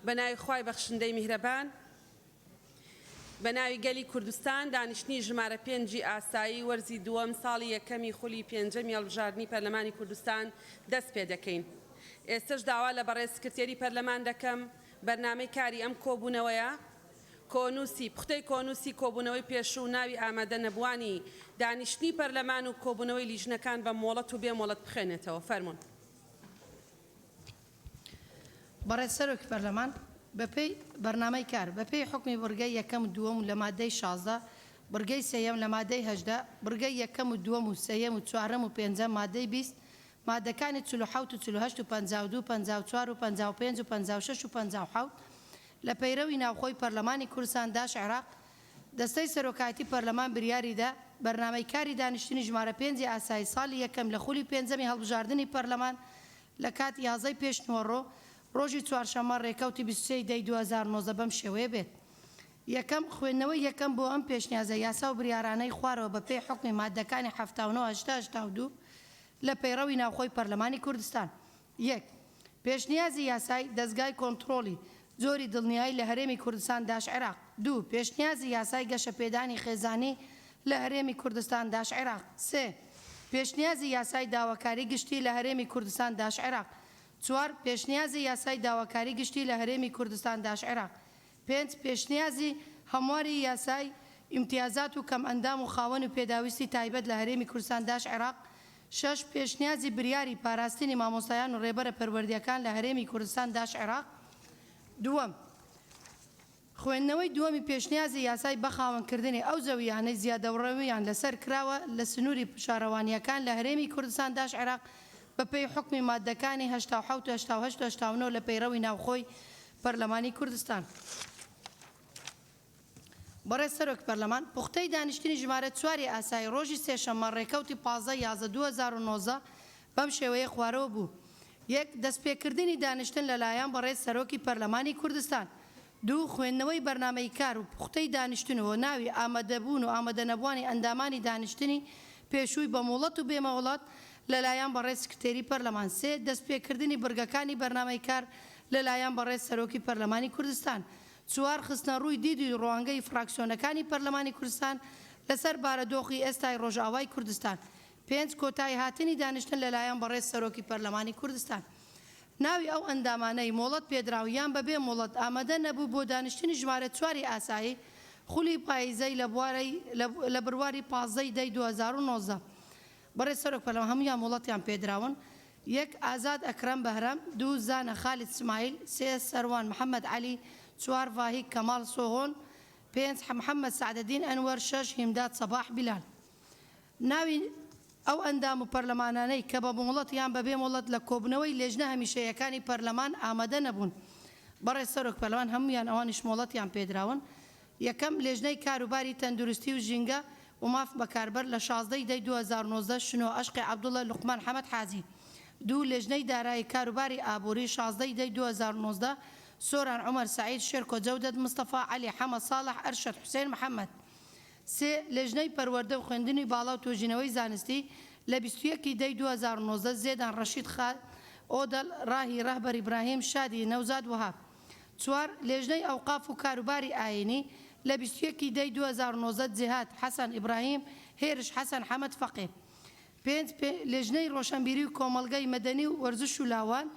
بەناوی خوای بەخشندەی میهرەبان بەناوی گەلی کوردستان دانیشتنی ژمارە 5 ئاسایی وەرزی دووەم ساڵی یەکەمی خولی پێنجەمی هەڵبژاردننی پەرلەمانی کوردستان دەست پێ دەکەین. ئێستش داوا لە بەڕێز سکرتێری پەرلەمان دەکەم بەرنامەی کاری ئەم کۆبوونەوەیە پختەی کۆنووسی کۆبوونەوەی پێشوو ناوی ئامادە نەبوانی دانیشتنی پەرلەمان و کۆبوونەوەی لیژنەکان بە مۆڵەت و بێمۆڵەت بخێنێتەوە. فەرموون. بەڕێز سەرۆکی پەرلەمان بەپێی بەرنامەی کار بەپێی حکمی بڕگەی یەکەم و دووەم لە مادەی 16 بڕگەی سێیەم لە مادەی 18 بڕگەی یەکەم و دووەم و سێیەم و چوارەم و پێنجەم مادەی 20 مادەکانی 47 و 48 و 52 54 و 55 و 56 و 57 لە پەیرەوی ناوخۆی پەرلەمانی کوردستان داش عێراق دەستەی سەرۆکایەتی پەرلەمان بریاریدا بەرنامەی کاری دانیشتنی ژمارە 5 ئاسایی ساڵی یەکەم لە خولی پێنجەمی هەڵبژاردننی پەرلەمان لە کات 11 پێشنوەڕۆ ڕۆژی چوارشەممە ڕێکەوتی 23 دەی 2019 بەم شێوەیە بێت. یەکەم خوێندنەوەی یەکەم بۆ ئەم پێشنیازە یاسا و بریارانەی خوارەوە بەپێی حکمی مادەکانی 1970 لە پەیڕەوی ناوخۆی پەرلەمانی کوردستان. یەک پێشنیازی یاسای دەستگای کۆنتڕۆلی زۆری دڵنیایی لە هەرێمی کوردستان داش عێراق. دوو پێشنیازی یاسای گەشە پێدانی خێزانی لە هەرێمی کوردستان داش عێراق. سێ پێشنیازی یاسای داواکاری گشتی لە هەرێمی کوردستان داش عێراق. چوار پێشنیازی یاسای داواکاری گشتی لە هەرێمی کوردستان داش عێراق. پێنج پێشنیازی هەمواری یاسای ئیمتیازات و کەم ئەندام و خاوەن و پێداویستی تایبەت لە هەرێمی کوردستان داش عێراق. شش پێشنیازی بریاری پاراستنی مامۆستایان و ڕێبەرە پەروەردیەکان لە هەرێمی کوردستان داش عێراق. دووەم خوێندنەوەی دووەمی پێشنیازی یاسای بەخاوەنکردنی ئەو زەویانەی زیادەوڕەویان لەسەر کراوە لە سنووری شارەوانیەکان لە هەرێمی کوردستان داش عێراق بەپێی حکمی مادەکانی 1970 1970 لە پەیڕەوی ناوخۆی پەرلەمانی کوردستان. بەڕێز سەرۆکی پەرلەمان پوختەی دانیشتنی ژمارە 4 ئاسایی ڕۆژی سێشەممە ڕێکەوتی 15 2019 بەم شێوەیە خوارەوە بوو. یەک دەستپێکردنی دانیشتن لەلایەن بەڕێز سەرۆکی پەرلەمانی کوردستان. دوو خوێندنەوەی بەرنامەی کار و پوختەی دانیشتنەوە ناوی ئامادەبوون و ئامادەنەبوانی ئەندامانی دانیشتنی پێشووی بە مۆڵەت و بێمەوڵات لەلایەن بەڕێز سکرتێری پەرلەمان. سێ دەستپێکردنی بڕگەکانی بەرنامەی کار لەلایەن بەڕێز سەرۆکی پەرلەمانی کوردستان. چوار خستنە ڕووی دیدی ڕوانگەی فراکسیۆنەکانی پەرلەمانی کوردستان لەسەر بارەدۆخی ئێستای ڕۆژئاوای کوردستان. پێنج کۆتایی هاتنی دانیشتن لەلایەن بەڕێز سەرۆکی پەرلەمانی کوردستان. ناوی ئەو ئەندامانەی مۆڵەت پێدراویان بەبێ مۆڵەت ئامادە نەبوو بۆ دانیشتنی ژمارە 4 ئاسایی خولی پاییزەی لە بڕواری 15 دەی 2019 بەڕێز سەرۆک پەرلەمان هەمویان مۆڵەتیان پێدراون. یەک ئازاد ئەکرەم بەهرەم. دوو زانە خالید اسماعیل. سێ سەروان محەممەد عەلی. چوار ڤاهی کەماڵ سۆهۆن. پێنج محەممەد سعدەدین ئەنوەر. شەش هیمداد سەباح بیلال. ناوی ئەو ئەندام و پەرلەمانانەی کە بە مۆڵەتیان بەبێ مۆڵەت لە کۆبنەوەی لێژنە هەمیشەیەکانی پەرلەمان ئامادە نەبوون. بەڕێز سەرۆک پەرلەمان هەمویان ئەوانیش مۆڵەتیان پێدراون. یەکەم لێژنەی کاروباری تەندروستی و ژینگە وماف بەکاربەر لە 16 دەی 2019 شنۆ عەشقی عەبدوڵڵە لوقمان حەمەد حاجی. دوو لێژنەی دارایی کاروباری ئابووری 16 دەی 2019 سۆران عومەر سعید شێرکۆ جەودەت مستەفا عەلی حەمەد ساڵح ئەرشەد حوسێن محەممەد. سێ لێژنەی پەروەردە و خوێندنی باڵا و تۆژینەوەی زانستی لە 21 دەی 2019 زێدان ڕەشید خان ئۆدەل ڕاهی ڕەهبەر ئیبراهیم شادی نەوزاد وهاب. چوار لێژنەی ئەوقاف و کاروباری ئاینی لە 21 دەی 2019 جیهاد حەسەن ئیبراهیم هێرش حەسەن حەمەد فەقێ. پێنج لێژنەی ڕۆشنبیری و کۆمەڵگەی مەدەنی و وەرزش و لاوان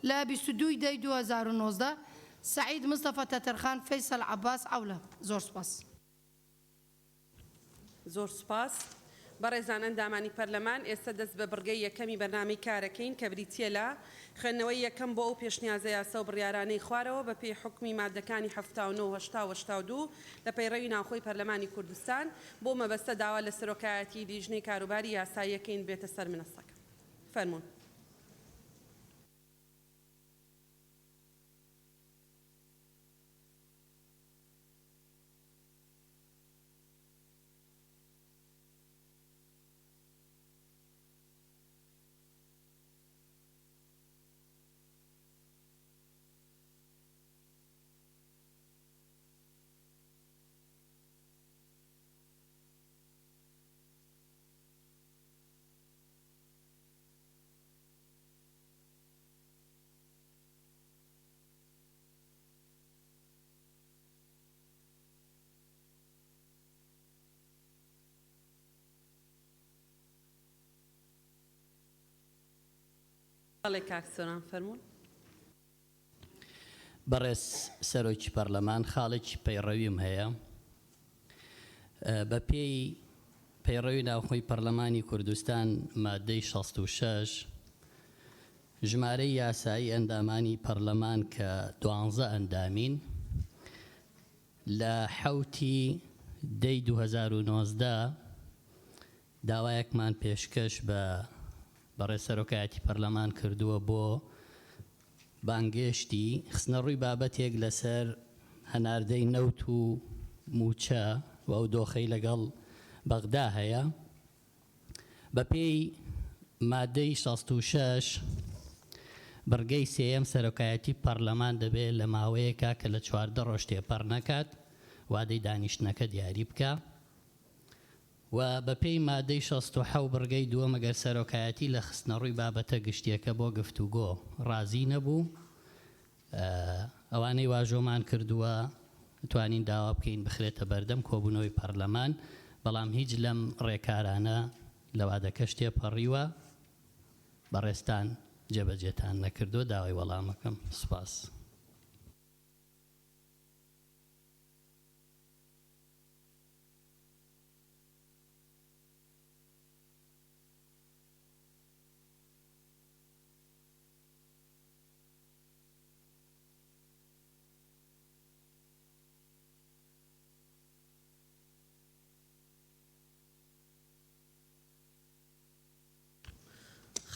لە 22 دەی 2019 سعید مستەفە تەتەرخان فەیسەل عەباس عەولە. زۆر سوپاس. زۆر سوپاس. بەڕێزان ئەندامانی پەرلەمان ئێستا دەست بە بڕگەی یەکەمی بەرنامەی کارەکەین کە بریتیە لە خوێندنەوەی یەکەم بۆ ئەو پێشنیازە یاسا و بڕیارانەی خوارەوە بەپێی حکمی مادەکانی 1970 لە پەیڕەوی ناوخۆی پەرلەمانی کوردستان بۆ مەبەستە داوا لە سەرۆکایەتی لیژنەی کاروباری یاساییەکەین بێتە سەر منەسەکە. فەرموون. بەڵێ کاک سۆران فەرموون. بەڕێز سەرۆکی پەرلەمان خاڵێکی پەیڕەویم هەیە بە پێی پەیڕەوی ناوخۆی پەرلەمانی کوردستان مادەی 66 ژمارەی یاسایی ئەندامانی پەرلەمان کە 12 ئەندامین لە حوتی دەی 2019 داوایەکمان پێشکەش بە بەڕێز سەرۆکایەتی پەرلەمان کردووە بۆ بانگێشتی خستنە ڕووی بابەتێک لەسەر هەناردەی نەوت و موچە و ئەو دۆخەی لەگەڵ بەغدا هەیە بە پێی مادەی 66 بڕگەی سێیەم سەرۆکایەتی پەرلەمان دەبێت لە ماوەیەکە کە لە 14 ڕۆژ تێپەڕ نەکات وادەی دانیشتنەکە دیاری بکە و بە پێی مادەی 67 بڕگەی دووەم ئەگەر سەرۆکایەتی لە خستنە ڕووی بابەتە گشتیەکە بۆ گفتوگۆ ڕازی نەبوو ئەوانەی واژۆمان کردووە توانین داوا بکەین بخرێتە بەردەم کۆبوونەوەی پەرلەمان بەڵام هیچ لەم ڕێکارانە لەوادەکەش تێپەڕیوە بەڕێستان جێبەجێتان نەکردو داوای وەڵامەکەم سوپاس.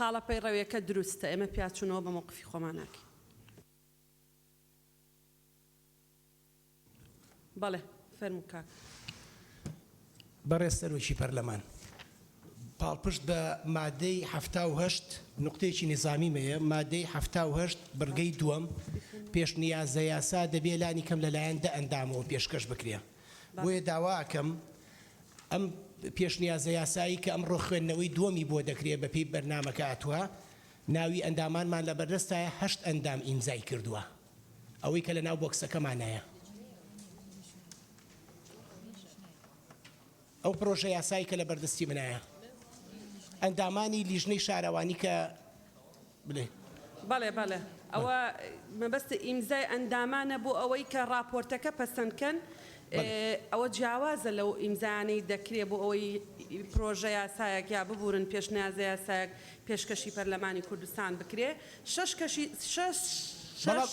خاڵە پەیڕەویەکە دروستە ئێمە پیاچوونەوە بە مووقفی خۆمان ناکەین. بەڵێ فەرموو کاک. بەڕێز سەرۆکی پەرلەمان پاڵپشت بە مادەی 78 نقطەیەکی نظامیمەیە مادەی 78 بڕگەی دووەم پێشنیازە یاسا دەبێ لانی کەم لەلایەن دە ئەندامەوە پێشکەش بکرێ بۆیە داواکەم ئەم پێشنیازە یاسایی کە ئەمڕۆ خوێندنەوەی دووەمی بۆ دەکرێت بە پێی بەرنامەکە ئاتوە ناوی ئەندامانمان لە بەردەستایە 8 ئەندام ئیمزای کردووە ئەوەی کە لە ناو بۆکسەکەمانایە ئەو پرۆژە یاسایی کە لە بەردەستی منایە ئەندامانی لیژنەی شارەوانی کە بڵێ بەڵێ ئەوە مەبەستە ئیمزای ئەندامانە بۆ ئەوەی کە راپۆرتەکە پەسەندکەن ئەوە جیاوازە لەو ئیمزانەی دەکرێت بۆ ئەوەی پرۆژە یاسایەک یا ببورن پێشنیازە یاسایەک پێشکەشی پەرلەمانی کوردستان بکرێ شەش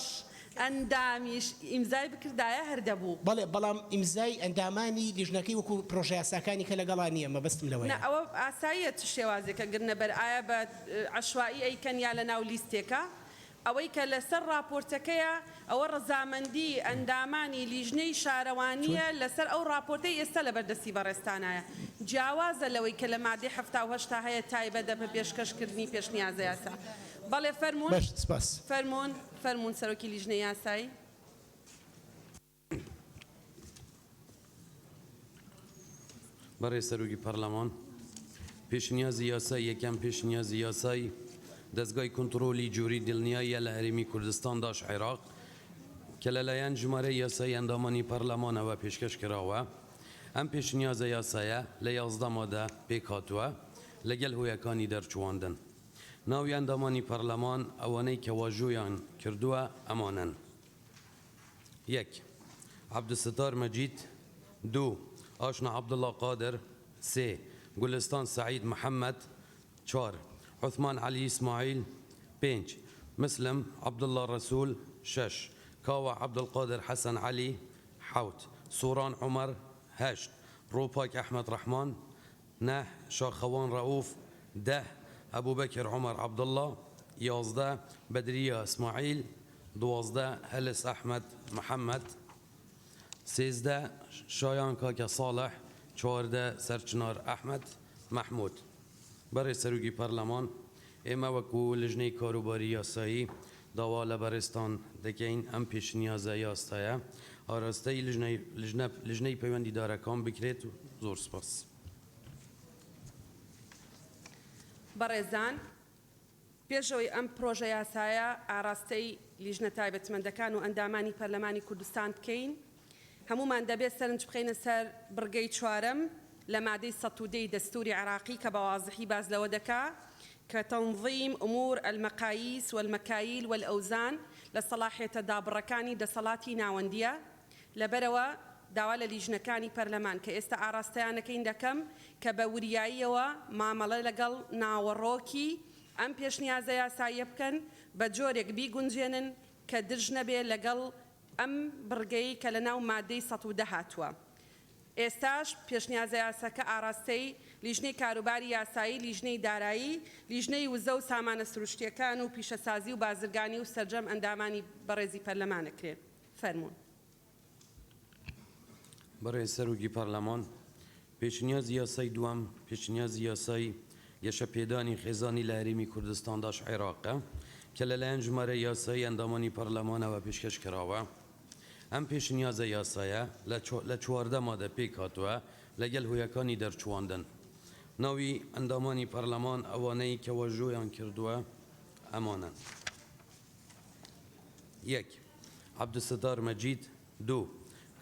ئەندامیش ئیمزای بکردایە هەردەبوو بەڵێ بەڵام ئیمزای ئەندامانی لیژنەکەی وەکو پرۆژە یاساکانی کە لەگەڵان نییە مەبەستم لەوەیە ئەوە ئاساییە شێوازێکە گرنە بەر ئایا بە عەشوایی ئەیکەن یا لە ناو لیستێکە ئەوەی کە لەسەر راپۆرتەکەیە ئەوە ڕەزامەندی ئەندامانی لیژنەی شارەوانیە لەسەر ئەو راپۆرتەی ئێستا لە بەردەستی بەڕێستانایە جیاوازە لەوەی کە لە مادەی 78 هەیە تایبەتە بە پێشکەشکردنی پێشنیازە یاسا. بەڵێ فەرموون سەرۆکی لیژنەی یاسایی. بەڕێز سەرۆکی پەرلەمان پێشنیازی یاسایی یەکەم پێشنیازی یاسایی دەستگای کۆنتڕۆلی جووری دڵنیاییە لە هەرێمی کوردستان داش عێراق کە لەلایەن ژمارەی یاسایی ئەندامانی پەرلەمانەوە پێشکەش کراوە ئەم پێشنیازە یاسایە لە 11 مادە پێک هاتووە لەگەڵ هۆیەکانی دەرچوواندن ناوی ئەندامانی پەرلەمان ئەوانەی کە واژۆیان کردووە ئەمانن: 1. عەبدولستار مەجید 2. ئاشنا عەبدوڵڵا قادر 3. گولستان سعید محەممەد 4. عثمان علي إسماعيل 5. مسلم عبد الله رسول 6. كاوى عبد القادر حسن علي 7. سوران عمر 8. روباك أحمد رحمن 9. شاخوان رؤوف 10. أبو بكر عمر عبد الله 11. بدرية إسماعيل 12. هلس أحمد محمد 13. شایان کاکە صالح 14. سەرچنار ئەحمەد محمود. بەڕێز سەرۆکی پەرلەمان ئێمە وەکو لژنەی کاروباری یاسایی داوا لە بەڕێستان دەکەین ئەم پێشنیازە یاستایە ئاراستەی لژنەی پەیوەندیدارەکان بکرێت و زۆر سپاس. بەڕێزان پێشەوەی ئەم پرۆژە یاسایە ئاراستەی لیژنە تایبەتمەندەکان و ئەندامانی پەرلەمانی کوردستان بکەین هەمومان دەبێت سەرنج بخەینە سەر بڕگەی چوارەم لە مادەی 110 دەستوری عێراقی کە بە وازحی باز لەوە دەکا كتنظيم أمور المقاييس والمكاييل والأوزان لصلاحية دابڕەکانی دەسەڵاتی ناوەندیە لەبەرەوە داوا لە لیژنەکانی پەرلەمان کە ئێستا ئاراستەیانەکەین دەکەم کە بە وریاییەوە مامەڵە لەگەڵ ناوەڕۆکی ئەم پێشنیازە یاساییە بکەن بە جۆرێک بیگونجێنن کە درژ نەبێ لەگەڵ ئەم بڕگەی کە لە ناو مادەی 110 هاتووە. ئێستاش پێشنیازە یاساکە ئاراستەی لیژنەی کاروباری یاسایی، لیژنەی دارایی، لیژنەی وزە و سامانە سروشتیەکان و پیشەسازی و بازرگانی و سەرجەم ئەندامانی بەڕێزی پەرلەمانەکرێ. فەرموون. بەڕێز سەرۆکی پەرلەمان، پێشنیازی یاسای دووەم پێشنیازی یاسای یەشەپێدانی خێزانی لە هەرێمی کوردستاندا عێراقە کە لەلایەن ژمارە یاسایی ئەندامانی پەرلەمانەوە پێشکەش کراوە. ئەم پێشنیازە یاسایە لە 14 مادە پێک هاتووە لەگەڵ هۆیەکانی دەرچواندن. ناوی ئەندامانی پەرلەمان ئەوانەی کە وەژۆیان کردووە ئەمانن: 1. عەبدولستار مەجید. 2.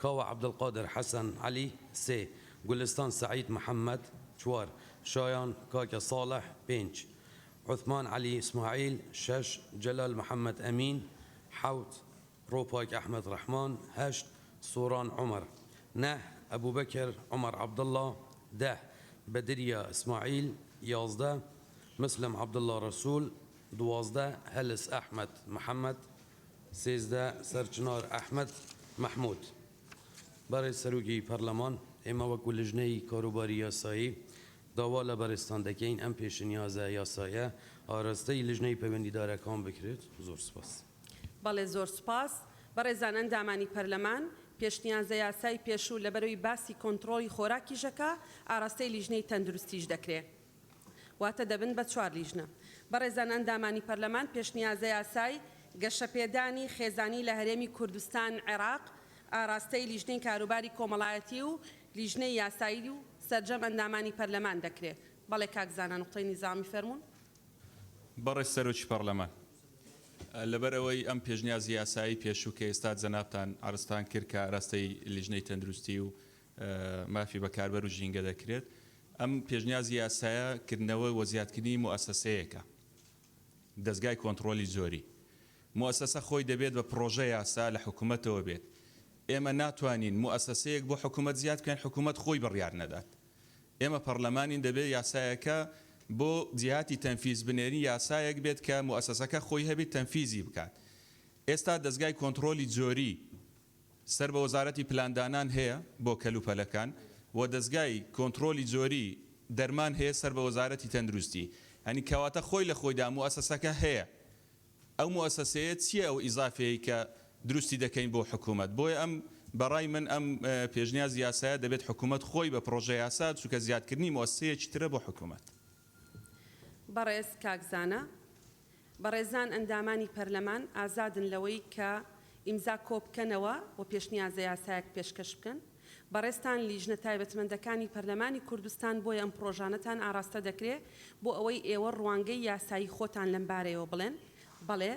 كاوى عبد القادر حسن علي. 3. گلستان سعيد محمد. 4. شایان كاكا صالح. 5. عثمان علي إسماعيل. 6. جلال محمد أمين. 7. روباك أحمد رحمن. 8. صوران عمر. 9. أبو بكر عمر عبد الله. 10. بدرية إسماعيل. 11. مسلم عبد الله رسول. 12. هلس أحمد محمد. 13. سرچنار أحمد محمود. بەڕێز سەرۆکی پەرلەمان، ئێمە وەکو لیژنەی کاروباری یاسایی داوا لە بەرزتان دەکەین ئەم پێشنیازە یاسایە ئاراستەی لیژنەی پەیوەندیدارەکان بکرێت. زۆر سپاس. بەڵێ زۆر سپاس. بەڕێزان ئەندامانی پەرلەمان، پێشنیازە یاسای پێشوو لەبەرەوەی باسی کۆنتڕۆڵی خۆراکیژەکە ئاراستەی لیژنەی تەندروستیش دەکرێت. واتە دەبن بە 4 لیژنە. بەڕێزان ئەندامانی پەرلەمان، پێشنیازە یاسای گەشەپێدانی خێزانی لە هەرێمی کوردستان عێراق ئاراستەی لیژنەی کاروباری کۆمەڵایەتی و لیژنەی یاسایی و سەرجەم ئەندامانی پەرلەمان دەکرێت. بەڵێ کاکزانە نوقتەی نیزامی فەرموون. بەڕێز سەرۆکی پەرلەمان، لەبەرەوەی ئەم پێشنیازی یاسایی پێشوو کە ئێستا جەنابتان ئارستان کرد کە ئاراستەی لیژنەی تەندروستی و مافی بەکاربەر و ژینگە دەکرێت، ئەم پێشنیازی یاسایە کردنەوە وەزیادکردنی موەسسەیەکە، دەستگای کۆنتڕۆلی زۆری. موەسسە خۆی دەبێت بە پرۆژە یاسا لە حکوومەتەوە بێت. ئێمە ناتوانین موەسسەیەک بۆ حکوومەت زیاد بکەین، حکوومەت خۆی بڕیار نەدات. ئێمە پەرلەمانین دەبێت یاسایەکە بۆ جیهاتی تەنفیز بنێری یاسایەک بێت کە موەسسەکە خۆی هەبێت تەنفیزی بکات. ئێستا دەستگای کۆنتڕۆلی جۆری سەر بە وەزارەتی پلاندانان هەیە بۆ کەلوپەلەکان و دەستگای کۆنتڕۆلی جۆری دەرمان هەیە سەر بە وەزارەتی تەندروستی. هەنی کەواتە خۆی لە خۆیدا موەسسەکە هەیە. ئەو موەسسەیە چییە ئەو ئیزافەیە کە دروستی دەکەین بۆ حکوومەت؟ بۆیە ئەم بەڕای من ئەم پێشنیازی یاسایە دەبێت حکوومەت خۆی بە پرۆژە یاسا چونکە زیادکردنی موەسسەیەکی ترە بۆ حکوومەت. بەڕێز کاکزانە، بەڕێزان ئەندامانی پەرلەمان ئازادن لەوەی کە ئیمزا کۆبکەنەوە و پێشنیازە یاسایەک پێشکەش بکەن. بەڕێستان لیژنە تایبەتمەندەکانی پەرلەمانی کوردستان بۆیە ئەم پرۆژانەتان ئاراستە دەکرێت بۆ ئەوەی ئێوە ڕوانگەی یاسایی خۆتان لەم بارەیەوە بڵێن. بەڵێ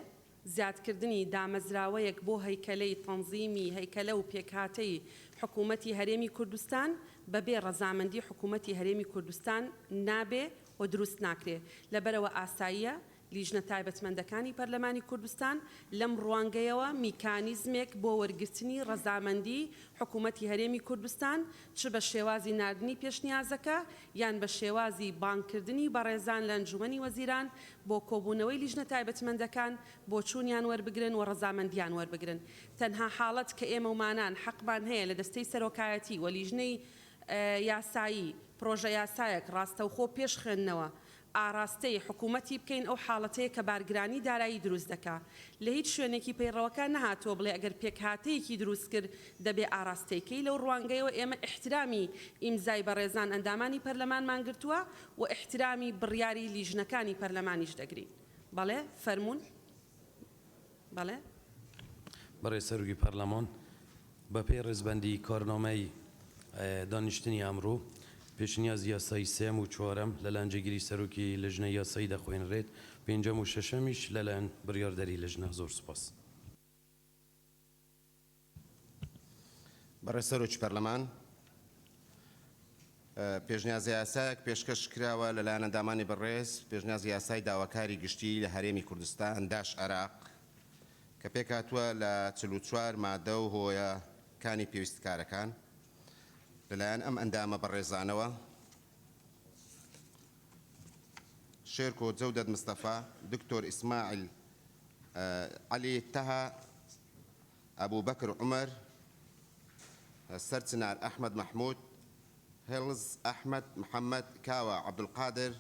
زیادکردنی دامەزراوەیەک بۆ هەیکەلەی تەنزیمی هەیکەلە و پێکهاتەی حکوومەتی هەرێمی کوردستان بەبێ ڕەزامەندی حکوومەتی هەرێمی کوردستان نابێ و دروست ناکرێت. لەبەرەوە ئاساییە لیژنە تایبەتمەندەکانی پەرلەمانی کوردستان لەم ڕوانگەیەوە میکانیزمێک بۆ وەرگرتنی ڕەزامەندی حکوومەتی هەرێمی کوردستان چ بە شێوازی نردنی پێشنیازەکە یان بە شێوازی بانکردنی بەڕێزان لە ئەنجومەنی وەزیران بۆ کۆبوونەوەی لیژنە تایبەتمەندەکان بۆ چوونیان وەربگرن و ڕەزامەندیان وەربگرن. تەنها حاڵەت کە ئێمە ومانان حەقمان هەیە لە دەستەی سەرۆکایەتی و لیژنەی یاسایی پرۆژە یاسایەک ڕاستەوخۆ پێشخێننەوە ئاراستەی حکوومەتی بکەین ئەو حاڵەتەیە کە بارگرانی دارایی دروست دەکا. لە هیچ شوێنێکی پەیڕەوەکە نەهاتوە بڵێ ئەگەر پێکهاتەیەکی دروست کرد دەبێ ئاراستەیەکەی لەو ڕوانگەیەوە ئێمە احترامی ئیمزای بەڕێزان ئەندامانی پەرلەمانمان گرتووە و احترامی بڕیاری لیژنەکانی پەرلەمانیش دەگرین. بەڵێ فەرموون. بەڵێ بەڕێز سەرۆکی پەرلەمان، بە پێی ڕێزبەندی کارنامەی دانیشتنی ئەمڕۆ پێشنیازی یاسایی سێم و چوارەم لەلایەن جێگیری سەرۆکی لیژنەی یاسایی دەخوێنرێت، پێنجەم و شەشەمیش لەلایەن بڕیاردەری لیژنە. زۆر سپاس. بەڕێز سەرۆکی پەرلەمان، پێشنیازی یاسایەک پێشکەش کراوە لەلایەن ئەندامانی بەڕێز پێشنیازی یاسای داواکاری گشتی لە هەرێمی کوردستان داش عێراق کە پێکهاتووە لە 44 مادە و هۆیەکانی پێویستکارەکان لەلایەن ئەم ئەندامە بەڕێزانەوە شێرکۆ جەودەت مستەفا دکتۆر ئیسماعیل علی تەها ئەبوو بەکر عومەر سەرچنار ئەحمەد محمود هێڵز ئەحمەد محەممەد کاوە عەبدولقادر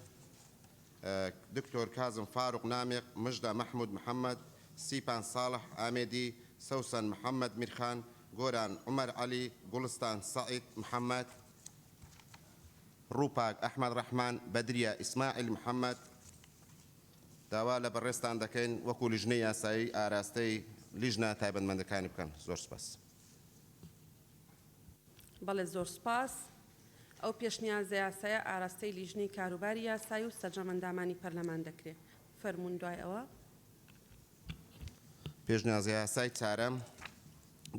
دکتۆر کازم فاروق نامێق مژدە محمود محەممەد سیپان ساڵح ئامێدی سەوسەن محەممەد میرخان گۆران عومەر عەلی گوڵستان سەعید محەممەد ڕووپاک ئەحمەد ڕەحمان بەدریە ئیسماعیل محەممەد داوا لە بەڕێستان دەکەین وەکو لیژنەی یاسایی ئاراستەی لیژنە تایبەتمەندەکانی بکەن زۆر سپاس. بەڵێ زۆر سپاس. ئەو پێشنیازە یاسایە ئاراستەی لیژنەی کاروباری یاسایی و سەرجەمەندامانی پەرلەمان دەکرێت. فەرموون دوای ئەوە. پێشنیازە یاسای چارەم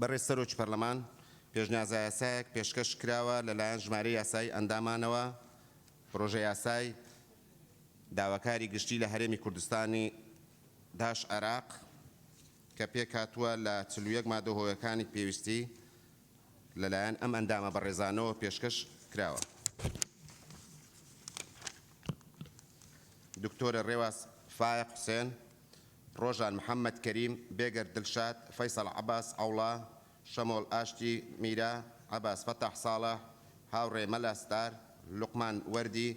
بەڕێز سەرۆکی پەرلەمان پێشنیازە یاسایەک پێشکەش کراوە لەلایەن ژمارەی یاسایی ئەندامانەوە پرۆژە یاسای داواکاری گشتی لە هەرێمی کوردستانی داش عێراق کە پێکهاتووە لە 41 مادە هۆیەکانی پێویستی لەلایەن ئەم ئەندامە بەڕێزانەوە پێشکەش کراوە. دکتۆرە ڕێواز فایق حوسێن ڕۆژان محەممەد کەریم بێگەر دڵشاد فەیسەڵ عەباس ئەوڵا شەمۆڵ ئاشتی میرا عەباس فەتاح ساڵح هاوڕێ مەلاستار لوقمان وەردی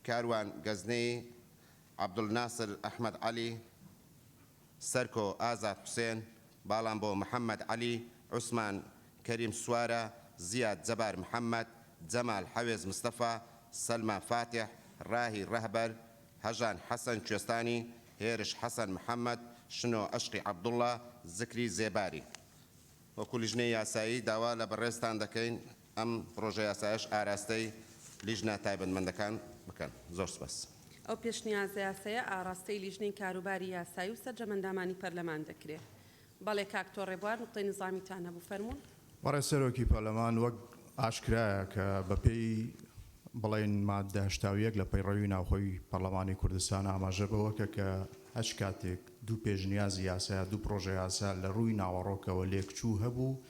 کاروان گەزنەی عەبدولناسر ئەحمەد عەلی سەرکۆ ئازاد حوسێن باڵامبۆ محەممەد عەلی عوسمان کەریم سوارە زیاد جەبار محەممەد جەمال حەوێز مستەفا سەلما فاتح ڕاهی ڕەهبەر هەژان حەسەن کوێستانی هێرش حەسەن محەممەد شنۆ ئەشقی عەبدوڵڵا زکری زێباری. وەکو لیژنەی یاسایی داوا لە بەڕێزتان دەکەین ئەم پرۆژە یاسایش ئاراستەی لیژنە تایبەتمەندەکان بکەن. زۆر سپاس. ئەو پێشنیازە یاسایە ئاراستەی لیژنەی کاروباری یاسایی و سەرجەمەندامانی پەرلەمان دەکرێت. بەڵێ کاکتۆر ڕێبوار نقطەی نظامیتان هەبوو فەرموون. بەڕێز سەرۆکی پەرلەمان وەک ئاشکرایە کە بەپێی بڵێن مادە 81 لە پەیڕەوی ناوخۆی پەرلەمانی کوردستان ئاماژە بەوەکە کە هەچ کاتێک دوو پێشنیازی یاسایە دوو پرۆژە یاسا لە ڕووی ناوەڕۆکەوە لێکچوو هەبوو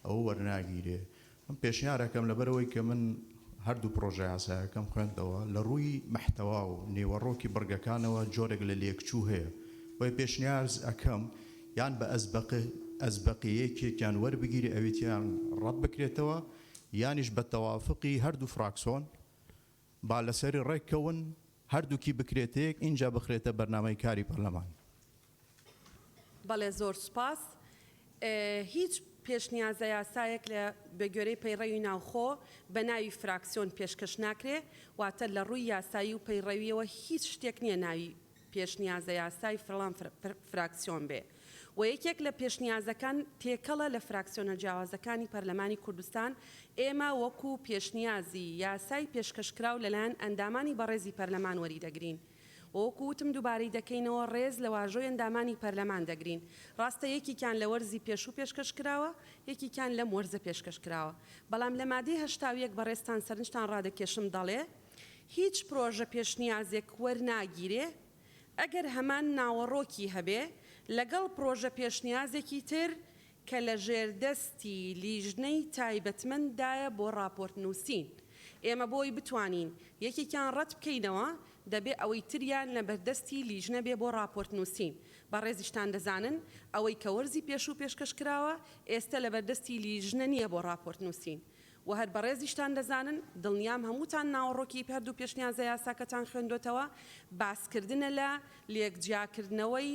ئەوە وەرناگیرێ. من پێشنیارەکەم لەبەرەوەی کە من هەردوو پرۆژە یاسایەکەم خوێندەوە لە ڕووی مەحتەوا و نێوەڕۆکی بەرگەکانەوە جۆرێک لە لێکچوو هەیە بۆی پێشنیاز ئەەکەم یان بە ئەزبەقیەکێکیان وەربگیری ئەوێتیان ڕەت بکرێتەوە یانیش بە تەوافقی هەردوو فراکسۆن با لەسەری ڕێککەون هەردووکی بکرێتەیەک اینجا بخرێتە بەرنامەی کاری پەرلەمان. بەڵێ زۆر سپاس. هیچ پێشنیازە یاسایەک لە بەگوێرەی پەیڕەوی ناوخۆ بە ناوی فراکسیۆن پێشکەش ناکرێ واتە لە ڕووی یاسایی و پەیڕەویەوە هیچ شتێک نییە ناوی پێشنیازە یاسای فڵان فراکسیۆن بێ. و یەکێک لە پێشنیازەکان تێکەڵە لە فراکسیۆنە جیاوازەکانی پەرلەمانی کوردستان ئێمە وەکو پێشنیازی یاسای پێشکەشکراو لەلایەن ئەندامانی بەڕێزی پەرلەمان وەریدەگرین. وەکو وتم دووبارەی دەکەینەوە ڕێز لە واژۆی ئەندامانی پەرلەمان دەگرین. ڕاستە یەکیان لە وەرزی پێشوو پێشکەشکراوە یەکیان لەم وەرزە پێشکەشکراوە. بەڵام لە مادەی 81 بەڕێستان سەرنجتان ڕادەکێشم دەڵێ هیچ پرۆژە پێشنیازێک وەرناگیرێ ئەگەر هەمان ناوەڕۆکی هەبێ لەگەڵ پرۆژە پێشنیازێکی تر کە لە ژێردەستی لیژنەی تایبەتمەنددایە بۆ ڕاپۆرت نووسین. ئێمە بۆی بتوانین یەکێکیان ڕەت بکەینەوە دەبێ ئەوەی تریان لە بەردەستی لیژنە بێ بۆ ڕاپۆرت نووسین. بە ڕێزیشتان دەزانن ئەوەی کە وەرزی پێشوو پێشکەشکراوە ئێستا لە بەردەستی لیژنە نییە بۆ ڕاپۆرت نووسین. و هەر بەڕێزیشتان دەزانن دڵنیام هەمووتان ناوەڕۆکی هەردوو پێشنیازە یاساکەتان خوێندوێتەوە باسکردنە لە لێکجیاکردنەوەی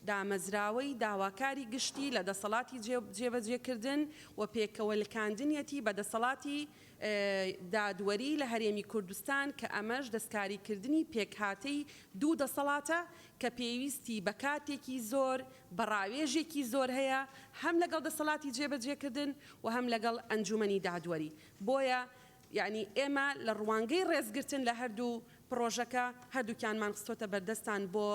دامەزراوەی داواکاری گشتی لە دەسەڵاتی جێبەجێکردن و پێکەوەلکاندنیەتی بە دەسەڵاتی دادوەری لە هەرێمی کوردستان کە ئەمەش دەستکاریکردنی پێکهاتەی دوو دەسەڵاتە کە پێویستی بە کاتێکی زۆر بەڕاوێژێکی زۆر هەیە هەم لەگەڵ دەسەڵاتی جێبەجێکردن و هەم لەگەڵ ئەنجومەنی دادوەری. بۆیە یعنی ئێمە لە ڕوانگەی ڕێزگرتن لە هەردوو پرۆژەکە هەردووکیانمان خستۆتە بەردەستان بۆ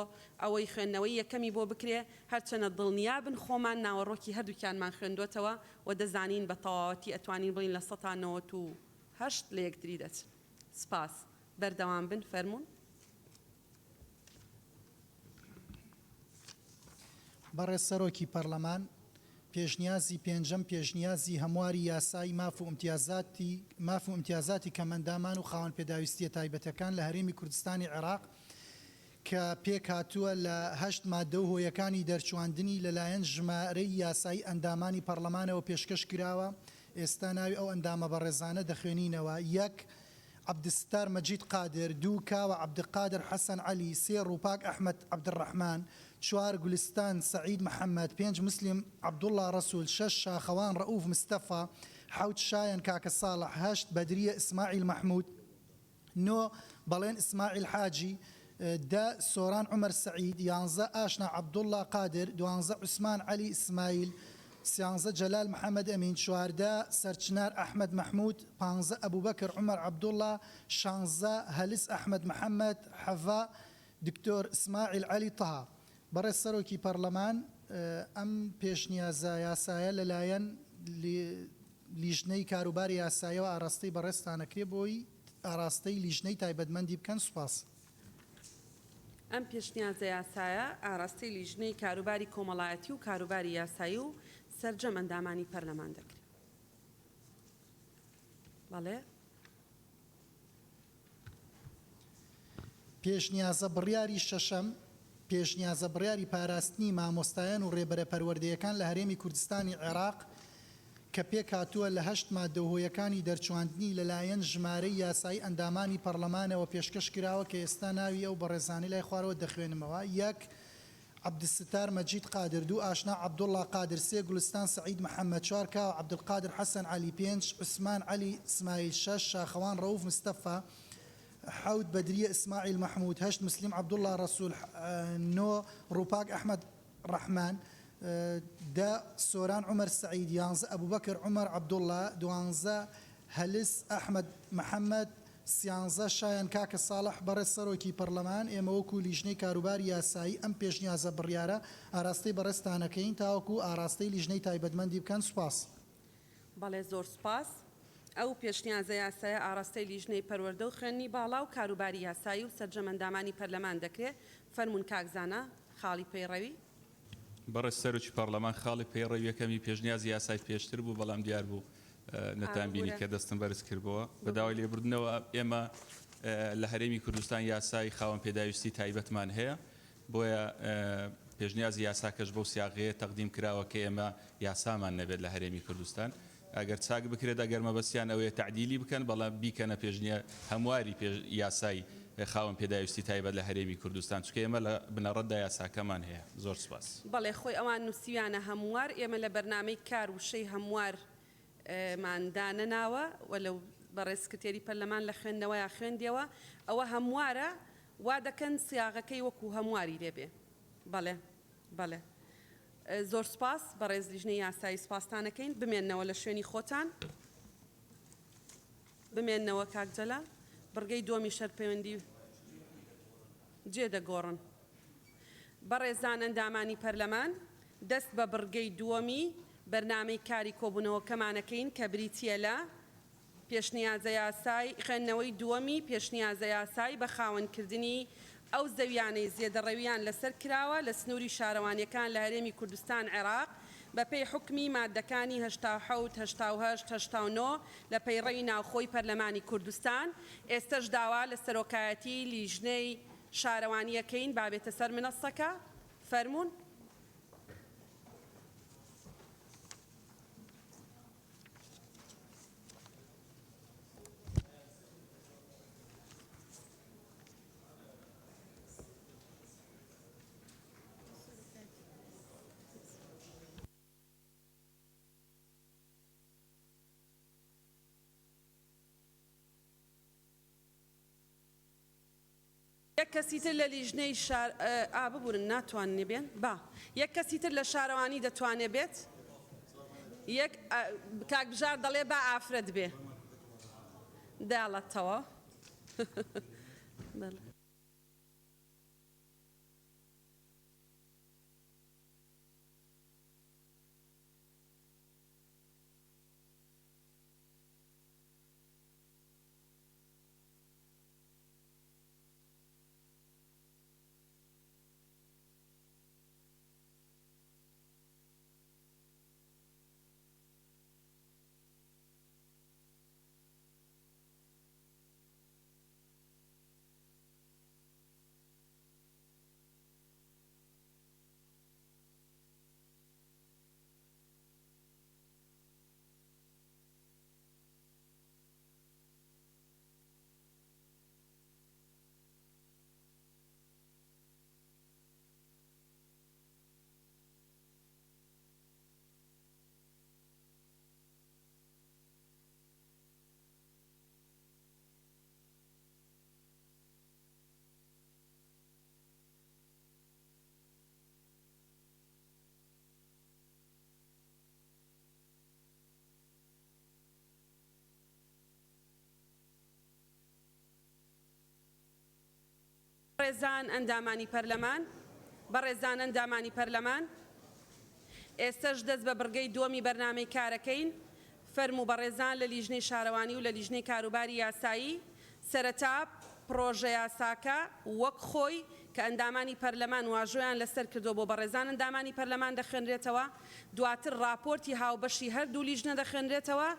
ئەوەی خوێندنەوەی یەکەمی بۆ بکرێ هەرچەنە دڵنیا بن خۆمان ناوەڕۆکی هەردووکیانمان خوێندوێتەوە و دەزانین بە تەواوەتی ئەتوانین بڵین لە 198 لە یەکتری دەچن. سپاس بەردەوام بن فەرمونون. بەڕێز سەرۆکی پەرلەمان پێشنیازی پێنجەم پێشنیازی هەمواری یاسای ماف و ئیمتیازاتی کەمەندامان و خاوەن پێداویستیە تایبەتەکان لە هەرێمی کوردستانی عێراق کە پێک هاتووە لە 8 مادە و هۆیەکانی دەرچواندنی لەلایەن ژمارەی یاسایی ئەندامانی پەرلەمانەوە پێشکەش کراوە. ئێستا ناوی ئەو ئەندامە بەڕێزانە دەخوێنینەوە: 1 عەبدستار مەجید قادر، 2 کاوە عەبدقادر حەسەن عەلی، 3 ڕووپاک ئەحمەد عەبدڕەحمان، 4 گولستان سعید محەممەد، 5 مسلیم عەبدوڵڵا ڕەسوول، 6 شاخەوان ڕەئوف مستەفا، 7 شایەن کاکە ساڵح، 8 بەدریە ئیسماعیل مەحموود، 9 بەڵێن ئیسماعیل حاجی، 10 سۆران عومەر سعید، 11 ئاشنا عەبدوڵڵا قادر، 12 عوسمان عەلی ئیسماعیل، 13 جەلال محەممەد ئەمین، 14 سەرچنار ئەحمەد مەحموود، 15 ئەبوبەکر عومەر عەبدوڵڵا، 16 هەلس ئەحمەد محەممەد، 17 دکتۆر ئیسماعیل عەلی تەها. بەڕێز سەرۆکی پەرلەمان ئەم پێشنیازە یاسایە لەلایەن لیژنەی کاروباری یاساییەوە ئاراستەی بەڕێزتانەکرێ بۆی ئاراستەی لیژنەی تایبەتمەندی بکەن. سوپاس. ئەم پێشنیازە یاسایە ئاراستەی لیژنەی کاروباری کۆمەڵایەتی و کاروباری یاسایی و سەرجەم ئەندامانی پەرلەمان دەکرێت. بەڵێ پێشنیازە بڕیاری شەشەم پێشنیازە بڕیاری پاراستنی مامۆستایان و ڕێبەرە پەروەردەیەکان لە هەرێمی کوردستانی عێراق کە پێک هاتووە لە 8 مادە و هۆیەکانی دەرچواندنی لەلایەن ژمارەی یاسایی ئەندامانی پەرلەمانەوە پێشکەش کراوە کە ئێستا ناوی ئەو بەڕێزانەی لای خوارەوە دەخوێنمەوە: 1 عەبدستار مەجید قادر، 2 ئاشنا عەبدوڵڵا قادر، 3 گولستان سعید محەممەد، 4 کاوە عەبدولقادر حەسەن عەلی، 5 عوسمان عەلی ئیسماعیل، 6 شاخەوان ڕەوف مستەفا، 7 بەدریە ئیسماعیل مەحموود، 8 مسلیم عەبدوڵڵا ڕەسوول، 9 ڕووپاک ئەحمەد ڕەحمان، 10 سۆران عومەر سعید، 11 ئەبوبەکر عومەر عەبدوڵڵا، 12 هەلس ئەحمەد محەممەد، 13 شایەن کاکە ساڵح. بەڕێز سەرۆکی پەرلەمان ئێمە وەکو لیژنەی کاروباری یاسایی ئەم پێشنیازە بڕیارە ئاراستەی بەڕێزتانەکەین تاوەکو ئاراستەی لیژنەی تایبەتمەندی بکەن. سوپاس. بەڵێ زۆر سپاس. ئەو پێشنیازە یاسایە ئاراستەی لیژنەی پەروەردە و خوێندنی باڵا و کاروباری یاسایی و سەرجەم ئەندامانی پەرلەمان دەکرێت. فەرمونون کاکزانە خاڵی پەیڕەوی. بەڕێز سەرۆکی پەرلەمان خاڵی پەیڕەوی یەکەمی پێشنیازی یاسای پێشتر بوو، بەڵام دیار بوو نەتانبینی کە دەستم بەرز کردبەوە. بەداوای لێبوردنەوە ئێمە لە هەرێمی کوردستان یاسای خاوەن پێداویستی تایبەتمان هەیە، بۆیە پێشنیازی یاساکەش بەو سیاغەیە تەقدیم کراوە کە ئێمە یاسامان نەبێت لە هەرێمی کوردستان. ئەگەر چاک بکرێت ئەگەر مەبەستیان ئەوەیە تعدیلی بکەن، بەڵام بیکەنە پێشنیە هەمواری یاسای خاوەن پێداویستی تایبەت لە هەرێمی کوردستان، چکە ئێمە لە بنەڕەتدا یاساکەمان هەیە. زۆر سپاس. بەڵێ خۆی ئەوان نووسیویانە هەموار، ئێمە لە بەرنامەی کار وشەی هەموار مادانەناوە وەلو بەڕێز سکرتێری پەرلەمان لە خوێندنەوەیە خوێندیەوە، ئەوە هەموارە وا دەکەن سیاغەکەی وەکو هەمواری لێبێ. بەڵێ بەڵێ زۆر سپاس. بەڕێز لیژنەی یاسایی سپاستانەکەین. بمێننەوە لە شوێنی خۆتان، بمێننەوە کاک جەلال. بڕگەی دووەمی شەرپەیوەندی جێ دەگۆڕن. بەڕێزان ئەندامانی پەرلەمان، دەست بە بڕگەی دووەمی بەرنامەی کاری کۆبوونەوەکەمانەکەین کە بریتیە لە پێشنیازە یاسای خوێندنەوەی دووەمی پێشنیازە یاسای بە خاوەنکردنی ئەو زەویانەی زێدەڕەویان لەسەر کراوە لە سنووری شارەوانیەکان لە هەرێمی کوردستان عێراق بەپێی حکمی مادەکانی 87 88 89 لە پەیڕەوی ناوخۆی پەرلەمانی کوردستان. ئێستش داوا لە سەرۆکایەتی لیژنەی شارەوانیەکەین بابێتە سەر منەسەکە. فەرمونون. یەک کەسی تر لە لیژنەی ببورن ناتوانێ بێن با یەک کەسی تر لە شارەوانی دەتوانێت بێت. یەک کاک بژار دەڵێ با ئافرەت بێ داڵەتەوە. بەڕێزان ئەندامانی پەرلەمان ئێستش دەست بە بڕگەی دووەمی بەرنامەی کارەکەین فەرموو بەڕێزان لە لیژنەی شارەوانی و لە لیژنەی کاروباری یاسایی سەرەتا پرۆژە یاساکە وەک خۆی کە ئەندامانی پەرلەمان واژۆیان لەسەر کردو بۆ بەڕێزان ئەندامانی پەرلەمان دەخوێنرێتەوە دواتر راپۆرتی هاوبەشی هەردوو لیژنە دەخوێنرێتەوە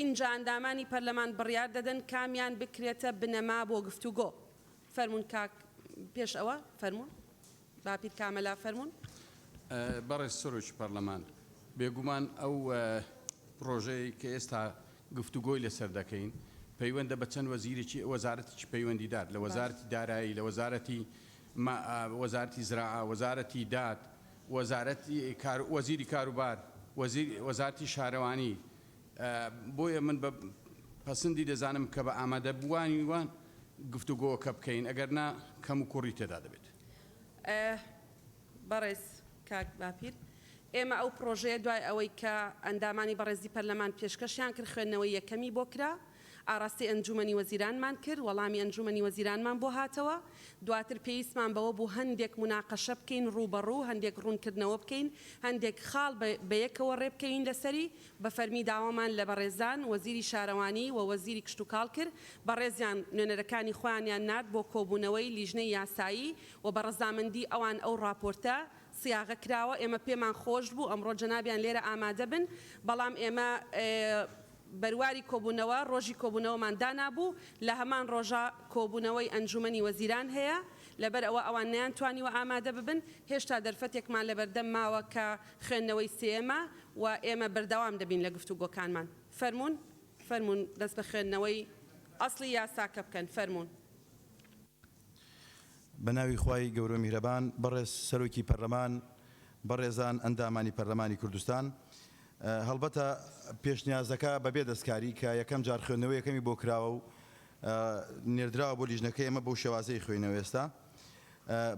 اینجا ئەندامانی پەرلەمان بڕیار دەدەن کامیان بکرێتە بنەما بۆ گفتوگۆ فەرموون کاک پێش ئەوە فەرموون باپیر کامەلا فەرموون بەڕێز سەرۆکی پەرلەمان بێگومان ئەو پرۆژەی کە ئێستا گفتوگۆی لەسەر دەکەین پەیوەندە بە چەند وەزارەتێکی پەیوەندیدار لە وەزارەتی دارایی لە وەزارەتی زراعە وەزارەتی داد وەزیری کاروبار وەزارەتی شارەوانی بۆیە من بە پەسەندی دەزانم کە بە ئامادەبووانی وان گفتوگۆکە بکەین ئەگەر نا کەم و کوڕی تێدا دەبێت بەڕێز کاک باپیر ئێمە ئەو پرۆژەیە دوای ئەوەی کە ئەندامانی بەڕێزی پەرلەمان پێشکەشیان کرد خوێندنەوەی یەکەمی بۆ کرا ئاراستی ئەنجومەنی وەزیرانمان کرد وەڵامی ئەنجومەنی وەزیرانمان بۆ هاتەوە دواتر پێویستمان بەوە بوو هەندێک مناقەشە بکەین ڕوبەڕوو هەندێک ڕوونکردنەوە بکەین هەندێک خاڵ بە یەکەوە ڕێ بکەین لەسەری بە فەرمی داوامان لە بەڕێزان وەزیری شارەوانی و وەزیری کشت و کاڵ کرد بەڕێزیان نوێنەرەکانی خۆیانیان نات بۆ کۆبوونەوەی لیژنەی یاسایی و بە ڕەزامەندی ئەوان ئەو راپۆرتە سیاغە کراوە ئێمە پێمان خۆش بوو ئەمڕۆ جەنابیان لێرە ئامادە بن بەڵام ئێمە بەرواری کۆبوونەوە ڕۆژی کۆبوونەوەمان دانابوو لە هەمان ڕۆژە کۆبوونەوەی ئەنجومەنی وەزیران هەیە لەبەر ئەوە ئەوان نەیانتوانیوە ئامادە ببن هێشتا دەرفەتێکمان لەبەردەم ماوە کە خوێندنەوەی سێمە و ئێمە بەردەوام دەبین لە گفتوگۆکانمان فەرموون دەست بە خوێندنەوەی ئەسڵی یاساکە بکەن فەرموون بە ناوی خوای گەورە میهرەبان بەڕێز سەرۆکی پەرلەمان بەڕێزان ئەندامانی پەرلەمانی کوردستان هەڵبەتە پێشنیازەکە بەبێ دەستکاری کە یەکەم جار خوێندنەوە یەکەمی بۆ کراوە و نێردراوە بۆ لیژنەکەی ئێمە بەو شێوازەی خوێنەوە ئێستا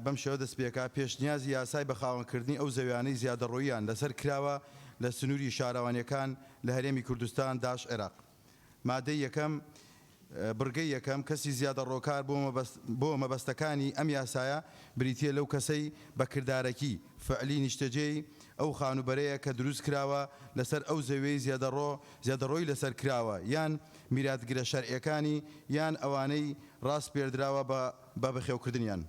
بەم شێوە دەست پێکا پێشنیازی یاسای بە خاوەنکردنی ئەو زەویانەی زیادەڕۆییان لەسەر کراوە لە سنووری شارەوانیەکان لە هەرێمی کوردستان داش عێراق مادەی یەکەم بڕگەی یەکەم کەسی زیادە ڕۆکار بۆ مەبەستەکانی ئەم یاسایە بریتیە لەو کەسەی بەکردارەکی فعلی نیشتەجێی ئەو خانوبەرەیە کە دروست کراوە لەسەر ئەو زەویەی زیادەڕۆی لەسەر کراوە یان میراتگرە شەرعیەکانی یان ئەوانەی ڕاست پێدراوە بە بەخێوکردنیان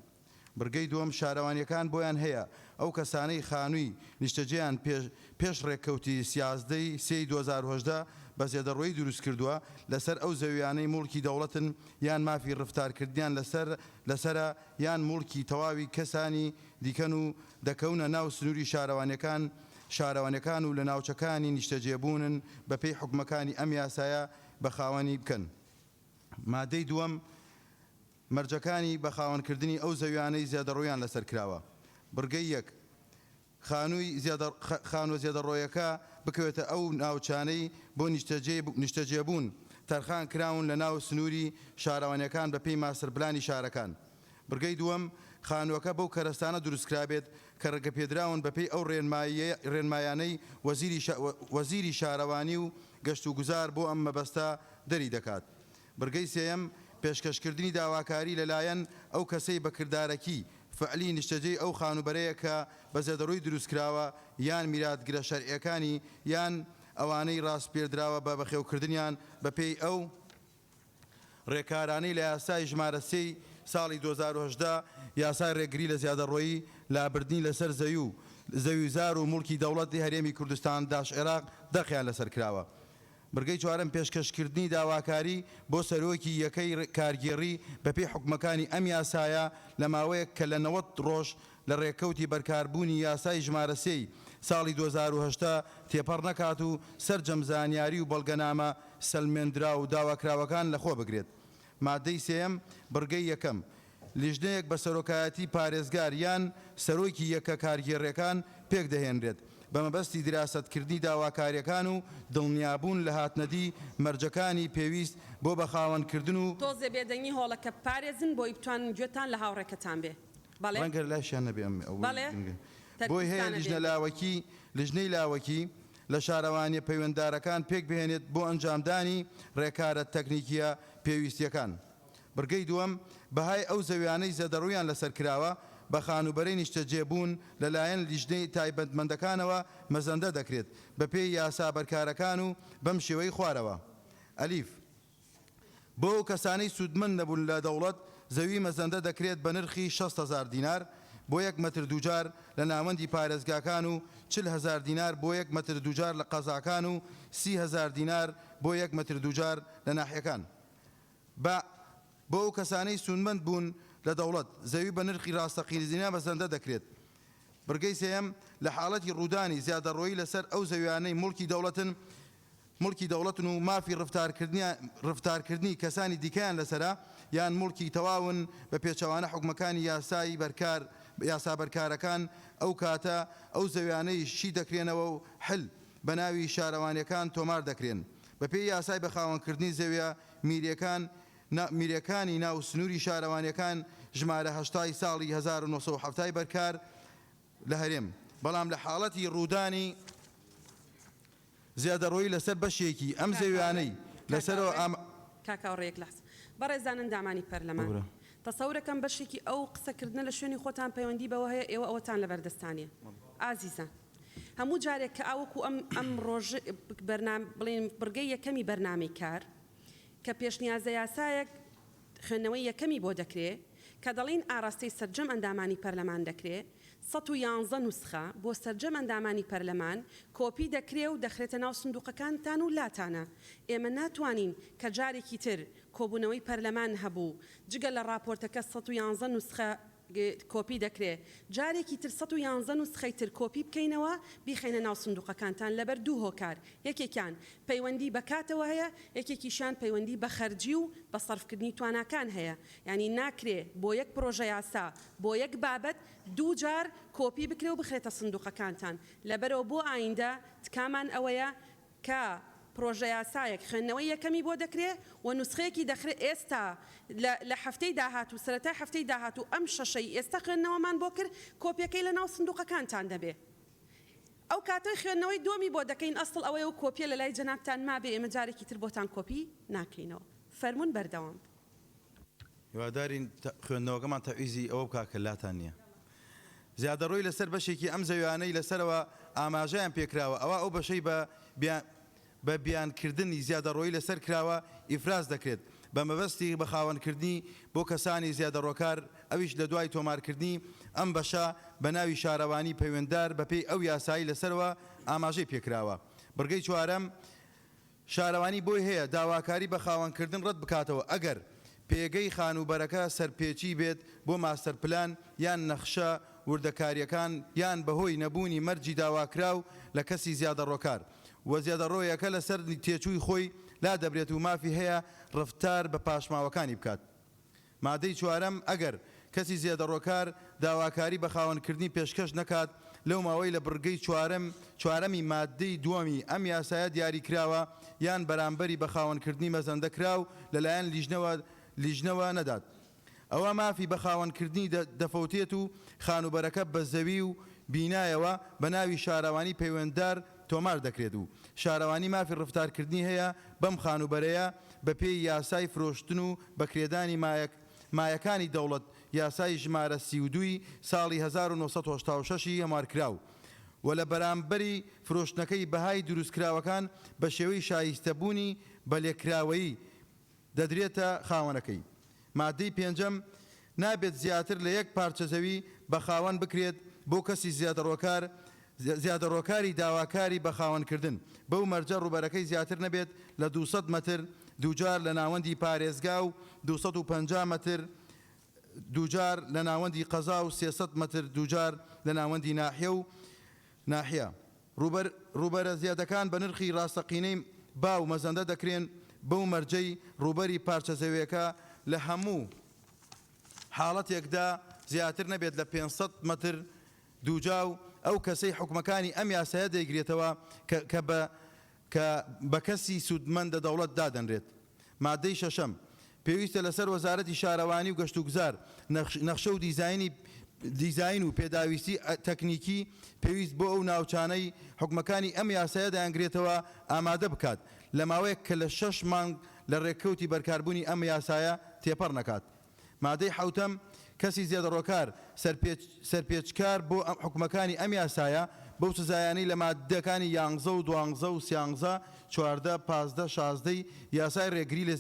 بڕگەی دووەم شارەوانیەکان بۆیان هەیە ئەو کەسانەی خانووی نیشتەجێیان پێش ڕێککەوتی 2010 بە زیادەڕۆیی دروست کردووە لەسەر ئەو زەویانەی موڵکی دەوڵەتن یان مافی ڕفتارکردیان لەسرە یان موڵکی تەواوی کەسانی دیکەن و دەکەونە ناو سنووری شارەوانەکان و لە ناوچەکانی نیشتەجێبوونن بە پێی حکومەکانی ئەم یاسایە بە خاوەنی بکەن مادەی دووەم مەرجەکانی بە خاوەنکردنی ئەو زەویانەی زیادەڕۆیان لەسەر کراوە بڕگەی یەک خانووە زیادەڕۆیەکە بکەوێتە ئەو ناوچانەی بۆ نیشتەجێبوون تەرخان کراون لە ناو سنووری شارەوانیەکان بە پێی ماسرپلانی شارەکان بڕگەی دووەم خانووەکە بەو کەرەستانە دروستکرابێت کە ڕێگەپێدراون بە پێی ئەو ڕێنمایانەی وەزیری شارەوانی و گەشت و گوزار بۆ ئەم مەبەستە دەری دەکات بڕگەی سێیەم پێشکەشکردنی داواکاری لەلایەن ئەو کەسەی بەکردارەکی فعلی نیشتەجێی ئەو خانوبەرەیە کە بە زیادەڕۆی دروستکراوە یان میراتگرە شەرعیەکانی یان ئەوانەی ڕاست پێدراوە بە بەخێوکردنیان بە پێی ئەو ڕێکارانەی لە یاسای ژمارە 3 ساڵی 2010 یاسای ڕێگری لە زیادەڕۆیی لابردنی لەسەر زەویزار و موڵکی دەوڵەتی هەرێمی کوردستان داش عێراق دەخیان لەسەر کراوە بڕگەی چوارەم پێشکەشکردنی داواکاری بۆ سەرۆکی یەکەی کارگێڕی بە پێی حکومەکانی ئەم یاسایە لە ماوەیەک کە لە 90 ڕۆژ لە ڕێکەوتی بەرکاربوونی یاسای ژمارە 3 ساڵی 2010 تێپەڕ نەکات و سەرجەم زانیاری و بەڵگەنامە سەلمێنرا و داواکراوەکان لەخۆ بگرێت مادەی سێم بڕگەی یەکەم لیژنەیەک بە سەرۆکایەتی پارێزگار یان سەرۆکی یەکە کارگێڕیەکان پێک دەهێنرێت بە مەبەستی دراستکردنی داواکاریەکان و دڵنیابوون لە هاتنەدی مەرجەکانی پێویست بۆ بە خاوەنکردن و تۆزێ بێدەنگی هۆڵەکە پارێزن بۆی بتوانن گوێتان لە هاوڕێکەتان بێ ڕەنگە لاشیان نەبێ بۆی هەیە لیژنەی لاوەکی لە شارەوانی پەیوەنددارەکان پێک بهێنێت بۆ ئەنجامدانی ڕێکارە تەکنیکیە پێویستیەکان بڕگەی دووەم بەهای ئەو زەویانەی زێدەڕوویان لەسەر کراوە بە خانوبەرەی نیشتەجێبوون لەلایەن لیژنەی تایبەتمەندەکانەوە مەزەندە دەکرێت بە پێی یاسا بەرکارەکان و بەم شێوەی خوارەوە. ئەلیف بۆ ئەو کەسانەی سوودمەند نەبوون لە دەوڵەت زەوی مەزەندە دەکرێت بە نرخی 6,000 دینار بۆ 1 مەتر دووجار لە ناوەندی پارێزگاکان و 40,000 دینار بۆ 1 مەتر دووجار لە قەزاکان و 30,000 دینار بۆ 1 مەتر دووجار لە ناحیەکان. بۆ ئەو کەسانەی سوودمەند بوون لە دەوڵەت زەوی بە نرخی ڕاستەقینزینا مەزەندە دەکرێت. بڕگەی سێەم لە حاڵەتی ڕوودانی زیادەڕۆیی لەسەر ئەو زەویانەی مڵکی دەوڵەتن و مافی ڕفتارکردنی کەسانی دیکەیان لەسەرا یان مڵکی تەواون بە پێچەوانە حکومەکانی یاسا بەرکارەکان ئەو کاتە ئەو زەویانەی شی دەکرێنەوە و حل بە ناوی شارەوانیەکان تۆمار دەکرێن بە پێی یاسای بەخاوەنکردنی زەویە میرەکانی ناو سنووری شارەوانیەکان ژمارە 8 ساڵی 1970 بەرکار لە هەرێم. بەڵام لە حاڵەتی ڕوودانی زیادەڕۆیی لەسەر بەشێکی ئەم زەویانەی لەسەرەوە کاکاوڕێک لەس بەڕێزانن دامانی پەرلەمان تەسەورەکەم بەشێکی ئەو قسەکردنە لە شوێنی خۆتان پەیوەندی بەوە هەیە ئێوە ئەوەتان لە بەردەستانیە. ئازیزان هەموو جارێک کە ئاوەکو ئەم ڕۆژ بڵێن بڕگەی یەکەمی بەرنامەی کار کە پێشنیازە یاسایەک خوێندنەوەی یەکەمی بۆ دەکرێت کە دەڵین ئاراستەی سەرجەم ئەندامانی پەرلەمان دەکرێت 111 نوسخە بۆ سەرجەم ئەندامانی پەرلەمان کۆپی دەکرێ و دەخرێتە ناو سندوقەکانتان و لاتانە. ئێمە ناتوانین کە جارێکی تر کۆبوونەوەی پەرلەمان هەبوو جگە لە راپۆرتەکە 111 نوسخە کۆپی دەکرێت جارێکی تر 111 نوسخەی تر کۆپی بکەینەوە بیخەینە ناو سندوقەکانتان لەبەر دوو هۆکار یەکێکیان پەیوەندی بەکاتەوە هەیە یەکێکیشان پەیوەندی بە خەرجی و بە سەرفکردنی تواناکان هەیە. ینی ناکرێ بۆ یەک پرۆژە یاسا بۆ یەک بابەت دوو جار کۆپی بکرێ و بخرێتە سندوقەکانتان لەبەرەوە بۆ ئایندە تکامان ئەوەیە کە پرۆژە یاسایەک خوێندنەوەی یەکەمی بۆ دەکرێت و نوسخەیەکی دەخرێت ئێستا لە هەفتەی داهاتوو سەرەتای هەفتەی داهاتوو ئەم شەشەی ئێستا خوێندنەوەمان بۆ کرد کۆپیەکەی لە ناو سندوقەکانتان دەبێت. ئەو کاتەی خوێندنەوەی دومی بۆ دەکەین ئەسڵ ئەوەیە و کۆپیە لە لای جەنابتان مابێ ئێمە جارێکی تر بۆتان کۆپی ناکەینەوە. فەرمون بەردەوام. هیوادارین خوێندنەوەکەمان تەویزی ئەوە بکا کە لاتان نییە. زیادەڕۆی لەسەر بەشێکی ئەم زەویانەی لەسەرەوە ئاماژەیان پێکراوە ئەوە ئەو بەشەی بە بیانکردنی زیادەڕۆیی لەسەر کراوە ئیفراز دەکرێت بە مەبەستی بەخاوەنکردنی بۆ کەسانی زیادەڕۆکار ئەویش لە دوای تۆمارکردنی ئەم بەشە بە ناوی شارەوانی پەیوەنددار بەپێی ئەو یاسایی لەسەرەوە ئاماژەی پێکراوە. بڕگەی چوارەم شارەوانی بۆی هەیە داواکاری بە خاوەنکردن ڕەت بکاتەوە ئەگەر پێگەی خانوبەرەکە سەرپێچی بێت بۆ ماستەر پلان یان نەخشە وردەکاریەکان یان بەهۆی نەبوونی مەرجی داواکراو لە کەسی زیادەڕۆکار و زیادەڕۆیەکە لەسەر تێچووی خۆی لا دەبرێت و مافی هەیە ڕفتار بە پاشماوەکانی بکات. مادەی چوارەم ئەگەر کەسی زیادەڕۆکار داواکاری بە خاوەنکردنی پێشکەش نەکات لەو ماوەی لە بڕگەی چوارەمی مادەی دووەمی ئەم یاسایە دیاری کراوە یان بەرامبەری بە خاوەنکردنی مەزەندە کراو لەلایەن لیژنەوە نەدات. ئەوە مافی بە خاوەنکردنی دەفەوتێت و خانوبەرەکە بە زەوی و بینایەوە بە ناوی شارەوانی پەیوەنددار تۆمار دەکرێت و شارەوانی مافی ڕفتارکردنی هەیە بەم خانوبەرەیە بە پێی یاسای فرۆشتن و بەکرێدانی مایەکانی دەوڵەت یاسای ژمارە 32 ساڵی 1986 هەموارکراو و لە بەرامبەری فرۆشتنەکەی بەهای دروستکراوەکان بە شێوەی شایستەبوونی بە لێکراوەیی دەدرێتە خاوەنەکەی. مادەی پێنجەم نابێت زیاتر لە یەک پارچە زەوی بە خاوەن بکرێت بۆ کەسی زیادەڕۆکاری داواکاری بە خاوەنکردن بەو مەرجە ڕوبەرەکەی زیاتر نەبێت لە 200 مەتر دووجار لە ناوەندی پارێزگا و 250 مەتر دووجار لە ناوەندی قەزا و 300 مەتر دووجار لە ناوەندی ناحیە. ڕوبەرە زیادەکان بە نرخی ڕاستەقینەی با و مەزەندە دەکرێن بەو مەرجەی ڕوبەری پارچە زەویەکە لە هەموو حاڵەتێکدا زیاتر نەبێت لە 500 مەتر دووجاو ئەو کەسەی حکومەکانی ئەم یاسایە دەیگرێتەوە کە بە کەسی سوودمەندە دەوڵەت دادەنرێت. مادەی شەشەم پێویستە لەسەر وەزارەتی شارەوانی و گەشت و گوزار نەخشە و دیزاین و پێداویستی تەکنیکی پێویست بۆ ئەو ناوچانەی حکومەکانی ئەم یاسایە دەیانگرێتەوە ئامادە بکات لە ماوەیەک کە لە 6 مانگ لە ڕێککەوتی بەرکاربوونی ئەم یاسایە تێپەڕ نەکات. مادەی حوتەم کەسی زیادەڕۆکار سەرپێچکار بۆ حکومەکانی ئەم یاسایە بەو سزایانەی لە مادەکانی 11 و 12 و 13 14 15 16 یاسای ڕێگری لە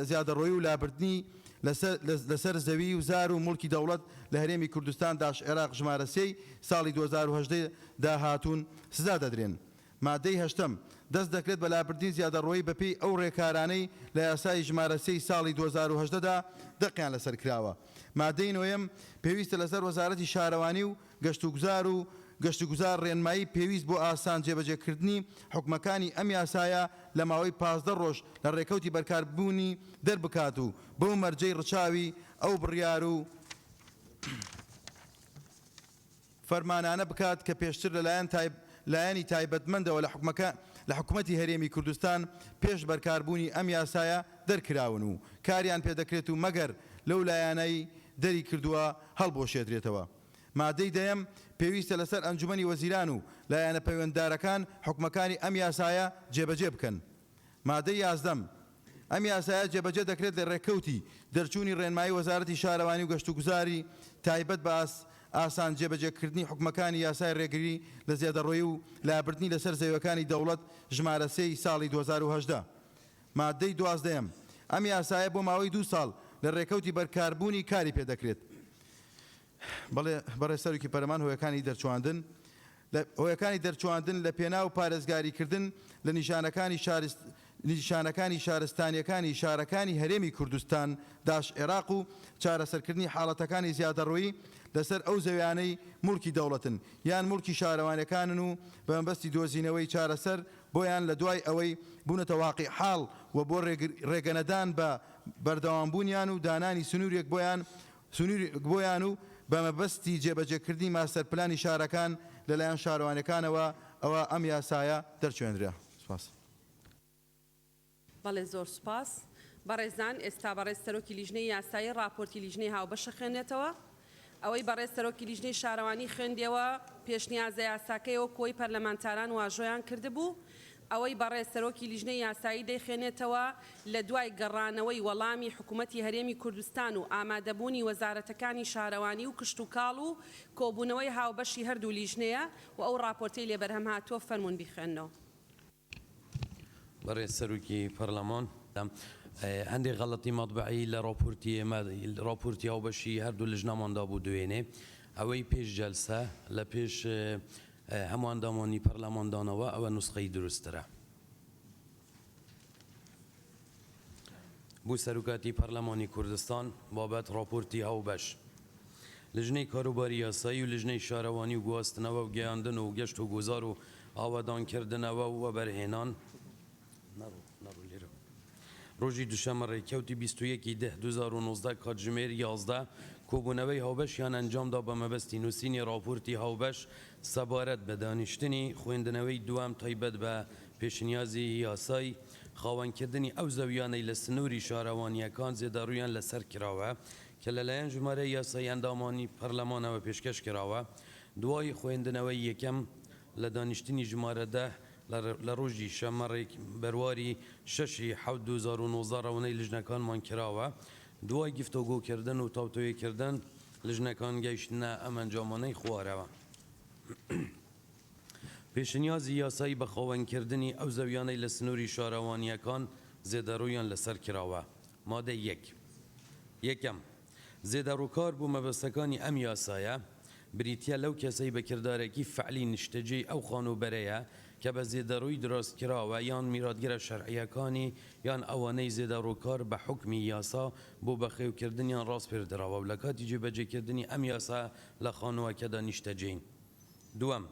زیادەڕۆیی و لابردنی لەسەر زەوی و زار و مڵکی دەوڵەت لە هەرێمی کوردستان داش عێراق ژمارە 3 ساڵی 2018 داهاتوون سزا دەدرێن. مادەی هەشتم دەست دەکرێت بە لابردنی زیادەڕۆیی بەپێی ئەو ڕێکارانەی لە یاسای ژمارە 3 ساڵی 2018دا دەقیان لەسەر کراوە. مادەی نوێم پێویستە لەسەر وەزارەتی شارەوانی و گەشتوگوزار ڕێنمایی پێویست بۆ ئاسان جێبەجێکردنی حکومەکانی ئەم یاسایە لە ماوەی 15 ڕۆژ لە ڕێکەوتی بەرکاربوونی دەربکات و بەو مەرجەی ڕچاوی ئەو بڕیار و فەرمانانە بکات کە پێشتر لایەنی تایبەتمەندەوە لە حکوومەتی هەرێمی کوردستان پێش بەرکاربوونی ئەم یاسایە دەرکراون و کاریان پێدەکرێت و مەگەر لەو لایەنەی دەری کردووە هەڵبۆشێترێتەوە. مادەی دەیەم پێویستە لەسەر ئەنجومەنی وەزیران و لایەنە پەیوەنددارەکان حکومەکانی ئەم یاسایە جێبەجێ بکەن. مادەی یازدەم ئەم یاسایە جێبەجێ دەکرێت لە ڕێککەوتی دەرچوونی ڕێنمایی وەزارەتی شارەوانی و گەشتوگوزاری تایبەت بە ئاسان جێبەجێکردنی حکومەکانی یاسای ڕێگری لە زیادەڕۆیی و لابردنی لەسەر زەویەکانی دەوڵەت ژمارە 3 ساڵی 2018. مادەی دوازدەیەم ئەم یاسایە بۆ ماوەی 2 ساڵ لە ڕێکەوتی بەرکاربوونی کاری پێدەکرێت. بەڕێسەرێکی پەرلەمان هۆیەکانی دەرچوواندن لە پێناو پارێزگاریکردن لە نیشانەکانی شارستانیەکانی شارەکانی هەرێمی کوردستان داش عێراق و چارەسەرکردنی حاڵەتەکانی زیادەڕۆیی لەسەر ئەو زەویانەی مڵکی دەوڵەتن یان مڵکی شارەوانەکانن و بە مەبەستی دۆزینەوەی چارەسەر بۆیان لە دوای ئەوەی بوونەتە واقع حاڵ و بۆ ڕێگەنەدان بە بەردەوامبوونیان و دانانی سنوورێک بۆیان و بە مەبەستی جێبەجێکردنی ماستەرپلانی شارەکان لەلایەن شارەوانەکانەوە ئەوە ئەم یاسایە دەرچێنرا. سپاس. بەڵێ زۆر سوپاس. بەڕێزان ئێستا بەڕێز سەرۆکی لیژنەی یاسایی راپۆرتی لیژنەی هاوبەشە خوێنێتەوە. ئەوەی بەڕێز سەرۆکی لیژنەی شارەوانی خوێندەوە پێشنیازە یاساکەیەوە کۆی پەرلەمانتاران واژۆیان کردبوو. ئەوەی بەڕێز سەرۆکی لیژنەی یاسایی دەیخێنێتەوە لە دوای گەڕانەوەی وەڵامی حکوومەتی هەرێمی کوردستان و ئامادەبوونی وەزارەتەکانی شارەوانی و کشت و کاڵ و کۆبوونەوەی هاوبەشی هەردوو لیژنەیە و ئەو راپۆرتەی لێ بەرهەم هاتووە فەرموون بیخێنەوە. بەڕێز سەرۆکی پەرلەمان هەندێک غەڵەتی مەطبعی لە راپۆرتی هاوبەشی هەردوو لیژنەماندا بوو دوێنێ ئەوەی پێش جەلسە لە پێش هەموو ئەندامانی پەرلەماندانەوە ئەوە نوسخەی دروستترە. بۆ سەرۆکاتی پەرلەمانی کوردستان بابەت راپۆرتی هاوبەش لیژنەی کاروباری یاسایی و لیژنەی شارەوانی و گواستنەوە و گەیاندن و گەشت و گوزار و ئاوادانکردنەوە و وەبەرهێنان ڕۆژی دوشەمە ڕێککەوتی 21/10/2019 کاتژمێر 11 کۆبوونەوەی هاوبەشیان ئەنجامدا بە مەبەستی نووسینی راپۆرتی هاوبەش سەبارەت بە دانیشتنی خوێندنەوەی دوام تایبەت بە پێشنیازی یاسایی خاوەنکردنی ئەو زەویانەی لە سنووری شارەوانیەکان زێدەڕوویان لەسەر کراوە کە لەلایەن ژمارە یاسایی ئەندامانی پەرلەمانەوە پێشکەش کراوە دوای خوێندنەوەی یەکەم لە دانیشتنی ژمارە 10 لە ڕۆژی شەمەڕێک بەرواری 6/7/2019 ڕەونەی لیژنەکانمان کراوە دوای گفتوگۆکردن و تاوتوێکردن لیژنەکان گەیشتنە ئەم ئەنجامانەی خوارەوە. پێشنیازی یاسایی بە خاوەنکردنی ئەو زەویانەی لە سنووری شارەوانیەکان زێدەڕوویان لەسەر کراوە. مادە 1 یەکەم زێدەڕووکار بوو مەبەستەکانی ئەم یاسایە بریتە لەو کەسەی بەکردارێکی فعلی نیشتەجێی ئەو خانوبەرەیە کە بە زێدەڕووی دراست کراوە یان میراتگرە شەرعیەکانی یان ئەوانەی زێدەڕووکار بە حکمی یاسا بۆ بەخێوکردنیان ڕاست پێدراوە و لە کاتی جێبەجێکردنی ئەم یاسا لە خانووەکەدا نیشتەجێین. دووەم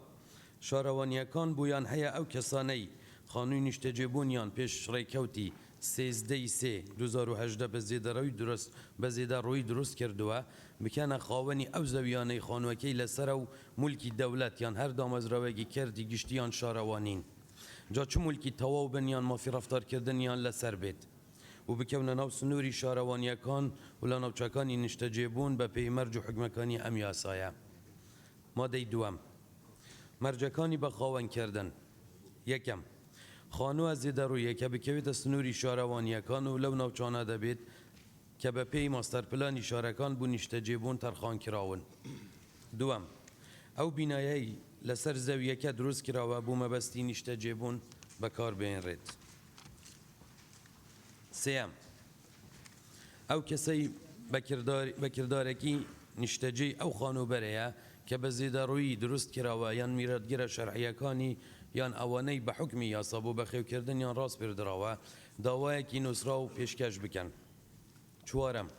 شارەوانیەکان بوویان هەیە ئەو کەسانەی خانووی نیشتەجێبوونیان پێش ڕێککەوتی 13/3/2018 بە زێدەڕووی دروست کردووە بکەنە خاوەنی ئەو زەویانەی خانووەکەی لەسرە و مولکی دەولەت یان هەر دامەزراوەیەکی کردی گشتیان شارەوانین جا چ مولکی تەواو بنیان مافی ڕەفتارکردنیان لەسەر بێت و بکەونە ناو سنووری شارەوانیەکان و لە ناوچەکانی نیشتەجێبوون بە پێی مەرج و حکومەکانی ئەم یاسایە. مادەی دووەم مەرجەکانی بە خاوەنکردن. یەکەم خانووە زێدەڕوویە کە بکەوێتە سنووری شارەوانیەکان و لەو ناوچانە دەبێت کە بە پێی ماستەرپلانی شارەکان بوو نیشتەجێبوون تەرخانکراون. دووەم، ئەو بینایەی لەسەر زەویەکە دروست کراوە بوو مەبەستی نیشتەجێبوون بەکاربهێنرێت. سێەم، ئەو کەسەی بەکردارێکی نیشتەجێی ئەو خانوبەرەیە کە بە زێدەڕووی دروست کراوە یان میرەتگرە شەرعیەکانی یان ئەوانەی بە حکمی یاسا بۆ بەخێوکردن یان ڕاست پێدراوە داوایەکی نووسرا و پێشکەش بکەن. چوارەم،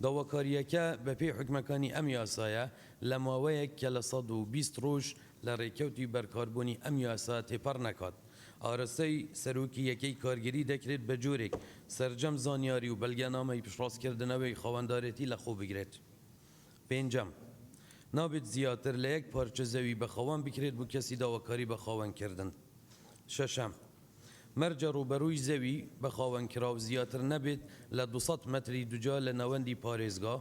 داواکاریەکە بە پێی حکمەکانی ئەم یاسایە لە ماوەیەک کە لە 120 ڕۆژ لە ڕێکەوتی بەرکاربوونی ئەم یاسا تێپەڕ نەکات. ئارەسەی سەرۆکی یەکەی کارگیری دەکرێت بە جۆرێک سەرجەم زانیاری و بەلگەنامەی پشتڕاستکردنەوەی خاوەندارەتی لە خۆ بگرێت. پێنجەم، نابێت زیاتر لە یەک پارچە زەوی بە خەوان بکرێت بۆ کەسی داواکاری بە خاوەنکردن. شەشەم، مەرجە ڕوبەرووی زەوی بە خاوەنکراو زیاتر نەبێت لە 200 مەتری دوجا لە ناوەندی پارێزگا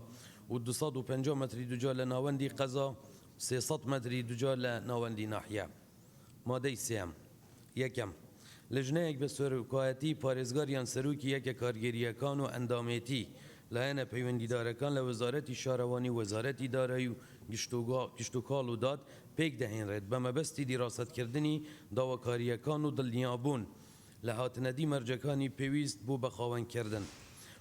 و 250 مەتری دوجا لە ناوەندی قەزا، 300 مەتری دوجا لە ناوەندی ناحیە. مادەی سێم، یەکەم، لەژنەیەک بە سەرۆکایەتی پارێزگار یان سەرۆکی یەکە کارگێریەکان و ئەندامێتی لایەنە پەیوەندیدارەکان لە وەزارەتی شارەوانی وەزارەتی دارایی و گشتوکاڵ و داد پێک دەهێنرێت بە مەبەستی دیڕاستکردنی داواکاریەکان و دڵنیابوون لە هاتنەدی مەرجەکانی پێویست بوو بە خاوەنکردن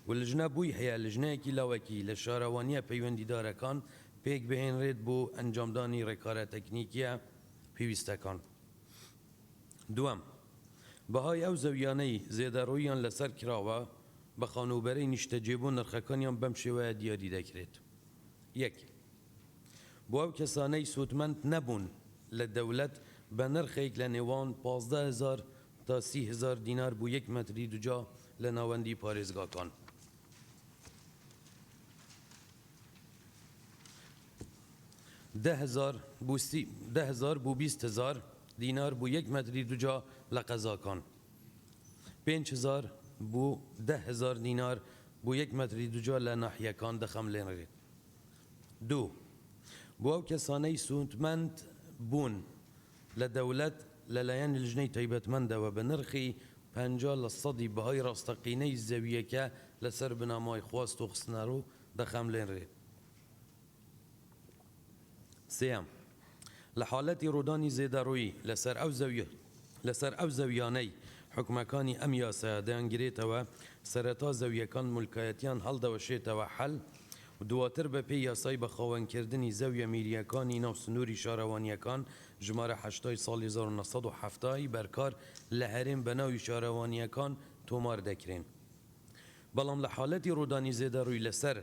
و لژنە بووی هەیە لژنەیەکی لاوەکی لە شارەوانیە پەیوەندیدارەکان پێک بهێنرێت بۆ ئەنجامدانی ڕێکارە تەکنیکیە پێویستەکان. دووەم، بەهای ئەو زەویانەی زێدەڕوویان لەسەر کراوە بە خانوبەرەی نیشتەجێبوون نرخەکانیان بەم شێوەیە دیاری دەکرێت. یەک، بۆ ئەو کەسانەی سوودمەند نەبوون لە دەولەت بە نرخێک لە نێوان 15,000 تا 30,000 دینار بۆ 1 مەتری دوجا لە ناوەندی پارێزگاکان. 10,000 بۆ 20,000 دینار بۆ 1 مەتری دوجا لە قەزاکان. 5,000 بۆ 10,000 دینار بۆ 1 مەتری دوجا لە ناحیەکان دەخەملێنرێت. دوو، بۆ ئەو کەسانەی سوودمەند بوون لە دەولەت لەلایەن لژنەی تایبەتمەندەوە بە نرخی 50% بەهای ڕاستەقینەی زەویەکە لەسەر بنامای خواست و خستنەڕوو دەخەملێنرێت. سێەم، لە حاڵەتی ڕوودانی زێدەڕووی لەسەر ئەو زەویانەی حکومەکانی ئەم یاسایە دەیانگرێتەوە سەرەتا زەویەکان مولکایەتیان هەڵدەوەشێتەوە حەل و دواتر بە پێی یاسای بە خاوەنکردنی زەویە میریەکانی ناو سنووری شارەوانیەکان ژمارە 8 ساڵی 1970 بەرکار لە هەرێم بە ناوی شارەوانیەکان تۆمار دەکرێن. بەڵام لە حاڵەتی ڕوودانی زێدەڕووی لەسەر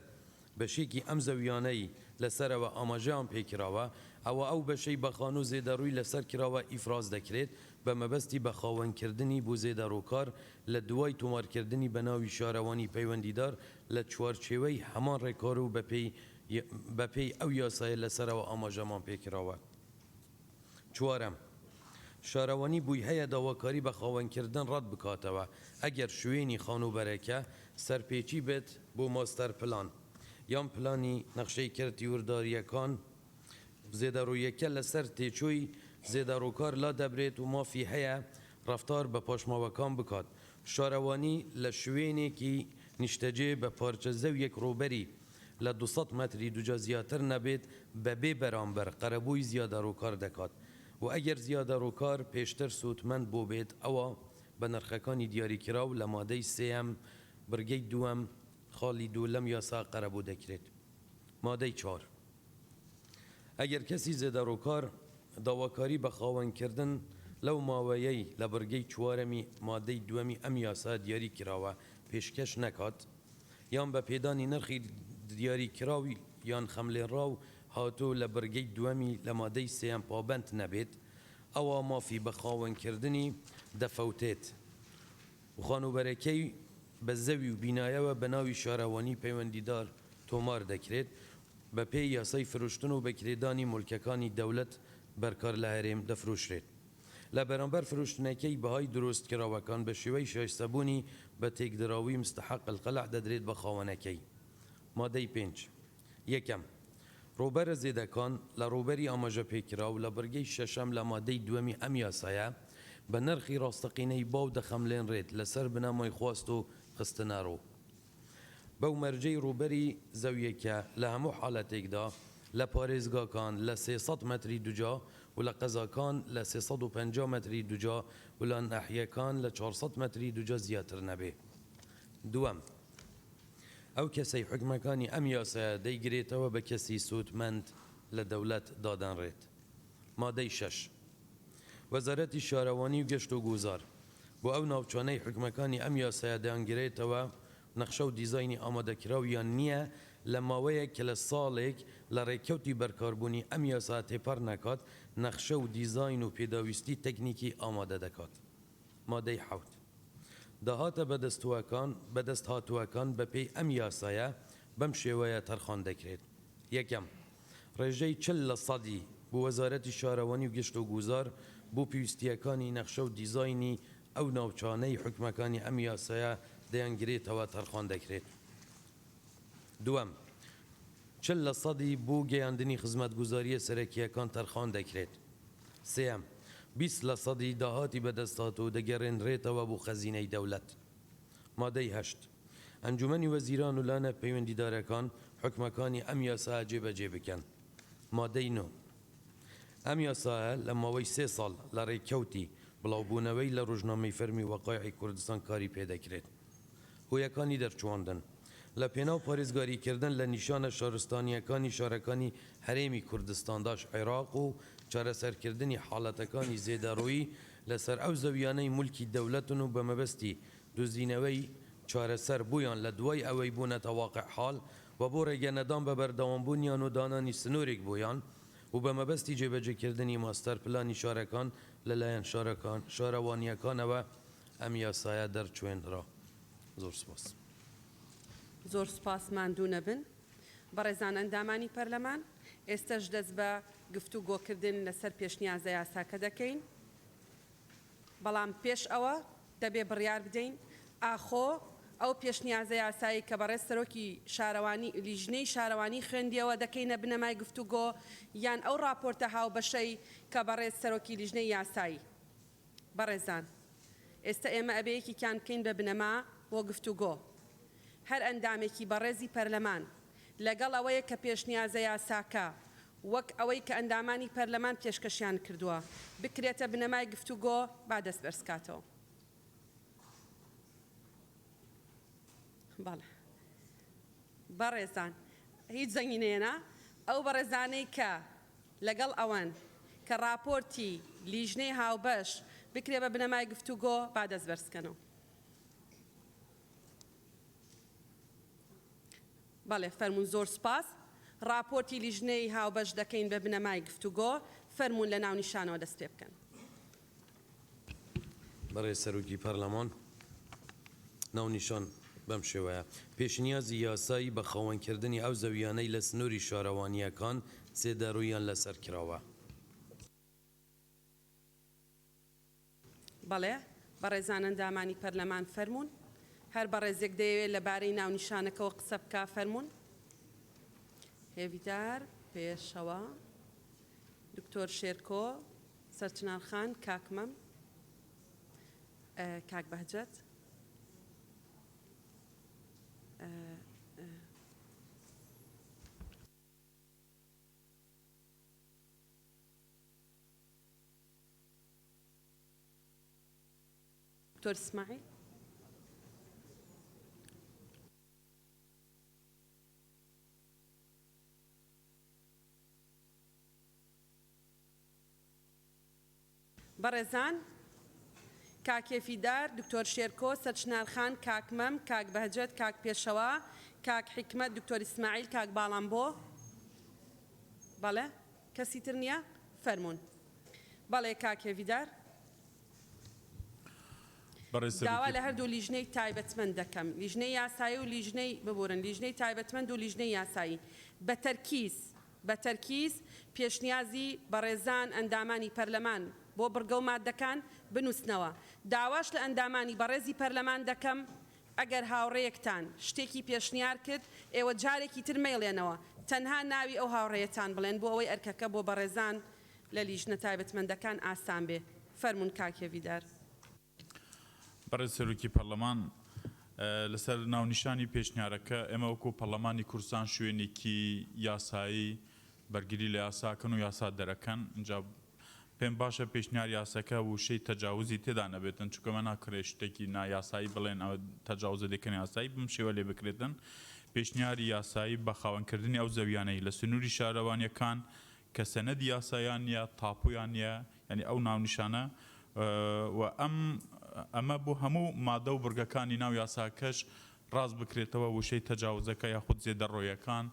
بەشێکی ئەم زەویانەی لەسەرەوە ئاماژەیان پێکراوە ئەوە ئەو بەشەی بە خانوو زێدەڕووی لەسەر کراوە ئیفراز دەکرێت بە مەبەستی بە خاوەنکردنی بۆ زێدەڕووکار لە دوای تۆمارکردنی بە ناوی شارەوانی پەیوەندیدار لە چوارچێوەی هەمان ڕێکار و بە پێی ئەو یاسایە لەسەرەوە ئاماژەمان پێکراوە. چوارەم، شارەوانی بووی هەیە داواکاری بە خاوەنکردن ڕەت بکاتەوە ئەگەر شوێنی خانوبەرەکە سەرپێچی بێت بۆ ماستەر پلان یان پلانی نەخشەی کردی ورداریەکان زێدەڕوویەکە لەسەر تێچووی زێدەڕووکار لا دەبرێت و مافی هەیە ڕەفتار بە پاشماوەکان بکات. شارەوانی لە شوێنێکی نیشتەجێ بە پارچە زەویەک ڕوبەری لە 200 مەتری دوجا زیاتر نەبێت بەبێ بەرامبەر قەرەبووی زیادەڕووکار دەکات و ئەگەر زیادەڕووکار پێشتر سوودمەند بۆ بێت ئەوە بە نرخەکانی دیاریکراو لە مادەی سێەم بڕگەی دووەم خاڵی دوو لەم یاسا قەرەبوو دەکرێت. مادەی 4، ئەگەر کەسی زێدەڕووکار داواکاری بە خاوەنکردن لەو ماوەیەی لە بڕگەی چوارەمی مادەی دووەمی ئەم یاسا دیاری کراوە پێشکەش نەکات یان بە پێدانی نرخی دیاریکراوی یان خەملێنراو هاتوو لە بڕگەی دووەمی لە مادەی سێەم پابەند نەبێت ئەوە مافی بە خاوەنکردنی دەفەوتێت و خانوبەرەکەی بە زەوی و بینایەوە بە ناوی شارەوانی پەیوەندیدار تۆمار دەکرێت بە پێی یاسای فرۆشتن و بەکرێدانی مولکەکانی دەولەت بەرکار لە هەرێم دەفرۆشرێت. لە بەرامبەر فرۆشتنەکەی بەهای دروستکراوەکان بە شێوەی شایستەبوونی بە تێکدراوی مستحق القەلع دەدرێت بە خاوەنەکەی. مادەی 5، یەکەم، ڕوبەرە زێدەکان لە ڕوبەری ئاماژە پێکراو لە بڕگەی شەشەم لە مادەی دووەمی ئەم یاسایە بە نرخی ڕاستەقینەی باو دەخەملێنرێت لەسەر بنەمای خواست و خستنەڕۆ بەو مەرجەی ڕوبەری زەویەکە لە هەموو حالەتێکدا لە پارێزگاکان لە 300 مەتری دووجا و لە قەزاکان لە 350 مەتری دووجا و لە ناحیەکان لە 400 مەتری دووجا زیاتر نەبێ. دووەم، ئەو کەسەی حکمەکانی ئەم یاسایە دەیگرێتەوە بە کەسی سوودمەند لە دەوڵەت دادەنڕێت. مادەی 6 وەزارەتی شارەوانی و گەشت و گوزار بۆ ئەو ناوچانەی حکمەکانی ئەم یاسایە دەیانگرێتەوە نەخشە و دیزایانی ئامادەکراویان نییە لە ماوەیە کە لە ساڵێک لە ڕێککەوتی بەرکاربوونی ئەم یاسا تێپەر نەکات نەخشە و دیزاین و پێداویستی تەکنیکی ئامادە دەکات. مادەی 7 داهاتە بەدەست هاتووەکان بە پێی ئەم یاسایە بەم شێوەیە تەرخان دەکرێت. یەکەم، ڕێژەی 40% بۆ وەزارەتی شارەوانی و گەشت و گوزار بۆ پێویستیەکانی نەخشە و دیزایانی ئەو ناوچانەی حکمەکانی ئەم یاسایە دەیانگرێتەوە تەرخان دەکرێت. دووەم، 40% بۆ گەیاندنی خزمەتگوزاریە سەرەکیەکان تەرخان دەکرێت. سێم، 20% داهاتی بەدەستهاتوو دەگەڕێنرێتەوە بۆ خەزینەی دەوڵەت. مادەی 8 ئەنجومەنی وەزیران و لانە پەیوەندیدارەکان حکمەکانی ئەم یاسایە جێبەجێ بکەن. مادەی 9 ئەم یاسایە لە ماوەی 3 ساڵ لە ڕێککەوتی بڵاوبوونەوەی لە ڕۆژنامەی فەرمی وەقایعی کوردستان کاری پێدەکرێت. هۆیەکانی دەرچواندن لە پێناو پارێزگاریکردن لە نیشانە شارستانیەکانی شارەکانی هەرێمی کوردستانداش عێراق و چارەسەرکردنی حاڵەتەکانی زێدەڕۆیی لەسەر ئەو زەویانەی مولکی دەوڵەتن و بە مەبەستی دۆزینەوەی چارەسەر بوویان لە دوای ئەوەی بوونەتە واقع حاڵ و بۆ ڕێگەنەدان بە بەردەوامبوونیان و دانانی سنوورێک بوویان و بە مەبەستی جێبەجێکردنی ماستەر پلانی شارەکان لەلایەن شارەوانیەکانەوە ئەم یاسایە دەرچوێنرا. زۆر سپاس. زۆر سپاس ماندوو نەبن. بەڕێزان ئەندامانی پەرلەمان، ئێستش دەست بە گفتوگۆکردن لەسەر پێشنیازە یاساکە دەکەین. بەڵام پێش ئەوە دەبێ بڕیار بدەین ئاخۆ ئەو پێشنیازە یاسایی کە بەڕێز سەرۆکی شارەوانی لیژنەی شارەوانی خوێندیەوە دەکەینە بنەمای گفتوگۆ یان ئەو راپۆرتە هاوبەشەی کە بەڕێز سەرۆکی لیژنەی یاسایی. بەڕێزان، ئێستا ئێمە ئەبەیەکیان بکەین بە بنەما بۆ گفتوگۆ. هەر ئەندامێکی بەڕێزی پەرلەمان لەگەڵ ئەوەیە کە پێشنیازە یاساکە وەک ئەوەی کە ئەندامانی پەرلەمان پێشکەشیان کردووە بکرێتە بنەمای گفتوگۆ با دەست بەرزکاتەوە. بەڵێ بەڕێزان، هیچ زەنگینێنە ئەو بەڕێزانەی کە لەگەڵ ئەوەن کە راپۆرتی لیژنەی هاوبەش بکرێ بە بنەمای گفتوگۆ با دەست بەرزکەنەوە. بەڵێ فەرمون. زۆر سپاس. راپۆرتی لیژنەی هاوبەش دەکەین بە بنەمای گفتوگۆ. فەرمون لە ناو نیشانەوە دەست پێ بکەن. بەڕێز سەرۆکی پەرلەمان، ناو نیشان بەم شێوەیە پێشنیازی یاسایی بە خاوەنکردنی ئەو زەویانەی لە سنووری شارەوانیەکان سێدەڕوویان لەسەر کراوە. بەڵێ بەڕێزان ئەندامانی پەرلەمان فەرمون. هەر بەڕێزێک دەیەوێت لەبارەی ناو نیشانەکەەوە قسە بکە فەرمون. هێویدار، پێشەوە، دکتۆر شێرکۆ، سەرچنارخان، کاکمەم، کاک بەهجەت، دکتۆر ئیسماعیل، بەڕێزان، کاکێفیدار، دکتۆر شێرکۆ، سەرچنارخان، کاکمەم، کاک بەهجەت، کاک پێشەوە، کاک حکمەت، دکتۆر ئیسماعیل، کاک باڵامبۆ. بەڵێ کەسی تر نییە؟ فەرمون. بەڵێ کاکێفیدار. داوا لە هەردوو لیژنەی تایبەتمەند دەکەم، لیژنەی یاسایی و لیژنەی ببورن، لیژنەی تایبەتمەند و لیژنەی یاسایی بە تەرکیز پێشنیازی بەڕێزان ئەندامانی پەرلەمان بۆ بڕگە و مادەکان بنووسنەوە. داواش لە ئەندامانی بەڕێزی پەرلەمان دەکەم ئەگەر هاوڕێیەکتان شتێکی پێشنیار کرد ئێوە جارێکی تر مەیڵێنەوە تەنها ناوی ئەو هاوڕێیەتان بڵێن بۆ ئەوەی ئەرکەکە بۆ بەڕێزان لە لیژنە تایبەتمەندەکان ئاسان بێ. فەرمونون کاک هێویدار. بەڕێز سەرۆکی پەرلەمان لەسەر ناونیشانی پێشنیارەکە ئێمە وەکو پەرلەمانی کوردستان شوێنێکی یاسایی بەرگری لە یاساکەن و یاسا دەرەکەن اینجا پێم باشە پێشنیار یاسەکە وشەی تەجاوزی تێدا نەبێتن چونکە ناکرێ شتێکی نایاسایی بڵێن ئەوە تەجاوزە دەکەن یاسایی بم شێوە لێ بکرێتن پێشنیاری یاسایی بە خاوەنکردنی ئەو زەویانەی لە سنووری شارەوانیەکان کە سەنەدی یاسایان نیە تاپویان نیە یعنی ئەو ناونیشانە و ئەمە بۆ هەموو مادە و برگەکانی ناو یاساکەش ڕاست بکرێتەوە وشەی تەجاوزەکە یاخود زێدەڕۆیەکان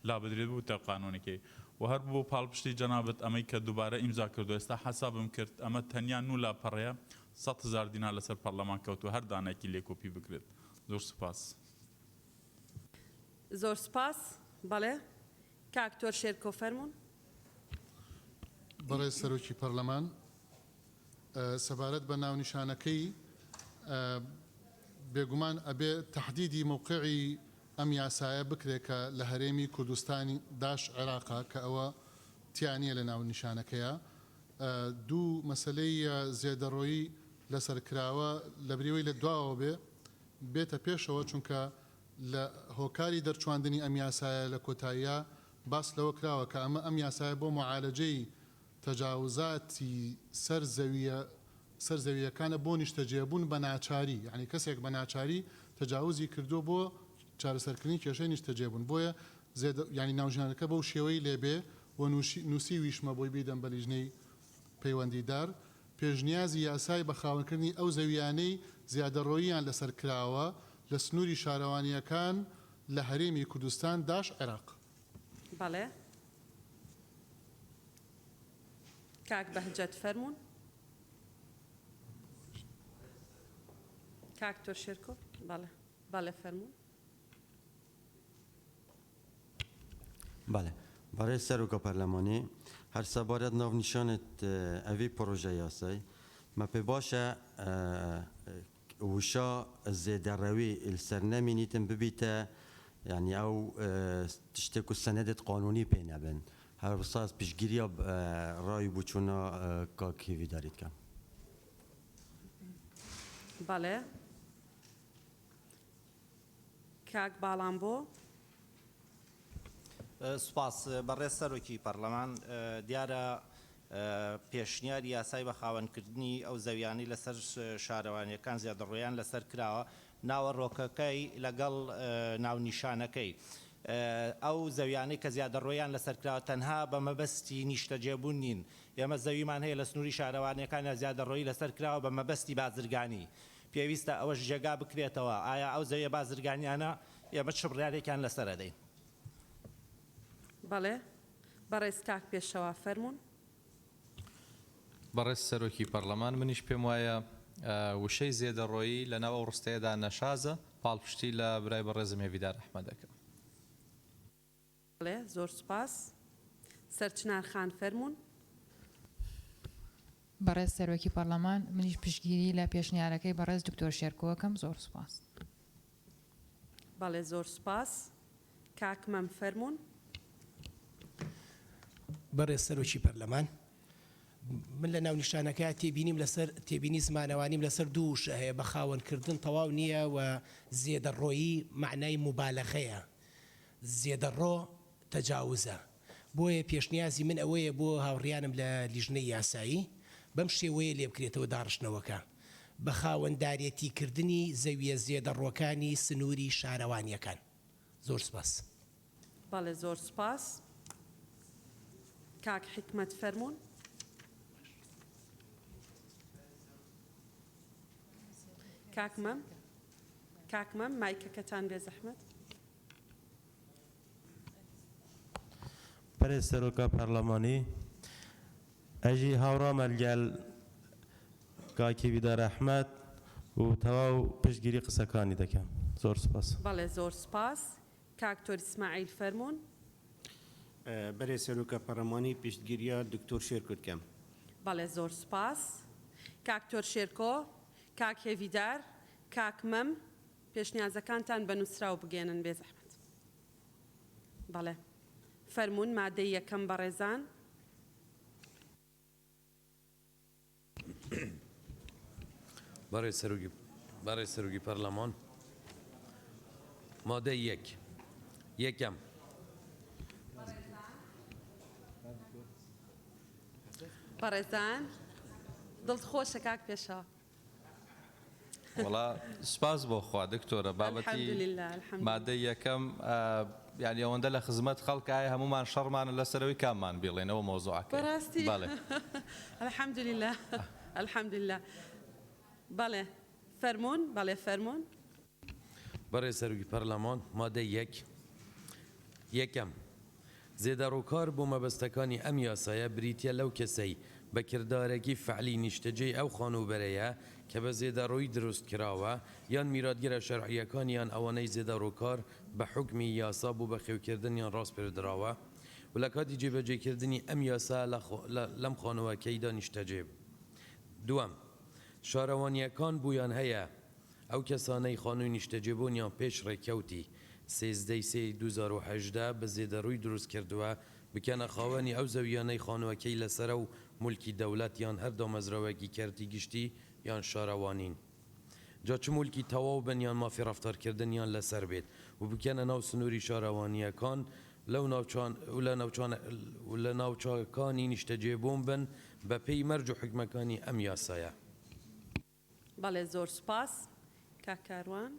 لا بدرێت بوو تە قانونێکی و هەر بۆ پاڵپشتی جەنابەت ئەمەی کە دووبارە ئیمزا کردو ئێستا حسابم کرد ئەمە تەنیا نو لاپەڕەیە 100,000 دینار لەسەر پەرلەمان کەوتو هەر دانێکی لێکۆپی بکرێت. زۆر سوپاس. زۆر سپاس. بەڵێ کاکتۆر شێرکۆ فەرمونون. بەڕێز سەرۆکی پەرلەمان سەبارەت بە ناونیشانەکەی بێگومان ئەبێ تەحدیدی موقعی ئەم یاسایە بکرێت کە لە هەرێمی کوردستانی داش عێراقا کە ئەوە تیانە لە ناونیشانەکەیە دوو مەسلەی زێدەڕۆیی لەسەرکراوە لە بریوەی لە دواوە بێتە پێشەوە چونکە لە هۆکاری دەرچواندنی ئەم یاسایە لە کۆتاییە باس لەوە کراوە کە ئەمە ئەم یاسایە بۆ معالەجەی تەجاوزاتی سەرزەویەکانە بۆ نیشتەجێبوون بە ناچاری یعنی کەسێک بە ناچاری تەجاوزی کردو بۆ چارەسەرکردنی کێشەی نیشتەجێبوون بۆیە ینی ناوژانەکە بەو شێوەی لێبێ و نووسی ویشمە بۆی بیدەم بە لیژنەی پەیوەندیدار پێشنیازی یاسای بە خاوەنکردنی ئەو زەویانەی زیادەڕۆییان لەسەر کراوە لە سنووری شارەوانیەکان لە هەرێمی کوردستان داش عێراق. بەڵێ کاک بەهجەت فەرمونون. کاکتۆر شێرکۆ بەڵێ فەرمونون. بله برای سروک پارلمانی هر سبارت ناو نشانت اوی پروژه یاسای ما پی باشه وشا زیده روی السرنمی نیتن ببیته یعنی او تشتکو سندت قانونی پینه بین هر بساز پیشگیری رای بوچونا کاکی دارید کم. بله کاک بالامبۆ. سوپاس بەڕێز سەرۆکی پەرلەمان دیارە پێشنیاری یاسای بە خاوەنکردنی ئەو زەویانی لەسەر شارەوانیەکان زیادەڕۆیان لەسەر کراوە ناوەڕۆکەکەی لەگەڵ ناونیشانەکەی ئەو زەویانەی کە زیادەڕۆیان لەسەر کراوە تەنها بە مەبەستی نیشتەجێبوون نین ئێمە زەویمان هەیە لە سنووری شارەوانیەکان زیادەڕۆیی لەسەر کراوە بە مەبەستی بازرگانی پێویستە ئەوەش جێگا بکرێتەوە ئایا ئەو زەویە بازرگانیانە ئێمە چ بڕیارێکیان لەسەر دەین. بەڵێ بەڕێز کاک پێشەوا فەرمونون. بەڕێز سەرۆکی پەرلەمان منیش پێم وایە وشەی زێدەڕۆیی لە ناو ئەو ڕستەیەدا نەشازە پاڵپشتی لە برای بەڕێزم هێویدار ئەحمەدەکەم. بەڵێ زۆر سوپاس. سەرچنار خان فەرمونون. بەڕێز سەرۆکی پەرلەمان منیش پشتگیری لە پێشنیارەکەی بەڕێز دکتۆر شێرکۆوەکەم. زۆر سوپاس. بەڵێ زۆر سوپاس. کاک مەم فەرمونون. بەڕێز سەرۆکی پەرلەمان من لە ناونیشانەکە تێبینی زمانەوانیم لەسەر دووش هەیە بە خاوەنکردن تەواو نییە و زێدەڕۆیی معنای مبالەخەیە زێدەڕۆ تەجاوزە بۆیە پێشنیازی من ئەوەیە بۆ هاوڕیانم لە لیژنەی یاسایی بەم شێوەیە لێ بکرێتەوە داڕشنەوەکە بە خاوەندارێتیکردنی زەویە زێدەڕۆکانی سنووری شارەوانیەکان. زۆر سپاس. بەڵێ زۆر سپاس. کاک حکمت فەرمونون. کاک مەم مایکەکەتان بێ زەحمەت. بەڕێز سەرۆکە پەرلەمانی ئەژی هاوڕامە لەگەڵ کاکی هێویدار ئەحمەد و تەواو پشتگیری قسەکانی دەکەم. زۆر سپاس. بەڵێ زۆر سپاس. کاکتۆر ئیسماعیل فەرمونون. بەڕێز سەرۆکە پەرلەمانی پشتگیریە دکتۆر شێرکۆ دەکەم. بەڵێ زۆر سپاس. کاکتۆر شێرکۆ کاک هێویدار کاک مەم پێشنیازەکانتان بە نووسراو بگێنن بێ زەحمەت. بەڵێ فەرمونون مادەی یەکەم بەڕێزان. برای سروگی پارلمان ماده یکم بەڕێزان دڵخۆشە کاک پێشەوە. وڵا سپاس بۆ خوا دکتۆرە بابەتی الحەمدولillah الحەمدولillah. مادەی یەکەم یعنی ئەوەندە لە خزمەت خەڵکایە هەمومان شەڕمانە لەسەرەوەی کاممان بڵێنەوە مۆزوعەکە. بەڕاستی بەڵێ الحەمدولillah الحەمدولillah. بەڵێ فەرموون بەڵێ فەرموون. برای سروگی پارلمان ماده یکم زێدەڕووکار بۆ مەبەستەکانی ئەم یاسایە بریتە لەو کەسەی بە کردارێکی فعلی نیشتەجێی ئەو خانوبەرەیە کە بە زێدەڕۆی دروست کراوە یان میراتگیرە شەرعیەکانیان ئەوانەی زێدەڕووکار بە حکمی یاسا بوو بە خێوکردنیان ڕاست پێدراوە و لە کاتی جێبەجێکردنی ئەم یاسا لەم خانووەکەیدا نیشتەجێ. دووەم شارەوانیەکان بوویان هەیە ئەو کەسانەی خانووی نیشتەجێبوونیان پێش ڕێکەوتی 13/2018 بە زێدەڕووی دروست کردووە بکەنە خاوەنی ئەو زەویانەی خانووەکەی لەسرە و مولکی دەوڵەت یان هەر دامەزراوەکی کەرتی گشتی یان شارەوانین. جا چ مولکی تەواو بن یان مافی ڕەفتارکردنیان لەسەر بێت و بکەنە ناو سنووری شارەوانیەکان لە ناوچەکانی نیشتەجێبوون بن بە پێی مەرج و حکمەکانی ئەم یاسایە. بەڵێ زۆر سپاس کاک کاروان.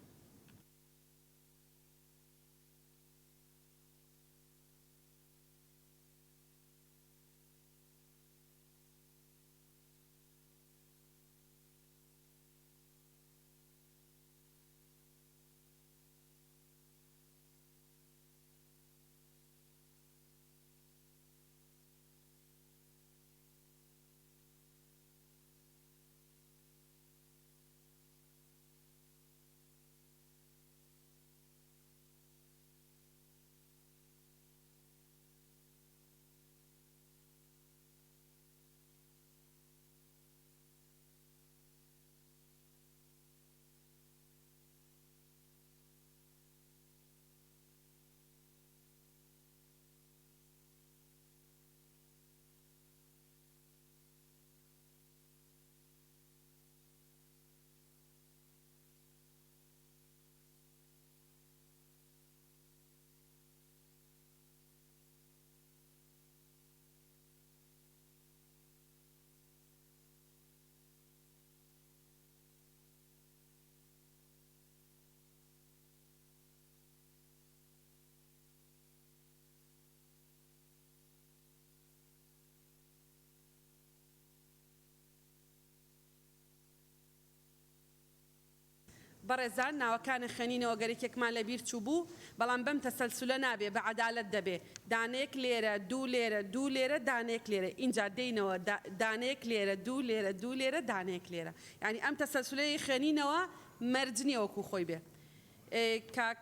بەڕێزان ناوەکانە خەنینەوە گەرێکێکمان لەبیر چوو بوو بەڵام بەم تەسەلسولە نابێ بە عەدالەت دەبێ دانەیەک لێرە دوو لێرە دوو لێرە دانەیەک لێرە اینجا دێینەوە دانەیەک لێرە دوو لێرە دوو لێرە دانەیەک لێرە یعنی ئەم تەسەلسولەی خەنینەوە مەرج نییە وەکو خۆی بێ. کاک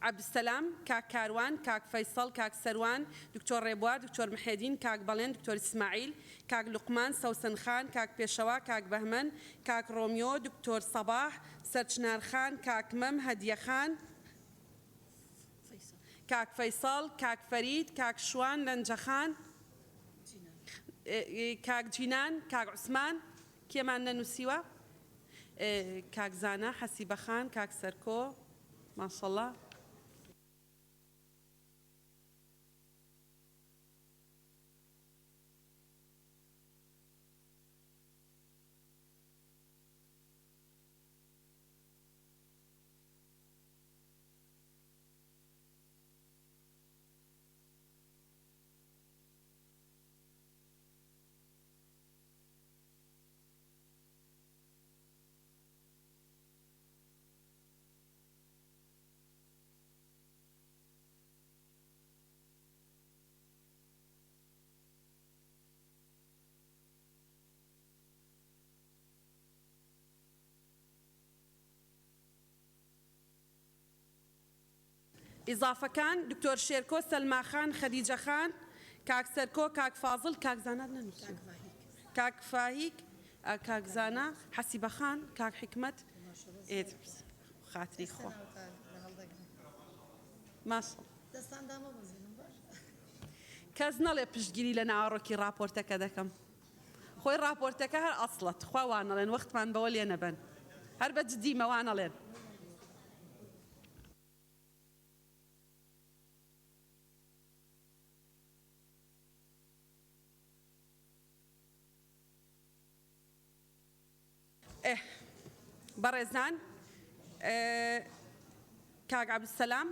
عەبدولسەلام کاک کاروان کاک فەیسەڵ کاک سەروان دکتۆر ڕێبوار دکتۆر محێدین کاک بەڵێن دکتۆر ئیسماعیل کاک لوقمان سەوسنخان کاک پێشەوا کاک بەهمەن کاک ڕۆمیۆ دکتۆر سەباح سەرچنارخان کاک مەم هەدیەخان کاک فەیسەڵ کاک فەرید کاک شوان لەنجەخان کاک جینان کاک عوسمان کێمان نەنووسیوە کاک زانا حەسیبەخان کاک سەرکۆ ماشەڵڵا. ئیزافەکان دکتۆر شێرکۆ سەلماخان خەدیجەخان کاک سەرکۆ کاک فازڵ کاک زانا نەنووسی کاک فاهیک کاک زانا حەسیبەخان کاک حکمەت خاتری خۆ ماشڵ کەس نەڵێ پشتگیری لە ناوەڕۆکی راپۆرتەکە دەکەم خۆی راپۆرتەکە هەر ئەسڵەت خواوانەڵێن وەختمان بەوە لێ نەبن هەر بە جدیمەوانەڵێن. بەڕێزان کاک عەبدولسەلام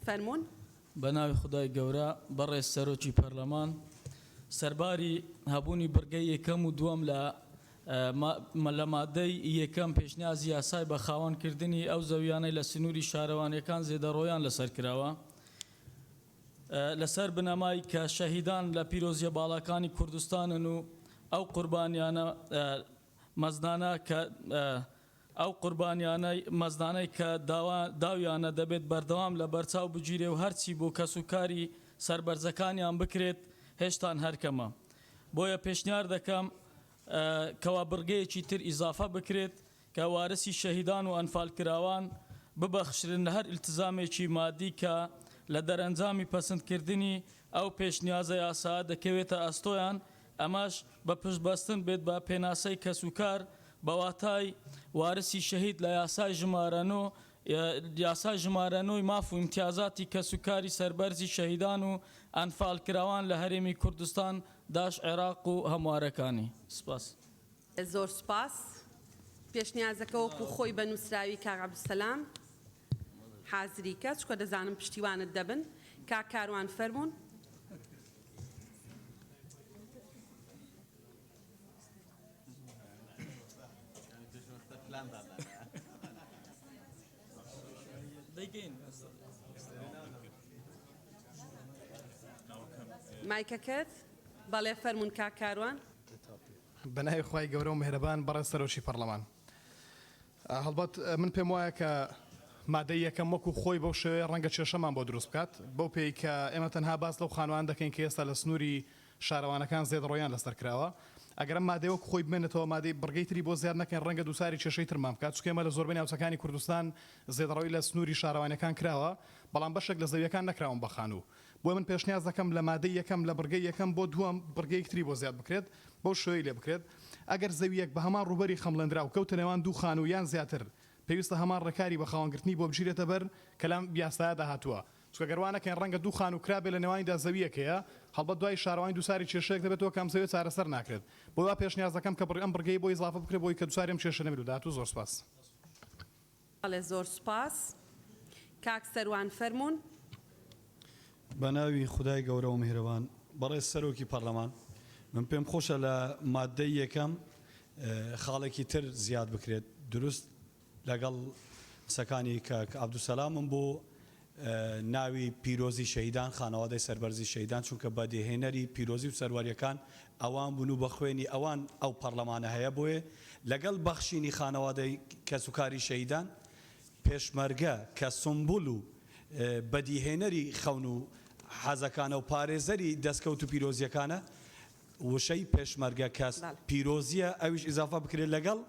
فەرموون. بە ناوی خودای گەورە بەڕێز سەرۆکی پەرلەمان سەرباری هەبوونی بڕگەی یەکەم و دووەم لە مادەی یەکەم پێشنیازی یاسای بە خاوەنکردنی ئەو زەویانەی لە سنووری شارەوانیەکان زێدەڕۆیان لەسەر کراوە لەسەر بنەمای کە شەهیدان لە پیرۆزیە باڵەکانی کوردستانن و ئەو قوربانیانە مەزنانە کە ئەو قوربانیانەی مەزدانەی کە داویانە دەبێت بەردەوام لە بەرچاو بگیرێ و هەرچی بۆ کەسوکاری سربەرزەکانیان بکرێت هێشتان هەرکەمە. بۆیە پێشنیار دەکەم کەوا بڕگەیەکی تر ئیزافە بکرێت کە وارسی شەهیدان و ئەنفالکراوان ببەخشرن لە هەر ئیلتزامێکی مادی کە لە دەرەنجامی پەسەندکردنی ئەو پێشنیازە یاسا دەکەوێتە ئەستۆیان ئەمەش بە پشتبەستن بێت بە پێناسەی کەسوکار بەواتای وارسی شەهید لە یاسای ژمارەنۆی ماف و ئیمتیازاتی کەسوکاری سەربەرزی شەهیدان و ئەنفالکراوان لە هەرێمی کوردستان داش عێراق و هەموارەکانی. سپاس. زۆر سپاس. پێشنیازەکە وەکو خۆی بە نووسراوی کاک عەبدولسەلام حازری کە چکە دەزانم پشتیوانت دەبن. کاک کاروان فەرموون. مایکەکەت بەڵێ فەرموون کاک کاروان. بەنای خوای گەورە و مهرەبان بەڕێز سەرۆکی پەرلەمان هەڵبەت من پێم وایە کە مادەی یەکەم وەکو خۆی بەو شێوەیە ڕەنگە کێشەمان بۆ دروست بکات بەو پێی کە ئێمە تەنها باس لەو خانوان دەکەین کە ئێستا لە سنووری شارەوانەکان زێدەڕۆیان لەسەر کراوە ئەگەرم مادەی وەکو خۆی بمێنێتەوە مادەی بڕگەی تری بۆ زیاد نەکەین ڕەنگە دووساری کێشەی ترمان بکات چونکە ئێمە لە زۆربەی ناوچەکانی کوردستان زێدەڕۆی لە سنووری شارەوانەکان کراوە بەڵام بەشێک لە زەویەکان نەکراون بە خانوو بۆ من پێشنیاز دەکەم لە مادەی یەکەم لە بڕگەی یەکەم بۆ دووەم بڕگەیەک تری بۆ زیاد بکرێت بەو شێوەی لێ بکرێت ئەگەر زەویەک بە هەمان ڕوبەری خەمڵەندرا و کەوتە نێوان دوو خانوو یان زیاتر پێویستە هەمان ڕێکاری بە خاوەنگرتنی بۆ بژیرێتە بەر کەلام یاسایە داهاتووە چونکە گەروانەکەین ڕەنگە دوو خانوو کرابێ لە نێوانیدا زەویەکەیە هەڵبەت دوای شارەوانی دووساری کێشەیەک دەبێتەوە کام زەویە چارەسەر ناکرێت بۆ وا پێشنیاز دەکەم کە ئەم بڕگەی بۆ ئیزافە بکرێت بۆی کە دووساریم کێشە نەبێت و داهاتوو. زۆر سپاس. بەڵێ زۆر سپاس. کاک سەروان فەرموون. بە ناوی خودای گەورە و میهرەبان بەڕێز سەرۆکی پەرلەمان من پێم خۆشە لە مادەی یەکەم خاڵێکی تر زیاد بکرێت دروست لەگەڵ سەکانی کاک عەبدولسەلامم بۆ ناوی پیرۆزی شەهیدان خانەوادەی سەربەرزی شەهیدان چونکە بەدیهێنەری پیرۆزی و سەروەریەکان ئەوان بوون و بەخوێنی ئەوان ئەو پەرلەمانە هەیە بۆیە لەگەڵ بەخشینی خانەوادەی کەسوکاری شەهیدان پێشمەرگە کە سمبول و بەدیهێنەری خەون و حەزەکانە و پارێزەری دەستکەوت و پیرۆزیەکانە وشەی پێشمەرگە کەس پیرۆزیە ئەویش ئیزافە بکرێت لەگەڵ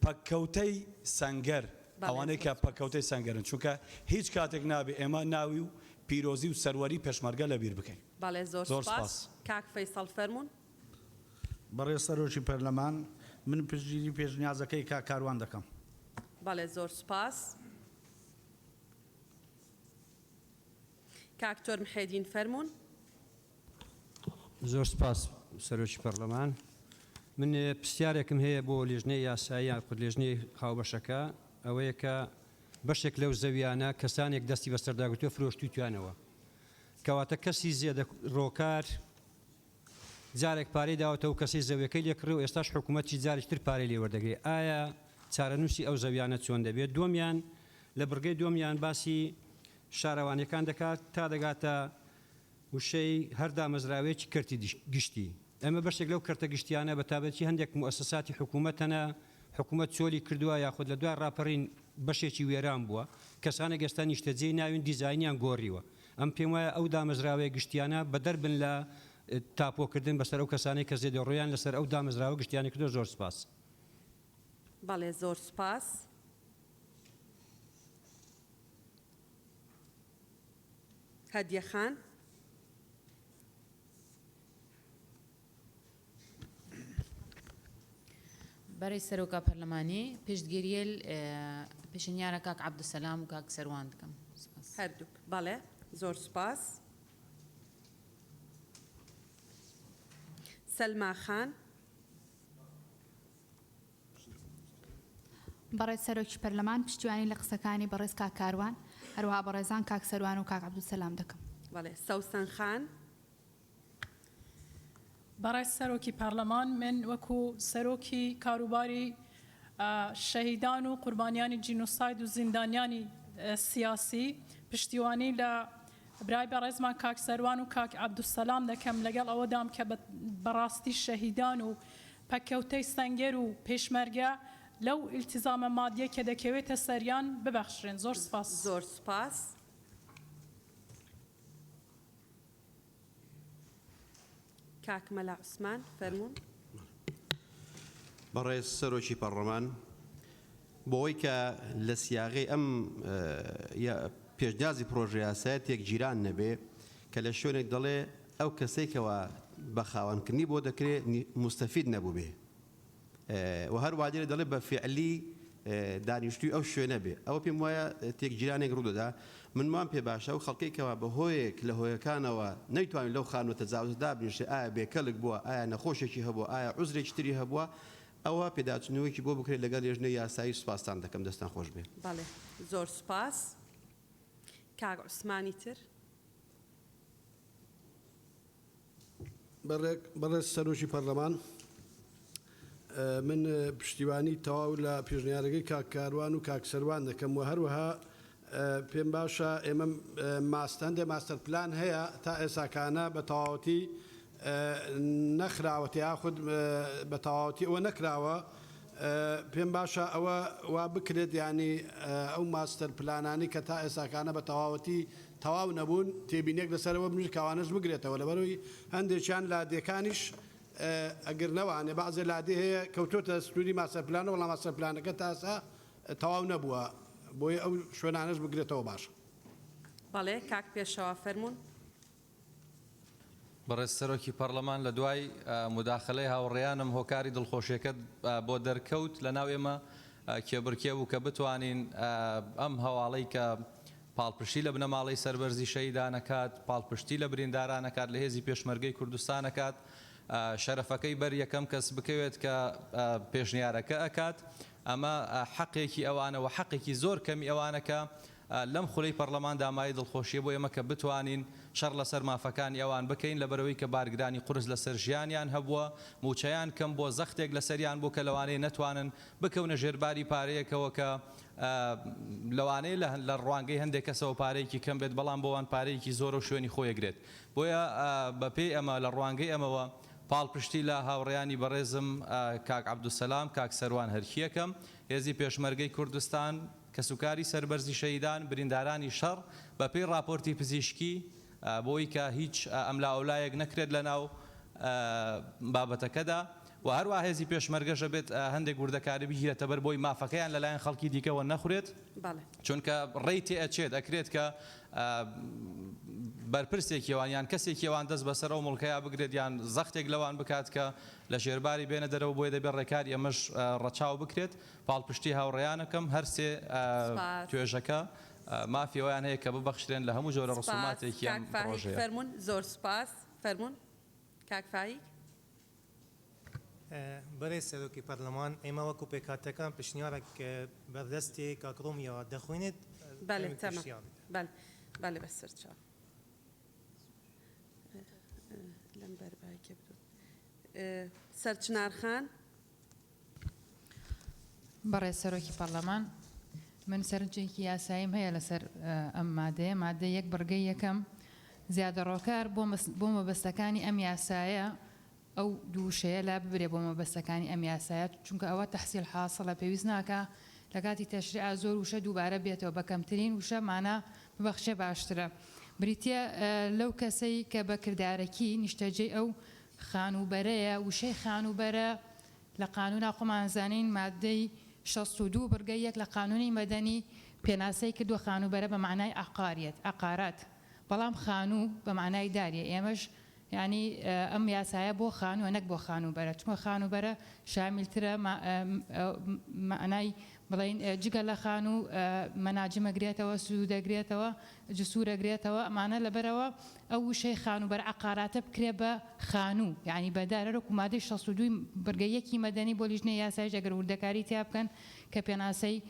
پەککەوتەی سەنگەر ئەوانەی کە پەککەوتەی سەنگەرن چونکە هیچ کاتێک نابێ ئێمە ناوی و پیرۆزی و سەروەری پێشمەرگە لەبیر بکەین. بەڵێ زۆر سپاس. کاک فەیسەڵ فەرموون. بەڕێز سەرۆکی پەرلەمان من پشتگیری پێشنیازەکەی کاک کاروان دەکەم. بەڵێ زۆر سپاس. کاکتۆر محێدین فەرموون. زۆر سپاس سەرۆکی پەرلەمان من پرسیارێکم هەیە بۆ لێژنەی یاسایی یاخود لێژنەی هاوبەشەکە ئەوەیە کە بەشێک لەو زەویانە کەسانێک دەستی بەسەرداگرتووە فرۆشتی توانەوە کەواتە کەسی زیێدە ڕۆکار جارێک پارەی داوەتە و کەسی زەویەکەی لێکڕی و ئێستاش حکوومەتی جارێکتر پارەی لێوەردەگرێت ئایا چارەنووسی ئەو زەویانە چۆن دەبێت دووەمیان لە بڕگەی دووەمیان باسی شارەوانیەکان دەکات تا دەگاتە وشەی هەر دامەزراوەیەکی کەرتی گشتی ئەمە بەشێک لەو کەرتە گشتیانە بە تابەتی هەندێک موسساتی حکوومەتەنە حکوومەت چۆلی کردووە یاخود لە دوای ڕاپەڕین بەشێکی وێران بووە کەسانە گەستا نیشتەجێی ناوین دیزاینیان گۆڕیوە ئەم پێم وایە ئەو دامەزراوەیە گشتیانە بەدەربن لە تاپۆکردن بەسەر ئەو کەسانەی کە زێدەڕۆیان لەسەر ئەو دامەزراوە گشتیانی کردو. زۆر سپاس. بەڵێ زۆر سپاس. هەدیە خان. برای سەرۆکا پەرلەمانی پشتگیریە پێشنیارە کاک عەبدولسەلام و کاک سەروان دەکەم. هەردووک بەڵێ زۆر سوپاس. سەلما خان. بەڕێز سەرۆکی پەرلەمان پشتیوانی لە قسەکانی بەڕێز کاک کاروان هەروەها بەڕێزان کاک سەروان و کاک عەبدولسەلام دەکەم. بەڵێ سەوسەن خان. بەڕێز سەرۆکی پارلەمان من وەکو سەرۆکی کاروباری شەهیدان و قوربانیانی جینۆساید و زیندانیانی سیاسی پشتیوانی لە برای بەڕێزمان کاک سەروان و کاک عەبدولسەلام دەکەم لەگەڵ ئەوەدام کە بەڕاستی شەهیدان و پەککەوتەی سەنگەر و پێشمەرگە لەو ئیلتیزامە مادیە کە دەکەوێتە سەریان ببەخشرێن. زۆر سپاس. زۆر سپاس. کاک مەلا عوسمان فەرموون. بەڕێز سەرۆکی پەرلەمان بۆی کە لە سیاغی ئەم پێشنیازی پرۆژە یاسایە تێکگیران نەبێ کە لە شوێنێک دەڵێ ئەو کەسێکەوە بە خاوەنکردنی بۆ دەکرێت مستەفید نەبوو بێ و هەروە لێرە دەڵێ بە فعلی دانیشتوی ئەو شوێنە بێ. ئەوە پێم وایە تێکگیرانێک ڕوودەدا. منمان پێ باشە و خەڵکێکەوە بە هۆیەک لە هۆیەکانەوە نەیتوانین لەو خانوە تەجاوزدا بنیشێ ئایا بێکەلک بووە، ئایا نەخۆشێکی هەبووە، ئایا عوزرێکی تری هەبووە، ئەوە پێداچنەوەیکی بۆ بکرێت لەگەڵ لێژنەی یاسایی. سوپاسان دەکەم، دەستان خۆش بێ. بەڵێ زۆر سوپاس. کاک عوسمانی تر. بەڕێز سەرۆکی پەرلەمان من پشتیوانی تەواو لە پێشنیارەکەی کاک کاروان و کاک سەروان دەکەم و هەروەها پێم باشە ئێمە ماستەندێ ماستەر پلان هەیە تا ئێساکانە بە تەواوەتی نەخراوەتی یاخود بە تەواوەتی ئەوە نەکراوە. پێم باشە ئەوە وا بکرێت ینی ئەو ماستەر پلانانی کە تا ئێساکانە بە تەواوەتی تەواو نەبوون تێبینێک لەسەرەوە بنیش کاوانش بگرێتەوە لەبەرەوەی هەندێکیان لادیەکانیش ئەگەر نەوانێ بەعزێ لادێ هەیە کەوتۆتە سنووری ماستەر پلانە وەڵام ماستەر پلانەکە تاسا تەواو نەبووە بۆیە ئەو شوێنانش بگرێتەوە باش. بەڵێ کاک پێشەوە فەرموون. بەڕێز سەرۆکی پەرلەمان لە دوای مداخلەی هاوڕێیانم هۆکاری دڵخۆشیەکەت بۆ دەرکەوت لە ناو ئێمە کێبڕکێ بوو کە بتوانین ئەم هەواڵەی کە پاڵپشتی لە بنەماڵەی سەربەرزی شەهیدانەکات، پاڵپشتی لە بریندارانەکات، لە هێزی پێشمەرگەی کوردستانەکات، شەرەفەکەی بەر یەکەم کەس بکەوێت کە پێشنیارەکە ئەکات. ئەمە حەقێکی ئەوانە و حەقێکی زۆر کەمی ئەوانەکە لەم خولەی پەرلەمان دامایی دڵخۆشیە بۆ ئێمە کە بتوانین شەڕ لەسەر مافەکانی ئەوان بکەین لەبەرەوەی کە بارگرانی قورس لەسەر ژیانیان هەبووە، موچەیان کەم بۆ زەختێک لەسەریان بوو کە لەوانەیە نەتوانن بکەونە ژێرباری پارەیەکەوە کە لەوانەیە لە ڕوانگەی هەندێک کەسەوە پارەیەکی کەم بێت بەڵام بۆوان پارەیەکی زۆر و شوێنی خۆیەگرێت. بۆیە بەپێی ئەمە لە ڕوانگەی ئەمەوە پاڵپشتی لە هاوڕێیانی بەڕێزم کاک عەبدولسەلام کاک سەروان هەرکیەکەم، هێزی پێشمەرگەی کوردستان کە سوکاری سەربەرزی شەهیدان بریندارانی شەڕ بە پێی راپۆرتی پزیشکی بۆی کە هیچ ئەملاولایەک نەکرێت لە ناو بابەتەکەدا و هەروە هێزی پێشمەرگەشە بێت هەندێک وردەکاری بگیرێتە بەر بۆی مافەکەیان لەلایەن خەڵکی دیکەوە نەخورێت چونکە ڕێی تێئەچێت ئەکرێت کە بەرپرسێکیەوان یان کەسێکیەوان دەست بەسەر ئەو مڵکەیە بگرێت یان زەختێک لەوان بکات کە لە ژێرباری بێنە دەرەوە بۆیە دەبێت ڕێکاری ئەمەش ڕەچاو بکرێت. پاڵپشتی هاوڕێیانەکەم هەرسێ توێژەکە مافیەوەیان هەیە کە ببەخشرێن لە هەموو جۆرە ڕسوماتێکی ئەم ڕۆژەیە. فەرموون. زۆر سوپاس. فەرموون کاک فاهیک. بەڕێز سەرۆکی پەرلەمان ئێمە وەکو پێکهاتەکان پشتنیارێک بەردەستی کاکڕۆمیەوە دەخوێنێت. بەڵێ تەمام. بەڵێ بەسەر چاو لەم بەربایکە بدوت. سەرچنار خان. بەڕێز سەرۆکی پەرلەمان من سەرنجێکی یاساییم هەیە لەسەر ئەم مادەیە مادە یەک بڕگەی یەکەم زیادەڕۆکار بۆ مەبەستەکانی ئەم یاسایە ئەو دووشەیە لا ببرێ بۆ مەبەستەکانی ئەم یاسایە چونکە ئەوە تەحسیل حاصڵە پێویست ناکە لە کاتی تەشریع زۆر وشە دووبارە بێتەوە بە کەمترین وشە مانە ببەخشێ باشترە. بریتە لەو کەسەی کە بە کردارەکی نیشتەجێ ئەو خانوبەرەیە وشەی خانوبەرە لە قانونا خۆمانزانین مادەی 62 بڕگەی یەک لە قانونی مەدەنی پێناسەی کردووە خانوبەرە بە معنای عقاریەت عقارات بەڵام خانوو بە معنای داریە. ئێمەش یعنی ئەم یاسایە بۆ خانووە نەک بۆ خانوبەرە چونکە خانوبەرە شاملترە معنای بڵین جگە لە خانوو مەناجمەگرێتەوە سوودەگرێتەوە جسوورەگرێتەوە ئەمانە لەبەرەوە ئەو وشەی خانوبەر عقاراتە بکرێ بە خانوو یعنی بەدارە کومادەی 62 بەرگەیەکی مەدەنی بۆ لیژنەی یاسایش ئەگەر وردەکاری تیا بکەن کە پێناسەی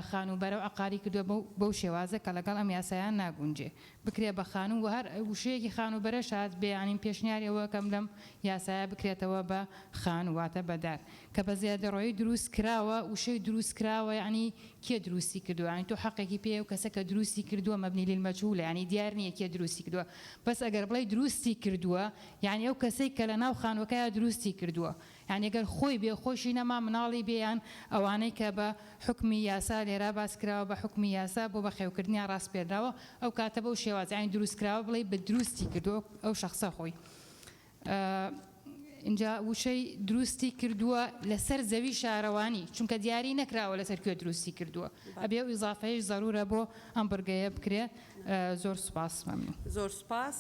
خانوبەرە و عقاری کردووە بەو شێوازە کە لەگەڵ ئەم یاسایان ناگونجێ بکرێ بە خانوو و هەر وشەیەکی خانوبەرە شاد بێیانین پێشنیاریەوە کەم لەم یاسایە بکرێتەوە بە خانواتە بەدار کە بە زیادەڕۆیی دروست کراوە وشەی دروست کراوە یعنی کێ دروستی کردووە یعنی تۆ حەقێکی پێ و کەسە کە دروستی کردووە مەبنی للمەجهولە یعنی دیار نییە کێ دروستی کردووە بەس ئەگەر بڵێ دروستی کردووە یعنی ئەو کەسەی کە لە ناو خانوەکەیە دروستی کردووە یعنی ئەگەر خۆی بێ خۆشی نەما مناڵی بێیان ئەوانەی کە بە حکمی یاسا لێرە باس کراوە بە حکمی یاسا بۆ بەخێوکردنیان ڕاستپێدراوە ئەو کاتە بەو شێوازیانی دروست کراوە بڵێ بە دروستی کردووە ئەو شخصە خۆی اینجا وشەی دروستی کردووە لەسەر زەوی شارەوانی چونکە دیاری نەکراوە لەسەر کوێ دروستی کردووە ئەبێ و ئیزافەیەش ضرورە بۆ ئەم بڕگەیە بکرێ زۆر سوپاس مەمنون زۆر سوپاس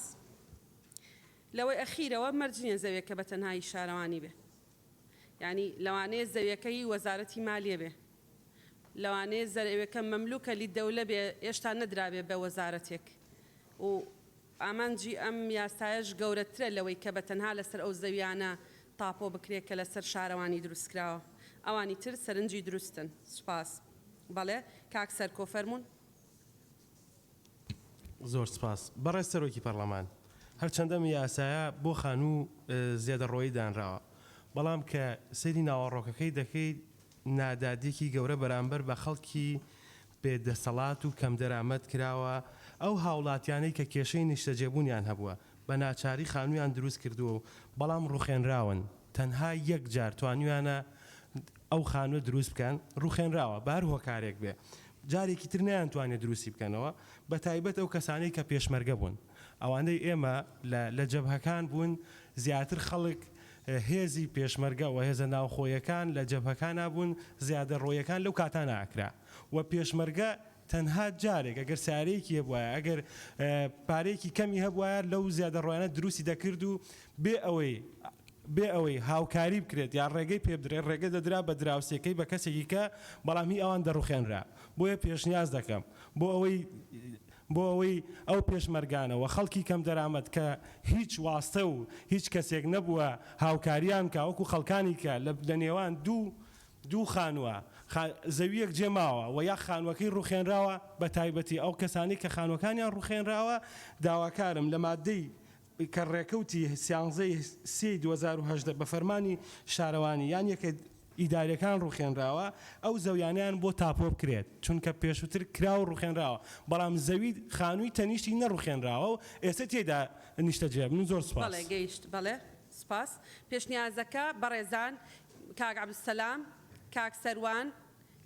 لەوەی ئەخیرەوە مەرجنیە زەویەکە بە تەنهایی شارەوانی بێ یعنی لەوانەیە زەویەکەی وەزارەتی مالیە بێ لەوانەیە زەویەکە مەملوکە لی دەولە بێ ئێشتا نەدرابێ بە وەزارەتێک و ئامانجی ئەم یاسایەش گەورەترە لەوەی کە بە تەنها لەسەر ئەو زەویانە تاپۆ بکرێت کە لەسەر شارەوانی دروستکراوە ئەوانی تر سەرنجی دروستن سوپاس بەڵێ کاک سەرکۆ فەرموون زۆر سپاس بەڕێز سەرۆکی پەرلەمان هەرچەندەم یاسایە بۆ خانوو زیادە ڕۆیی دانراوە بەڵام کە سەیری ناوەڕۆکەکەی دەکەیت نادادێکی گەورە بەرامبەر بە خەڵکی بێدەسەڵات و کەم دەرامەت کراوە ئەو هاوڵاتیانەی کە کێشەی نیشتەجێبوونیان هەبووە بە ناچاری خانوویان دروست کردووە بەڵام ڕوخێنراون تەنها یەک جار توانیوانە ئەو خانووە دروست بکەن ڕوخێنراوە بار هۆکارێک بێ جارێکی تر نیانتوانێت دروستی بکەنەوە بە تایبەت ئەو کەسانەی کە پێشمەرگە بوون ئەوانەی ئێمە لە جەبهەکان بوون زیاتر خەڵک هێزی پێشمەرگە و هێزە ناوخۆیەکان لە جەبهەکان بوون زیادە ڕۆیەکان لەو کاتان ئاکرا و پێشمەرگە تەنها جارێک ئەگەر سارەیەکی هەبووە ئەگەر پارەیەکی کەمی هەبووە لەو زیادە ڕۆیانە دروستی دەکرد و بێ ئەوەی هاوکاری بکرێت یا ڕێگەی پێ بدرێت ڕێگە دەدرا بە دراوسێکەکەی بە کەسێکی کە بەڵامی ئەوان دەڕوخێنرا بۆیە پێشنیاز دەکەم بۆ ئەوەی ئەو پێشمەرگانەوە خەڵکی کەم دەرامەت کە هیچ واستە و هیچ کەسێک نەبووە هاوکاریان کە وەکو خەڵکانی کە لە نێوان دوو خانووە زەویەک جێماوە و یا خانوەکەی ڕوخێنراوە بە تایبەتی ئەو کەسانی کە خانوەکانیان ڕوخێنراوە داواکارم لە مادەی کە ڕێکەوتی سیانزەی 2010 بە فەرمانی شارەوانی یان یەکە ئیدارەکان ڕوخێنراوە ئەو زەویانیان بۆ تاپۆ بکرێت چونکە پێشووتر کرا و ڕوخێنراوە بەڵام زەوی خانووی تەنیشتی نەڕوخێنراوە و ئێستا تێدا نیشتەجێ بن زۆر سوپاس بەڵێ گەیشت بەڵێ سوپاس پێشنیازەکە بەڕێزان کاک عەبدولسەلام کاک سەروان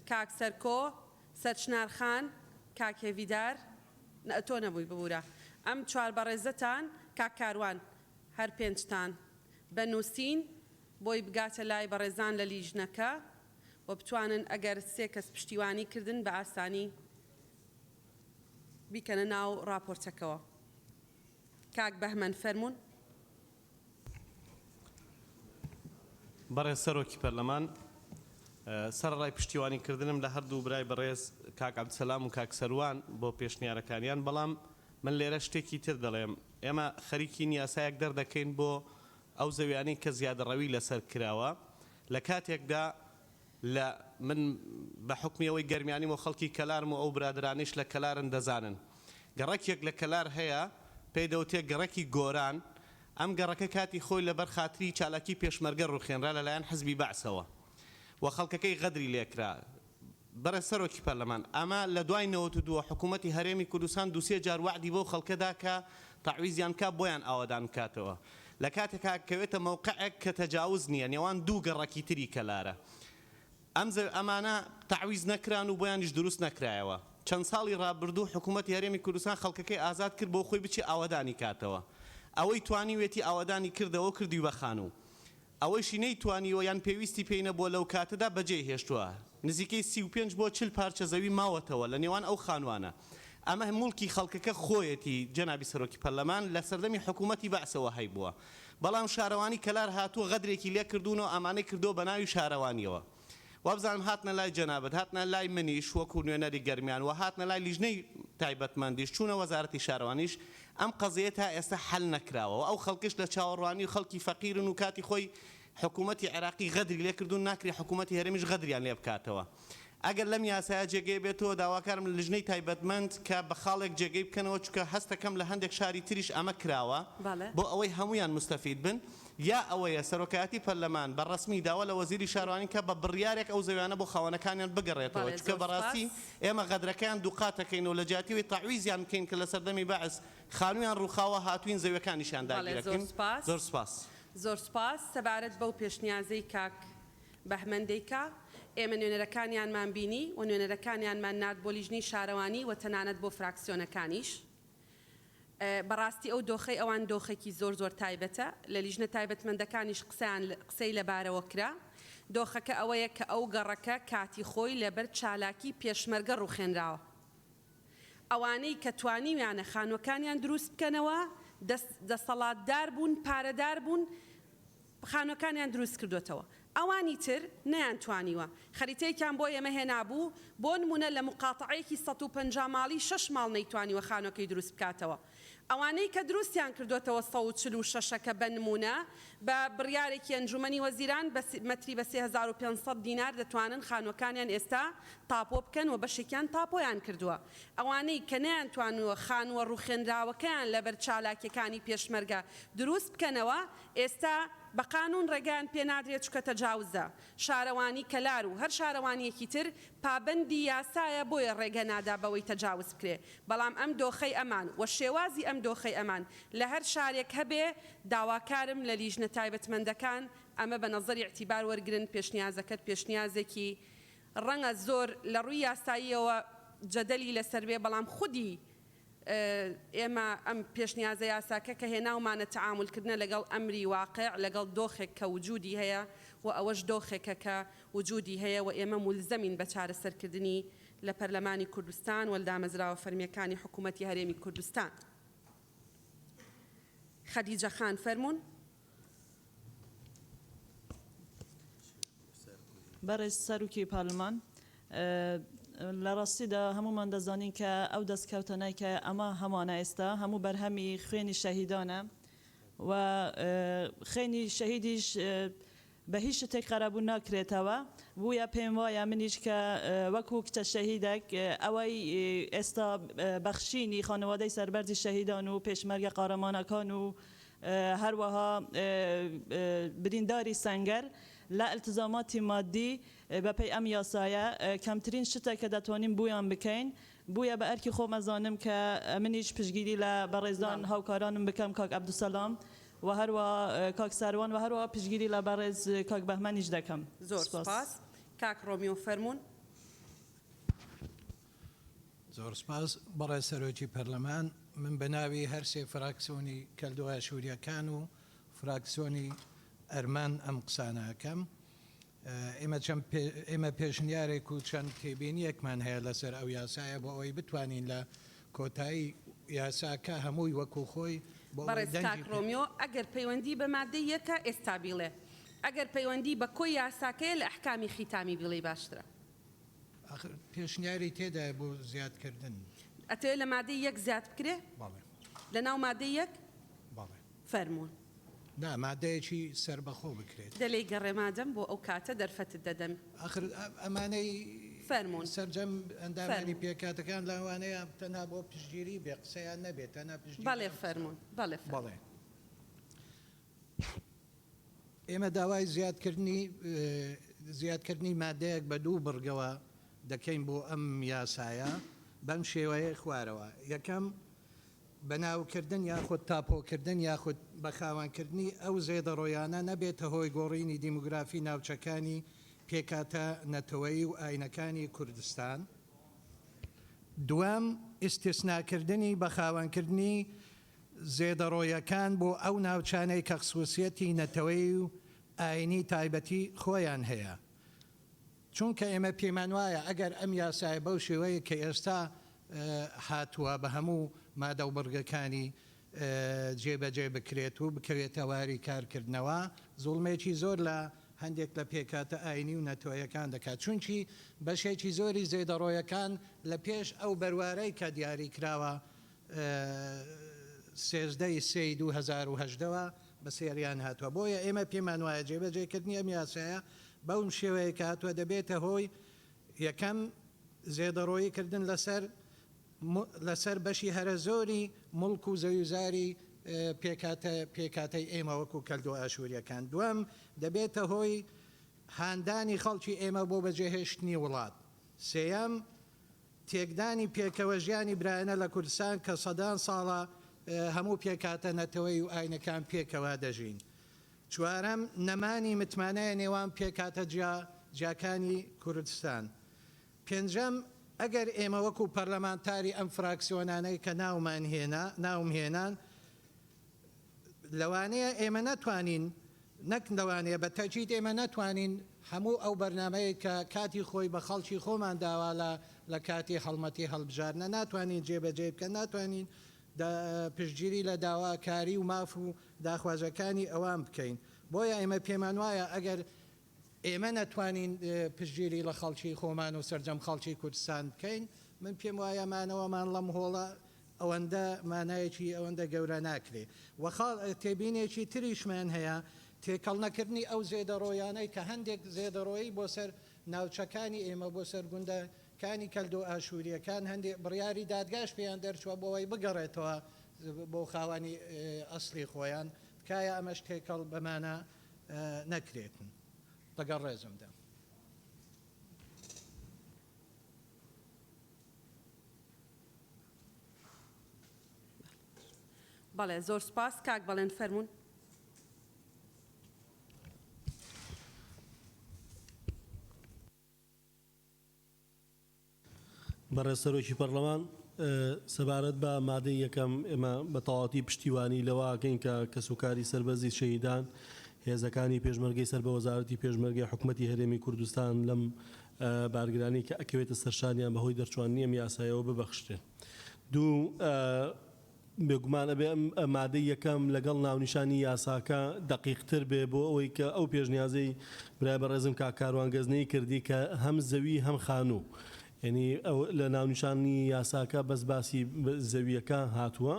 کاک سەرکۆ سەرچنارخان کاک هێویدار تۆ نەبووی ببوورە ئەم چوار بەڕێزەتان کاک کاروان هەر پێنجتان بە نووسین بۆی بگاتە لای بەڕێزان لە لیژنەکە و بتوانن ئەگەر سێ کەس پشتیوانی کردن بە ئاسانی بیکەنە ناو راپۆرتەکەوە کاک بەهمەن فەرموون بەڕێز سەرۆکی پەرلەمان سەرڕای پشتیوانیکردنم لە هەردوو برای بەڕێز کاک عەبدولسەلام و کاک سەروان بۆ پێشنیارەکانیان بەڵام من لێرە شتێکی تر دەڵێم ئێمە خەریکی یاسایەک دەردەکەین بۆ ئەو زەویانەی کە زیادەڕەوی لەسەر کراوە لە کاتێکدا لە من بە حکمیەوەی گەرمیانی و خەڵکی کەلارم و ئەو برادرانیش لە کەلارن دەزانن گەڕەکێک لە کەلار هەیە پێی دەوتێت گەڕەکی گۆران ئەم گەڕەکە کاتی خۆی لەبەر خاتری چالاکی پێشمەرگە ڕوخێنرا لەلایەن حزبی بەعسەوە و خەڵکەکەی غەدری لێکرا بەرە سەرۆکی پەرلەمان ئەمە لە دوای 92 حکوومەتی هەرێمی کوردستان دووسێ جار وعدی بۆ خەڵکەدا کە تەعویزیان کا بۆیان ئاوادان بکاتەوە لە کاتێکا کەوێتە مووقعێک کە تەجاوز نییە نێوان دوو گەڕەکی تری کەلارە ئەمانە تەعویز نەکران و بۆیانیش دروست نەکرایەوە چەند ساڵی ڕابردوو حکوومەتی هەرێمی کوردستان خەڵکەکەی ئازاد کرد بۆ خۆی بچی ئاوادانی کاتەوە ئەوەی توانیوێتی ئاوادانی کردەوە کردی بە خانوو ئەوەیشی نەیتوانیوە یان پێویستی پێی نەبووە لەو کاتەدا بەجێ هێشتووە نزیکەی 35 بۆ 40 پارچە زەوی ماوەتەوە لە نێوان ئەو خانوانە ئەمە مڵکی خەڵکەکە خۆیەتی جەنابی سەرۆکی پەرلەمان لە سەردەمی حکوومەتی بەعسەوە هەیبووە بەڵام شارەوانی کەلار هاتووە غەدرێکی لێ کردوونەوە ئەمانەی کردو بە ناوی شارەوانیەوە وابزانم هاتنە لای جەنابەت هاتنە لای منیش وەکو نوێنەری گەرمیان و هاتنە لای لیژنەی تایبەتمەندیش چوونە وەزارەتی شارەوانیش ئەم قەزیە تا ئێستا حەل نەکراوە ئەو خەڵکش لە چاوەڕوانی و خەڵکی فەقیرن و کاتی خۆی حکوومەتی عێراقی غەدری لێ کردوون ناکری حکوومەتی هەرێمیش غەدریان لێ بکاتەوە ئەگەر لەم یاسایە جێگەی بێتەوە داواکارم لە لیژنەی تایبەتمەند کە بە خاڵێک جێگەی بکەنەوە چونکە هەستەکەم لە هەندێک شاری تریش ئەمە کراوە بۆ ئەوەی هەمویان مستەفید بن یا ئەوەیە سەرۆکایەتی پەرلەمان بەڕەسمی داوا لە وەزیری شارەوانی کە بە بڕیارێک ئەو زەویانە بۆ خاوەنەکانیان بگەڕێتەوە چونکە بەڕاستی ئێمە غەدرەکەیان دووقاتەکەین و لە جیاتیەوەی تەعویزیان بکەین کە لە سەردەمی بەعس خانوویان ڕووخاوە هاتوین زەویەکانیشیان داگیرەکەین زۆر سپاس زۆر سپاس سەبارەت بەو پێشنیازەی کاک بەهمەندەیکا ئێمە نوێنەرەکانیانمان بینی و نوێنەرەکانیانمان نات بۆ لیژنەی شارەوانی و تەنانەت بۆ فراکسیۆنەکانیش بەڕاستی ئەو دۆخەی ئەوان دۆخێکی زۆر زۆر تایبەتە لە لیژنە تایبەتمەندەکانیش قسەی لەبارەوە کرا دۆخەکە ئەوەیە کە ئەو گەڕەکە کاتی خۆی لەبەر چالاکی پێشمەرگە ڕوخێنراوە ئەوانەی کە توانیویانە خانوەکانیان دروست بکەنەوە دەسەڵاتدار بوون پارەدار بوون خانوەکانیان دروست کردوێتەوە ئەوانی تر نەیانتوانیوە خەریتەیەکیان بۆ ئێمە هێنابوو بۆ نمونە لە مقاتعەیەکی 150 ماڵی 6 ماڵ نەیتوانیوە خانۆکەی دروست بکاتەوە ئەوانەی کە دروستیان کردوێتەوە 146ەکە بە نمونە بە بڕیارێکی ئەنجومەنی وەزیران مەتری بە 3500 دینار دەتوانن خانوەکانیان ئێستا تاپۆ بکەن و بەشێکیان تاپۆیان کردووە ئەوانەی کە نەیانتوانوە خانوە ڕوخێنراوەکەیان لەبەر چالاکیەکانی پێشمەرگە دروست بکەنەوە ئێستا بە قانون ڕێگەیان پێ نادرێت چکە تەجاوزە شارەوانی کەلار و هەر شارەوانیەکی تر پابەندی یاسایە بۆیە ڕێگە نادا بەوەی تەجاوز بکرێ بەڵام ئەم دۆخەی ئەمان و شێوازی ئەم دۆخەی ئەمان لە هەر شارێک هەبێ داواکارم لە لیژنە تایبەتمەندەکان ئەمە بە نەزەری اعتیبار وەرگرن پێشنیازەکەت پێشنیازێکی ڕەنگە زۆر لە ڕووی یاساییەوە جەدەلی لەسەر بێ بەڵام خودی ئێمە ئەم پێشنیازە یاساکە کە هێناومانە تەعاملکردنە لەگەڵ ئەمری واقع لەگەڵ دۆخێک کە وجودی هەیە و ئەوەش دۆخێکە کە وجودی هەیە و ئێمە مولزەمین بە چارەسەرکردنی لە پەرلەمانی کوردستان و دامەزراوە فەرمیەکانی حکوومەتی هەرێمی کوردستان خەدیجە خان فەرموون بەڕێز سەرۆکی پارلمان لە ڕاستیدا هەمومان دەزانین کە ئەو دەستکەوتنەی کە ئەمە هەمانە ئێستا هەموو بەرهەمی خوێنی شەهیدانە و خوێنی شەهیدیش بە هیچ شتێک قەرەبوو ناکرێتەوە بوویە پێم وایە منیش کە وەکو کچە شەهیدێک ئەوەی ئێستا بەخشینی خانەوادەی سەربەرزی شەهیدان و پێشمەرگە قارەمانەکان و هەروەها برینداری سەنگەر لا التزاماتی مادی بەپێی ئەم یاسایە کەمترین شتە کە دەتوانین بویان بکەین بویە بە ئەرکی خۆ مەزانم کە منیش پشگیری لە بەڕێزان هاوکارانم بکەم کاک عەبدوسەلام و هەروە کاک ساروان و هەروە پشگیری لە بەڕێز کاک بەهمەنیش دەکەم زۆر سپاس کاک ڕۆمیۆ فەرموون زۆر سپاس بەڕێز سەرۆکی پەرلەمان من بە ناوی هەرسێ فراکسیۆنی کەلدووە شووریەکان و فراکسیۆنی ئەرمان ئەم قسانەکەم ئێمە پێشنیارێک و چەند تێبینیەکمان هەیە لەسەر ئەو یاسایە بۆ ئەوەی بتوانین لە کۆتایی یاساکە هەمووی وەکو خۆی بەڕێز کاک ڕۆمیۆ ئەگەر پەیوەندی بە مادەی یەکە ئێستا بیڵێ ئەگەر پەیوەندی بە کۆی یاساکەیە لە ئەحکامی خیتامی بیڵێ باشترە پێشنیاری تێدا بۆ زیادکردن ئەتەوێت لە مادەی یەک زیاد بکرێ لە ناو مادەی یەک فەرموون نا مادەیەکی سربەخۆ بکرێت دەلێی گەڕێمادەم بۆ ئەو کاتە دەرفەتت دەدەم ئەمانەی فەرموون سەرجەم ئەندامانی پێکاتەکان لەوانەیە تەنها بۆ پشتگیری بێ قسەیان نەبێت تەنها پشتگیری بەڵێ فەرموون بەڵێ ئێمە داوای زیادکردنی مادەیەک بە دوو بڕگەوە دەکەین بۆ ئەم یاسایە بەم شێوەیە خوارەوە یەکەم بەناوکردن یاخود تاپۆکردن یاخود بەخاوانکردنی ئەو زێدەڕۆیانە نەبێتە هۆی گۆڕینی دیموگرافی ناوچەکانی پێکاتە نەتەوەیی و ئاینەکانی کوردستان دوام ئیستیسناکردنی بەخاوانکردنی زێدەڕۆیەکان بۆ ئەو ناوچانەی کە خصوصیەتی نەتەوەیی و ئاینی تایبەتی خۆیان هەیە چونکە ئێمە پێمان وایە ئەگەر ئەم یاسای بەو شێوەیە کە ئێستا هاتووە بە هەموو مادە و بڕگەکانی جێبەجێ بکرێت و بکەوێتە واری کارکردنەوە زوڵمێکی زۆر لە هەندێک لە پێکاتە ئاینی و نەتۆیەکان دەکات چونکی بەشێکی زۆری زێدەڕۆیەکان لە پێش ئەو بەروارەی کە دیاری کراوە سێزدەی سێی 2010ەوە بە سێریان هاتووە بۆیە ئێمە پێمان وایە جێبەجێکردنی ئەم یاسایە بەوم شێوەیە کە هاتووە دەبێتە هۆی یەکەم زێدەڕۆییکردن لەسەر بەشی هەرە زۆری مڵک و زەویزاری پێکاتەی ئێمە وەکو کەلدۆ ئاشووریەکان دووەم دەبێتە هۆی هاندانی خەڵکی ئێمە بۆ بەجێهێشتنی وڵات سێەم تێکدانی پێکەوە ژیانی برایەنە لە کوردستان کە سەدان ساڵە هەموو پێکاتە نەتەوەی و ئاینەکان پێکەوە دەژین چوارەم نەمانی متمانەیە نێوان پێکاتە جیاکانی کوردستان پێنجەم ئەگەر ئێمە وەکو پەرلەمانتاری ئەم فراکسیۆنانەی کە ناوم هێنان لەوانەیە ئێمە ناتوانین نەک لەوانەیە بە تەجید ئێمە ناتوانین هەموو ئەو بەرنمەیە کە کاتی خۆی بە خەڵکی خۆمان داوا لە کاتی هەڵمەتی هەڵبژارنە ناتوانین جێبەجێ بکەن ناتوانین پشتگیری لە داواکاری و ماف و داخوازەکانی ئەوان بکەین بۆیە ئێمە پێمان وایە ئەگەر ئێمە نەتوانین پشتگیری لە خەڵکی خۆمان و سەرجەم خەڵکی کوردستان بکەین من پێم وایە مانەوەمان لەم هۆڵە ئەوەندە مانایەکی ئەوەندە گەورە ناکرێ وەخاڵ تێبینێکی تریشمان هەیە تێکەڵ نەکردنی ئەو زێدەڕۆیانەی کە هەندێک زێدەڕۆیی بۆ سەر ناوچەکانی ئێمە بۆ سەر گوندەکانی کەلدۆ ئاشووریەکان هەندێک بڕیاری دادگاش پێیان دەرچووە بۆەوەی بگەڕێتەوە بۆ خاوەنی ئەسلی خۆیان تکایە ئەمەش تێکەڵ بەمانە نەکرێتن لەگەڵ ڕێزمدا. بەڵێ زۆر سپاس کاک بەڵێن فەرمونون. بەڕێز سەرۆکی پەرلەمان سەبارەت بە مادەی یەکەم ئێمە بە تەواوەتی پشتیوانی لەوەکەین کە کەسوکاری سەربەرزی شەهیدان هێزەکانی پێشمەرگەی سەر بە وەزارەتی پێشمەرگەی حکوومەتی هەرێمی کوردستان لەم بارگرانی کە ئەکەوێتە سەرشانیان بەهۆی دەرچواننی ئەم یاسایەوە ببەخشتێن. دوو بێگومانە بێ مادەی یەکەم لەگەڵ ناونیشانی یاساکە دقیقتر بێ بۆ ئەوەی کە ئەو پێشنیازەی برای بەڕێزم کاروان گەزنەی کردی کە هەم زەوی هەم خانوو یعنی لە ناونیشانی یاساکە بەس باسی زەویەکە هاتووە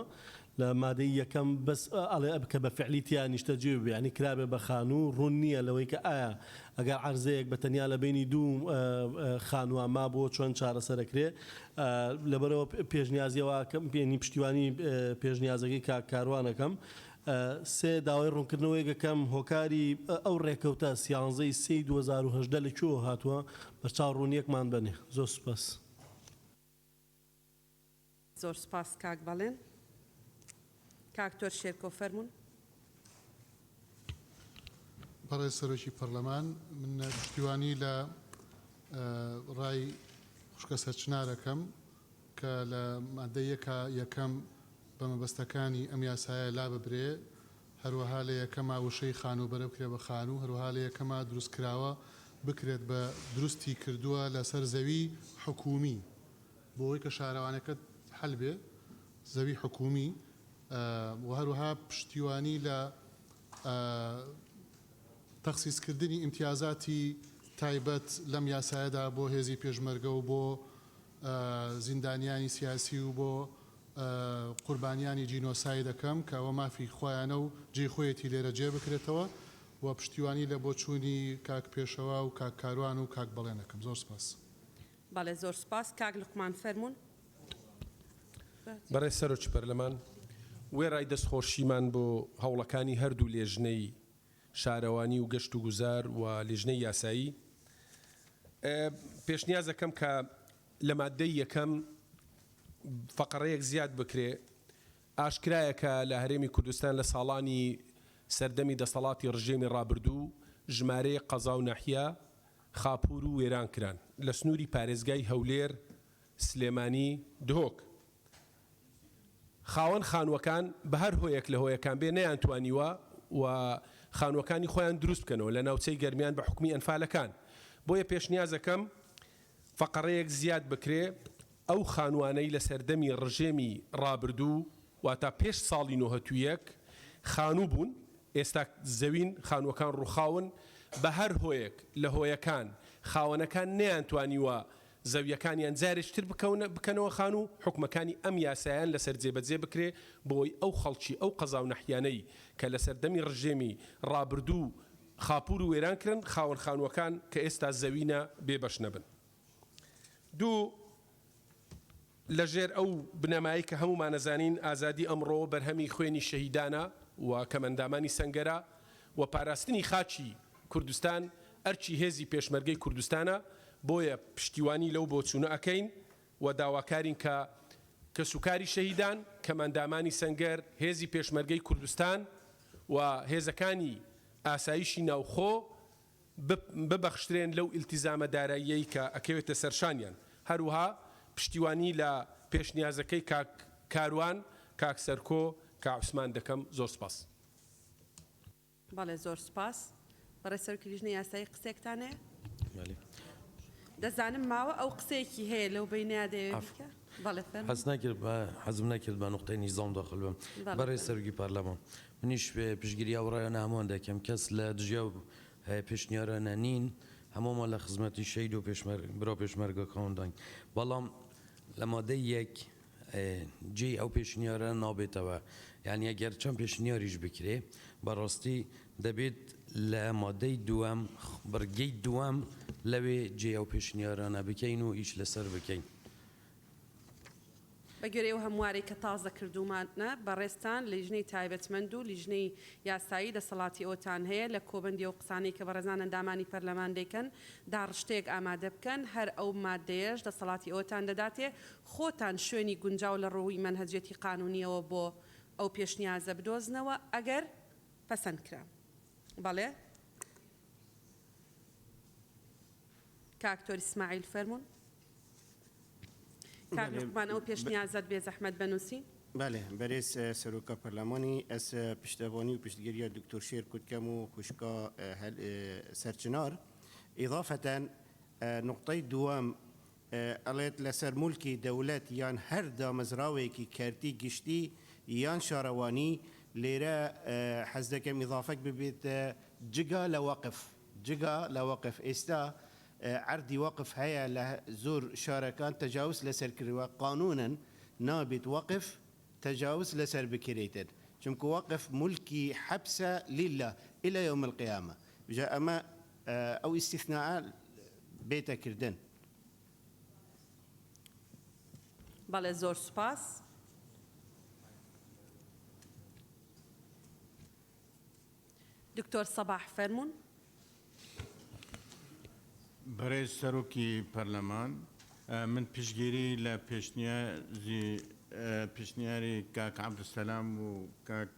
لە مادەی یەکەم بەس ئەڵێ بکە بە فعلیتیان نیشتەجێ بێ ینی کرابێ بە خانوو ڕوون نییە لەوەی کە ئایا ئەگەر عەرزەیەک بە تەنیا لە بینی دوو خانووە ما بۆ چۆن چارەسەرەکرێ لەبەرەوە پێشنیازیەوە پێنی پشتیوانی پێشنیازەکەی کاروانەکەم سێ داوای ڕوونکردنەوەی یەکەم هۆکاری ئەو ڕێکەوتە سیانزەی 2010 لەکوێوە هاتووە بە چاوڕوونیەکمان بنێ. زۆر سپاس. زۆر سپاس کاک بەڵێن. کاکتۆر شێرکۆ فەرمونون. بەڕێز سەرۆکی پەرلەمان من پشتیوانی لە ڕای خوشکە سەرچنارەکەم کە لە مادەی یەکەم بە مەبەستەکانی ئەم یاسایە لا ببرێ هەروەها لە یەکەما وشەی خانوو بەرە بکرێ بە خانوو هەروەها لە یەکەما دروستکراوە بکرێت بە دروستی کردووە لەسەر زەوی حکومی بۆ ئەوەی کە شارەوانەکە حەل بێ زەوی حکومی و هەروەها پشتیوانی لە تەخسیسکردنی ئیمتیازاتی تایبەت لەم یاسایەدا بۆ هێزی پێشمەرگە و بۆ زیندانیانی سیاسی و بۆ قوربانیانی جینۆسای دەکەم کە ئەوە مافی خۆیانە و جێی خۆیەتی لێرە جێ بکرێتەوە و پشتیوانی لە بۆچوونی کاک پێشەوە و کاک کاروان و کاک بەڵێنەکەم. زۆر سپاس. بەڵێ زۆر سپاس کاک لوقمان فەرمونون. بەڕێز سەرۆکی پەرلەمان وێڕای دەستخۆشیمان بۆ هەوڵەکانی هەردوو لێژنەی شارەوانی و گەشت و گوزار و لێژنەی یاسایی پێشنیازەکەم کە لە مادەی یەکەم فەقەڕەیەک زیاد بکرێ ئاشکرایە کە لە هەرێمی کوردستان لە ساڵانی سەردەمی دەسەڵاتی ڕژێمی ڕابردوو ژمارەی قەزا و نەحیا خاپور و وێران کران لە سنووری پارێزگای هەولێر سلێمانی دهۆک خاوەن خانووەکان بە هەر هۆیەک لە هۆیەکان بێ نەیانتوانیوە و خانووەکانی خۆیان دروست بکەنەوە لە ناوچەی گەرمیان بە حکومی ئەنفالەکان بۆیە پێشنیازەکەم فەقەڕەیەک زیاد بکرێ ئەو خانوانەی لە سەردەمی ڕژێمی ڕابردوو واتە پێش ساڵی 1991 خانوو بوون ئێستا زەوین خانووەکان ڕووخاون بە هەر هۆیەک لە هۆیەکان خاوەنەکان نەیانتوانیوە زەویەکانیان جارێکتر بکەنەوە خانوو حکومەکانی ئەم یاسایان لەسەر جێبەجێ بکرێ بۆی ئەو خەڵکی ئەو قەزا و نەحیانەی کە لە سەردەمی ڕژێمی ڕابردوو خاپور و وێران کرن خاوەن خانووەکان کە ئێستا زەوینە بێبەش نەبن. دوو لەژێر ئەو بنەمایی کە هەمومان نەزانین ئازادی ئەمڕۆ بەرهەمی خوێنی شەهیدانە و کەمەندامانی سەنگەرە و پاراستنی خاچی کوردستان ئەرچی هێزی پێشمەرگەی کوردستانە بۆیە پشتیوانی لەو بۆچوونە ئەەکەین و داواکارین کە سوکاری شەهیدان کەمەندامانی سەنگەر هێزی پێشمەرگەی کوردستان و هێزەکانی ئاسایشی ناوخۆ ببەخشترێن لەو ئیلتیزامە داراییەی کە ئەکەوێتە سەرشانیان. هەروها پشتیوانی لە پێشنیازەکەی کاروان کاک سەرکۆ کا عوسمان دەکەم. زۆر سپاس. بەڵێ زۆر سپاس. بەڕێ سەرۆکی لیژنەی یاسایی قسێکتانەیە؟ دەزانم ماوە ئەو قسێکی هەیە لەو بینیا دەوێت بکە؟ بەڵێ حەزم نەکرد بە نقطەی نیزام داخل بم. بەڕێ سەرۆکی پارلەمان منیش پشتگیری ئەوڕایانە هەمووان دەکەم کەس لە دژیا و پێشنیارانە نین هەموومان لە خزمەتی شەید و برا پێشمەرگەکان داین بەڵام لە مادەی یەک جێ ئەو پێشنیارە نابێتەوە یعنی ئەگەر چەند پێشنیاریش بکرێ بەڕاستی دەبێت لە مادەی دووەم بڕگەی دووەم لەوێ جێ ئەو پێشنیارانە بکەین و ئیش لەسەر بکەین. بەگوێرەی ئەو هەموارەی کە تازە کردومانە بەڕێستان لیژنەی تایبەتمەند و لیژنەی یاسایی دەسەڵاتی ئەوتان هەیە لە کۆبندی ئەو قسانەی کە بەڕێزان ئەندامانی پەرلەمان دەکەن داڕشتێک ئامادە بکەن هەر ئەو مادەیەش دەسەڵاتی ئەوتان دەداتێ خۆتان شوێنی گونجاو لە ڕووی مەنهەجێتی قانونیەوە بۆ ئەو پێشنیازە بدۆزنەوە ئەگەر پەسەند کرا. بەڵێ کاکتۆر ئیسماعیل فەرموون. کاکمان ئەو پێشنیازت بێ زەحمەت بنووسی؟ بله بەرێز سەرۆکە پەرلەمانی ئەس پشتەوانی و پشتگیریە دکتۆر شێر کوتکەم و خوشکا سەرچنار ئیضافەتەن نقطەی دووەم ئەڵێت لەسەر مولکی دەولەت یان هەر دامەزراوێکی کەرتی گشتی یان شارەوانی لێرە حەز دەکەم ئیضافەک ببێت جگا لە وەقف ئێستا عردی وەقف هەیە لە زۆر شارەکان تەجاوز لەسەر کردووە قانونن نابێت وەقف تەجاوز لەسەر بکرێتن چونکە وەقف مولکی حەبسە لله إلى يوم القيامة بجا ئەمە ئەو ئیستیثناء بێتە کردن. بەڵێ زۆر سوپاس. دکتۆر سەباح فەرموون. بەڕێز سەرۆکی پەرلەمان من پشتگیری لە پێشنیاری کاک عەبدولسەلام و کاک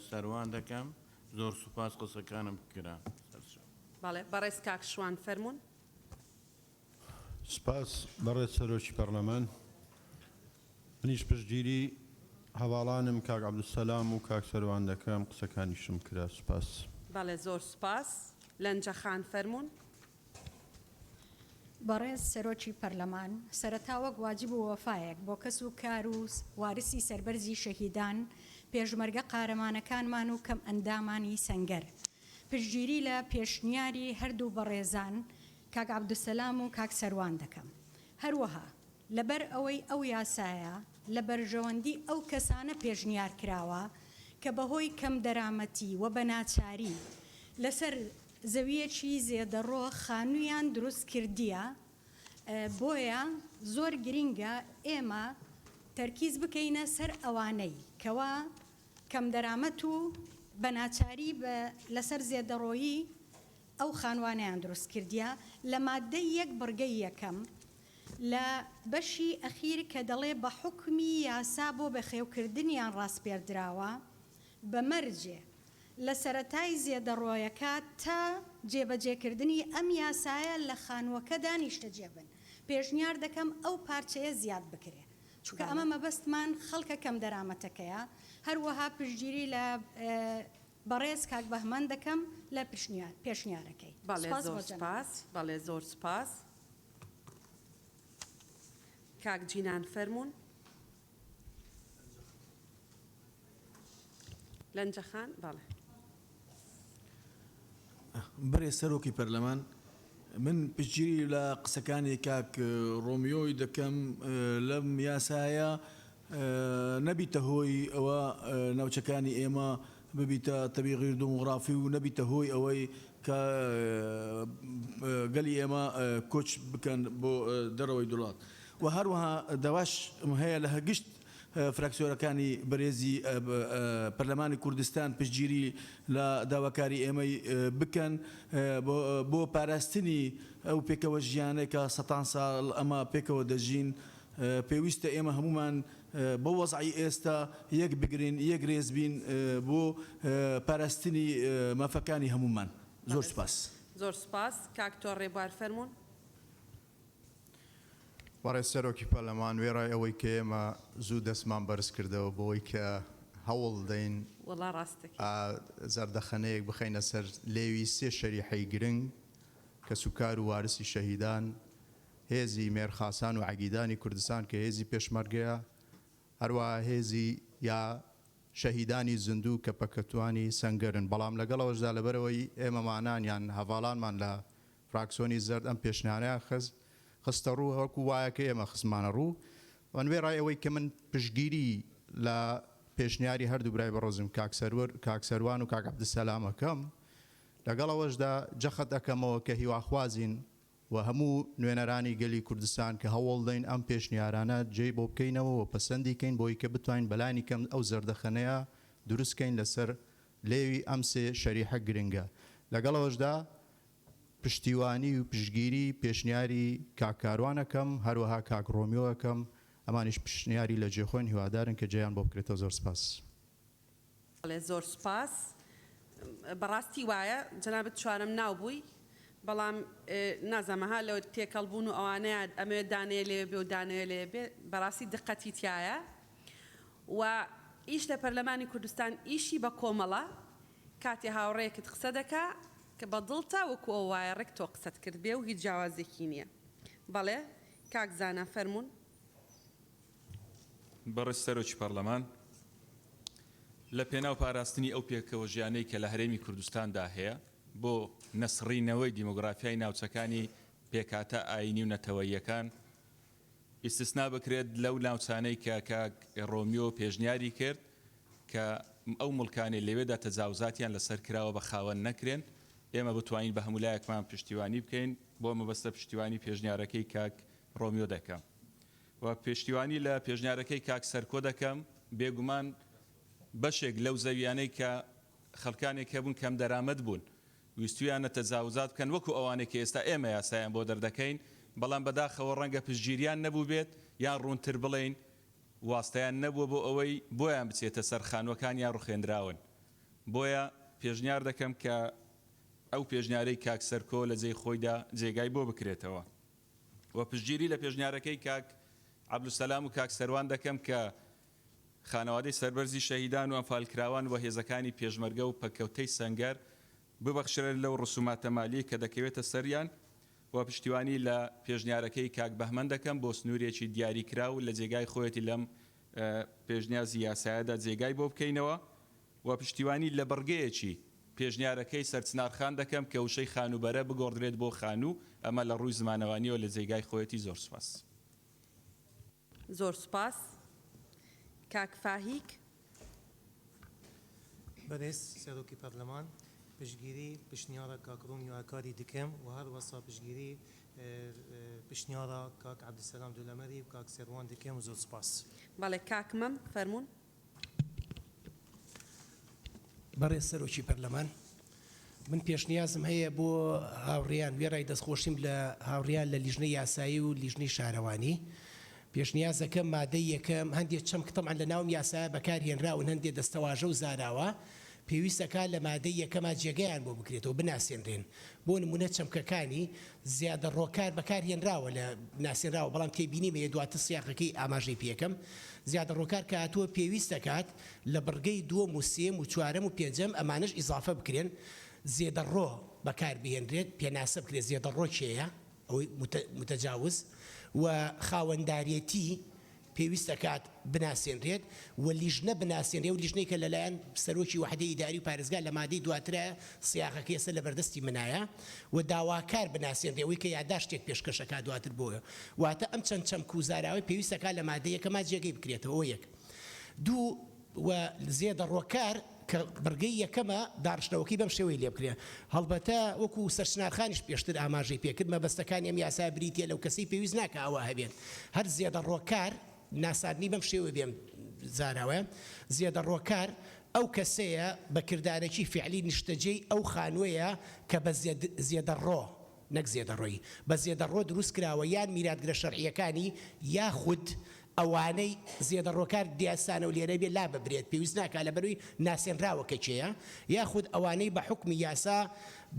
سەروان دەکەم. زۆر سوپاس قسەکانم کرا. بەڵێ بەڕێز کاک شوان فەرموون. سپاس بەڕێز سەرۆکی پەرلەمان منیش پشتگیری هەواڵانم کاک عەبدولسەلام و کاک سەروان دەکەم قسەکانیشم کرا. سپاس. بەڵێ زۆر سپاس. لەنجە خان فەرموون. بەڕێز سەرۆکی پەرلەمان سەرەتا وەک واجب و وەفایەک بۆ کەس و کار و وارسی سەربەرزی شەهیدان پێشمەرگە قارەمانەکانمان و کەم ئەندامانی سەنگەر پشتگیری لە پێشنیاری هەردوو بەڕێزان کاک عەبدولسەلام و کاک سەروان دەکەم. هەروەها لەبەر ئەوەی ئەو یاسایە لە بەرژەوەندی ئەو کەسانە پێشنیار کراوە کە بەهۆی کەم دەرامەتی و بەناچاری لەسەر زەویەکی زێدەڕۆ خانوویان دروست کردیە بۆیە زۆر گرینگە ئێمە تەرکیز بکەینە سەر ئەوانەی کەوا کەم دەرامەت و بەناچاری لەسەر زێدەڕۆیی ئەو خانوانیان دروست کردیە لە مادەی یەک بڕگەی یەکەم لە بەشی ئەخیر کە دەڵێ بە حوکمی یاسا بۆ بەخێوکردنیان ڕاستپێردراوە بە مەرجێ لە سەرەتای زێدەڕۆیەکە تا جێبەجێکردنی ئەم یاسایە لە خانووەکە دانیشتە جێبن پێشنیار دەکەم ئەو پارچەیە زیاد بکرێ چونکە ئەمە مەبەستمان خەڵکە کەم دەرامەتەکەیە. هەروەها پشتگیری لە بەڕێز کاک بەهمەن دەکەم لە پێشنیارەکەی. بەڵێ زۆر سپاس. بەڵێ زۆر سپاس. کاک جینان فەرمونون. لەنجەخان بەڵێ. بەرێ سەرۆکی پەرلەمان من پشتگیری لە قسەکانی کاک ڕۆمیۆی دەکەم لەم یاسایە نەبیتە هۆی ئەوە ناوچەکانی ئێمە ببیتە تەبیغی دموغرافی و نەبیتە هۆی ئەوەی کە گەلی ئێمە کۆچ بکەن بۆ دەرەوەی دوڵات و هەروەها دەواش هەیە لە هەرگشت فراکسیۆرەکانی بەرێزی پەرلەمانی کوردستان پشتگیری لە داواکاری ئێمەی بکەن بۆ پاراستنی ئەو پێکەوە ژیانەی کە سەتان ساڵ ئەمە پێکەوە دەژین پێویستە ئێمە هەمومان بۆ وەزعی ئێستا یەک بگرین یەک رێز بین بۆ پاراستنی مافەکانی هەمومان. زۆر سپاس. زۆر سپاس. کاک تۆڕێبوار فەرمونون. وەڕێ سەرۆکی پەرلەمان وێڕای ئەوەی کە ئێمە زوو دەستمان بەرز کردەوە بۆی کە هەوڵ دەین وەڵا ڕاستەکە زەردەخەنەیەک بخەینە سەر لێوی سێ شەریحەی گرنگ کە سوکار و وارسی شەهیدان، هێزی مێرخاسان و عەگیدانی کوردستان کە هێزی پێشمەرگەیە، هەروەها هێزی یا شەهیدانی زیندوو کە پەکەتوانی سەنگەرن. بەڵام لەگەڵەوەشدا لەبەرەوەی ئێمەمانان یان هەڤاڵانمان لە فراکسیۆنی زەرد ئەم پێشنیانەیە خستە ڕوو وەکو وایە کە ئێمە خزمانە ڕوو وەنوێ ڕای ئەوەی کە من پشتگیری لە پێشنیاری هەردوو برای بەڕۆزم کاک سەروان و کاک عەبدولسەلامەکەم لەگەڵەوەشدا جەخت دەکەمەوە کە هیواخوازین و هەموو نوێنەرانی گەلی کوردستان کە هەوڵ دەین ئەم پێشنیارانە جێی بۆ بکەینەوە و پەسەندیکەین بۆی کە بتوانین بەلانی کەم ئەو زەردەخەنەیە دروستکەین لەسەر لێوی ئەم سێ شەریحە گرنگە. لەگەڵەوەشدا پشتیوانی و پشتگیری پێشنیاری کاکاروانەکەم هەروەها کاک ڕۆمیۆەکەم ئەمانیش پشتنیاری لە جێخۆین هیوادارن کە جێیان بۆ بکرێتەوە. زۆر سپاس. زۆر سپاس. بەڕاستی وایە جەنابەت چوارەم ناوبووی بەڵام نازەمەها لەو تێکەڵبوون و ئەوانەیە ئەمێ دانەیە لێ بێ و دانەیە لێ بێ بەڕاستی دقەتی تایە و ئیش لە پەرلەمانی کوردستان ئیشی بە کۆمەڵە کاتی هاوڕێیەکت قسە دەکا کە بە دڵتا وەکو ئەو وایە ڕێک تۆ قسەت کرد بێ و هیچ جیاوازێکی نییە. بەڵێ کاک زانا فەرمونون. بەڕێز سەرۆکی پەرلەمان لە پێناو پاراستنی ئەو پێکەوە ژیانەی کە لە هەرێمی کوردستاندا هەیە بۆ نەسڕینەوەی دیمۆگرافیای ناوچەکانی پێکاتە ئاینی و نەتەوەییەکان ئیستسنا بکرێت لەو ناوچانەی کە کاک ڕۆمیۆ پێشنیاری کرد کە ئەو مڵکانی لەوێدا تەجاوزاتیان لەسەر کراوە بە خاوەن نەکرێن ئێمە بتوانین بە هەمولایەکمان پشتیوانی بکەین بۆ مەبەستە پشتیوانی پێشنیارەکەی کاک ڕۆمیۆ دەکەم و پشتیوانی لە پێشنیارەکەی کاک سەرکۆ دەکەم بێگومان بەشێک لەو زەویانەی کە خەڵکانێک هەبوون کەم دەرامەت بوون ویستویانە تەجاوزات بکەن وەکو ئەوانێک کە ئێستا ئێمە یاسایان بۆ دەردەکەین بەڵام بەداخەوە ڕەنگە پشتگیریان نەبوو بێت یان ڕوونتر بڵێین واستەیان نەبووە بۆ ئەوەی بۆیان بچێتە سەر خانوەکانیان ڕوخێنراون. بۆیە پێشنیار دەکەم کە ئەو پێشنیارەی کاک سەرکۆ لە جێی خۆیدا جێگای بۆ بکرێتەوە و پشتگیری لە پێشنیارەکەی کاک عەبدولسەلام و کاک سەروان دەکەم کە خانەوادەی سەربەرزی شەهیدان و ئەمفالکراوان و هێزەکانی پێشمەرگە و پەکەوتەی سەنگەر ببەخشرێن لەو ڕسوماتە مالی کە دەکەوێتە سەریان و پشتیوانی لە پێشنیارەکەی کاک بەهمەن دەکەم بۆ سنوورێکی دیاریکرا و لە جێگای خۆیەتی لەم پێشنیازی یاسایەدا جێگای بۆ بکەینەوە و پشتیوانی لە بەڕگەیەکی پێشنیارەکەی سەرچنارخان دەکەم کە وشەی خانوبەرە بگۆڕدرێت بۆ خانوو ئەمە لە ڕووی زمانەوانیەوە لە جێگای خۆیەتی. زۆر سپاس. زۆر سپاس. کاک فاهیک. بەڕێز سەرۆکی پەرلەمان پشتگیری پشتنیارە کاک ڕۆمیۆ دەکەم و هەروەسا پشتگیری پشتنیارە کاک عەبدولسەلام دولەمەری و کاک سەروان دەکەم و زۆر سپاس. بەڵێ کاکمەم فەرمونون. بەڕێز سەرۆکی پەرلەمان من پێشنیازم هەیە بۆ هاوڕێیان وێڕای دەستخۆشیم لە هاوڕێیان لە لیژنەی یاسایی و لیژنەی شارەوانی پێشنیازەکەم مادەی یەکەم هەندێک چەم کتەمان لە ناوم یاسایە بەکارهێنراون هەندێک دەستەواژە و زاراوە پێویستەکە لە مادەی یەکەما جێگەیان بۆ بکرێتەوە بناسێنرێن بۆ نمونە چەمکەکانی زیادە ڕۆکار بەکارهێنراوە لە ناسێنراوە بەڵام تێبینیمە دواتە سیاقەکەی ئاماژەی پێکەم زیادە ڕۆکار کە هاتووە پێویست دەکات لە بڕگەی دووەم و سێم و چوارەم و پێنجەم ئەمانش ئیزافە بکرێن زیادە ڕۆ بەکار بهێنرێت پێناسە بکرێت زیادە ڕۆ چێیە ئەوەی متەجاوز و خاوەنداریەتی پێویستە کات بناسیێنرێت و لیژنە بناسیێنرێ و لیژنەی کە لەلایەن سەرۆکی وحدەی ئیداری و پارێزگا لە مادەی دواترە سیاقەکە ئێستا لە بەردەستی منایە و داواکار بناسیێنرێ ئەوەی کە یادداشتێک پێشکەشەکە دواتر بۆیە واتە ئەم چەند کوزاراوی پێویستە کات لە مادەی یەکەما جێگەی بکرێتەوە یەک دوو و زێدە ڕۆکار کە بەرگەی یەکەمە داڕشتنەوەکی بەم شێوەی لێ بکرێ هەڵبەتە وەکو سەرچنارخانیش پێشتر ئاماژەی پێکرد مەبەستەکانی ئەم یاسا بریتە لەو کەسی پێویست ناکە ئەوە هەبێت هەر زێدە ڕۆکار ناسادنی بەم شێوە بێم زاراوە زێدە ڕۆکار ئەو کەسەیە بە کردارێکی فعلی نیشتەجێی ئەو خانووەیە کە بە زێدە ڕۆ نەک زێدە ڕۆی بە زێدە ڕۆ دروست کراوە یان میراتگرە شەرعیەکانی یاخود ئەوانەی زێدە ڕۆکار دیاسانە و لێرە بێ لا ببرێت پێویست ناکە لە بەروی ناسێنراوە کەچەیە یاخود ئەوانەی بە حکمی یاسا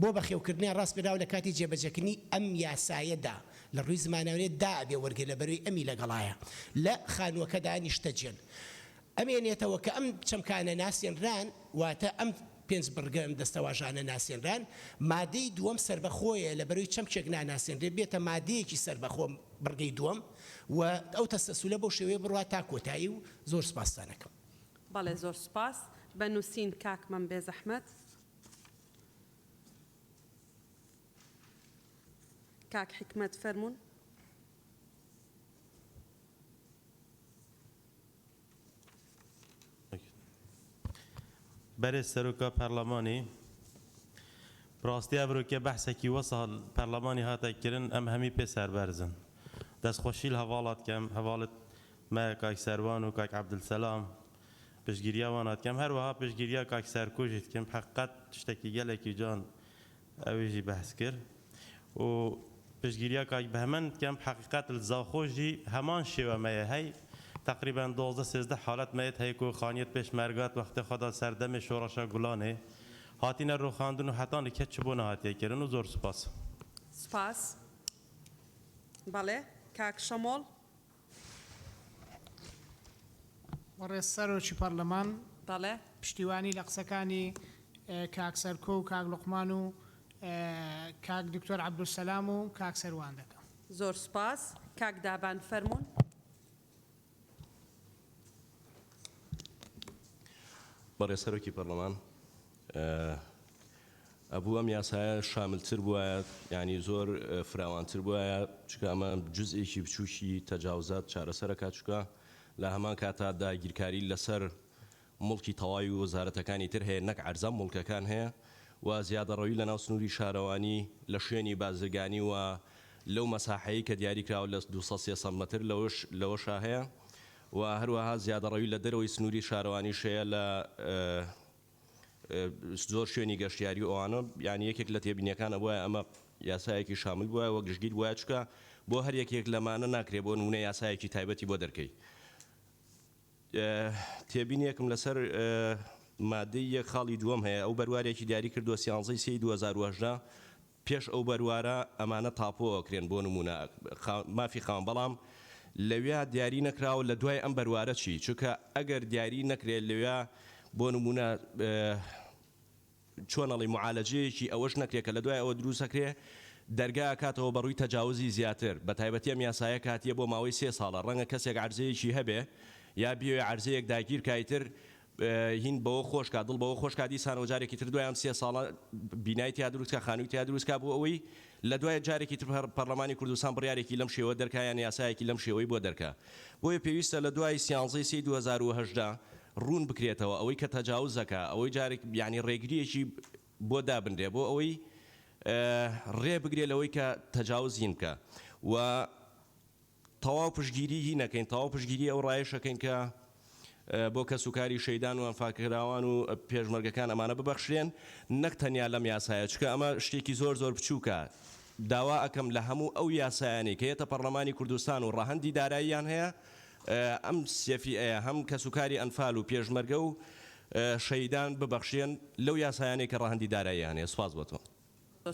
بۆ بەخێوکردنیان ڕاست پێراوە لە کاتی جێبەجەکردنی ئەم یاسایەدا لە ڕووی زمانەوەێت دا ئەبێ وەرگێ لە بەروی ئەمی لەگەڵایە لە خانووەکەدا نیشتەجێن ئەمێنێتەوە کە ئەم چەمکانە ناسێنران واتە ئەم پێنج بڕگەم دەستەواژانە ناسێنران مادەی دووەم سربەخۆیە لە بەروی چەمچێک ناناسێنرێت بێتە مادەیەکی سربەخۆ بڕگەی دووەم و ئەو تەسەسولە بۆ شێوەیە بڕوا تا کۆتایی و زۆر سپاسانەکەم بەڵێ زۆر سپاس بە نووسین کاکمەم بێ زەحمەت کاک حکمت فەرموون بەرێ سەرۆکە پەرلەمانی ڕاستیا بڕۆکە بەحسێکی وەسەڵ پەرلەمانی هاتەکردن ئەم هەمی پێ سەربەرزن دەستخۆشی لە هەواڵات کەم هەواڵت مە کاک سەروان و کاک عەبدولسەلام پشتگیریاوانات کەم هەروەها پشتگیریا کاک سەرکۆژیت کەم حەقیقەت شتێکی گەلێکی جان ئەوێژی بەحس کرد و پشتگیریا کاک بەهمەند کەم حەقیقەت زاخۆژی هەمان شێوەمەیە هەی تقریبا 12-13 حالت مەیت هەیە و خانیت پێشمەرگات وەختە خۆدا سەردەمی شۆڕەشە گوڵانێ هاتینە ڕوخاندن و هەتانی کەچ بۆ نەهاتیەکردن و زۆر سوپاس سپاس بەڵێ کاک شەمۆڵ وەڕێز سەرۆکی پەرلەمان بەڵێ پشتیوانی لە قسەکانی کاک سەرکۆ و کاک لوقمان و کاک دکتۆر عەبدولسەلام و کاک سەروان دەکەم زۆر سپاس کاک دابان فەرموون بەڕێز سەرۆکی پەرلەمان ئەبوو ئەم یاسایە شاملتر بووە ینی زۆر فراوانتر بووە چکە ئەمە جزئێکی بچووکی تەجاوزات چارەسەرەکات چکە لە هەمان کاتا داگیرکاری لەسەر مڵکی تەواوی وەزارەتەکانی تر هەیە نەک عەرزە مڵکەکان هەیە و زیادەڕەوی لە ناو سنووری شارەوانی لە شوێنی بازرگانی و لەو مەساحەیە کە دیاری کراوە لە 200 مەتر لەوەشا هەیە و هەروەها زیادەڕەوی لە دەرەوەی سنووری شارەوانی شەیە لە زۆر شوێنی گەشتیاری ئەوانە یانی یەکێک لە تێبینیەکانە بووە ئەمە یاسایەکی شامل بووە وە گشتگیر وایە چکە بۆ هەر یەکێک لەمانە ناکرێت بۆ نمونە یاسایەکی تایبەتی بۆ دەرکەی تێبینیەکم لەسەر مادەی یەک خاڵی دووەم هەیە ئەو بەروارێکی دیاری کردووە 13/2018 پێش ئەو بەروارە ئەمانە تاپۆکرێن بۆ نمونە مافی خاوەن بەڵام لەوێ دیاری نەکراوە لە دوای ئەم بەروارە چی چونکە ئەگەر دیاری نەکرێت لەوێ بۆ نمونە چۆنەڵی معالەجەیەکی ئەوەش نەکرێت کە لە دوای ئەوە دروستەکرێ دەرگا کاتەوە بەڕووی تەجاوزی زیاتر بە تایبەتی ئەم یاسایە کاتیە بۆ ماوەی 3 ساڵە ڕەنگە کەسێک عەرزەیەکی هەبێ یا بیوێ عەرزەیەک داگیر کایتر هین بەوە خۆشکات دڵ بەوە خۆشکات دیسانەوە جارێکی تر دوای ئەم 3 ساڵە بینای تیا دروستکە خانووی تیا دروستکە بۆ ئەوەی لە دوای جارێکی تر پەرلەمانی کوردستان بڕیارێکی لەم شێوە دەرکایان یاسایەکی لەم شێوەی بۆ دەرکا بۆیە پێویستە لە دوای 13/2018 ڕوون بکرێتەوە ئەوەی کە تەجاوزەکە ئەوەی جارێک یعنی ڕێگریەکی بۆ دابندێ بۆ ئەوەی ڕێ بگرێ لەوەی کە تەجاوزین بکە و تەواو پشتگیری هی نەکەین تەواو پشتگیری ئەو ڕایشەکەین کە بۆ کەسوکاری شەیدان و ئەنفاکراوان و پێشمەرگەکان ئەمانە ببەخشرێن نەک تەنیا لەم یاسایە چکە ئەمە شتێکی زۆر زۆر بچووکە داوا ئەکەم لە هەموو ئەو یاسایانی کە هێتە پەرلەمانی کوردستان و ڕەهەندی داراییان هەیە ئەم سێفیئەیە هەم کەسوکاری ئەنفال و پێشمەرگە و شەیدان ببەخشێن لەو یاسایانێک کە ڕەهەندی داراییان هەیە سوپاس بۆ تۆ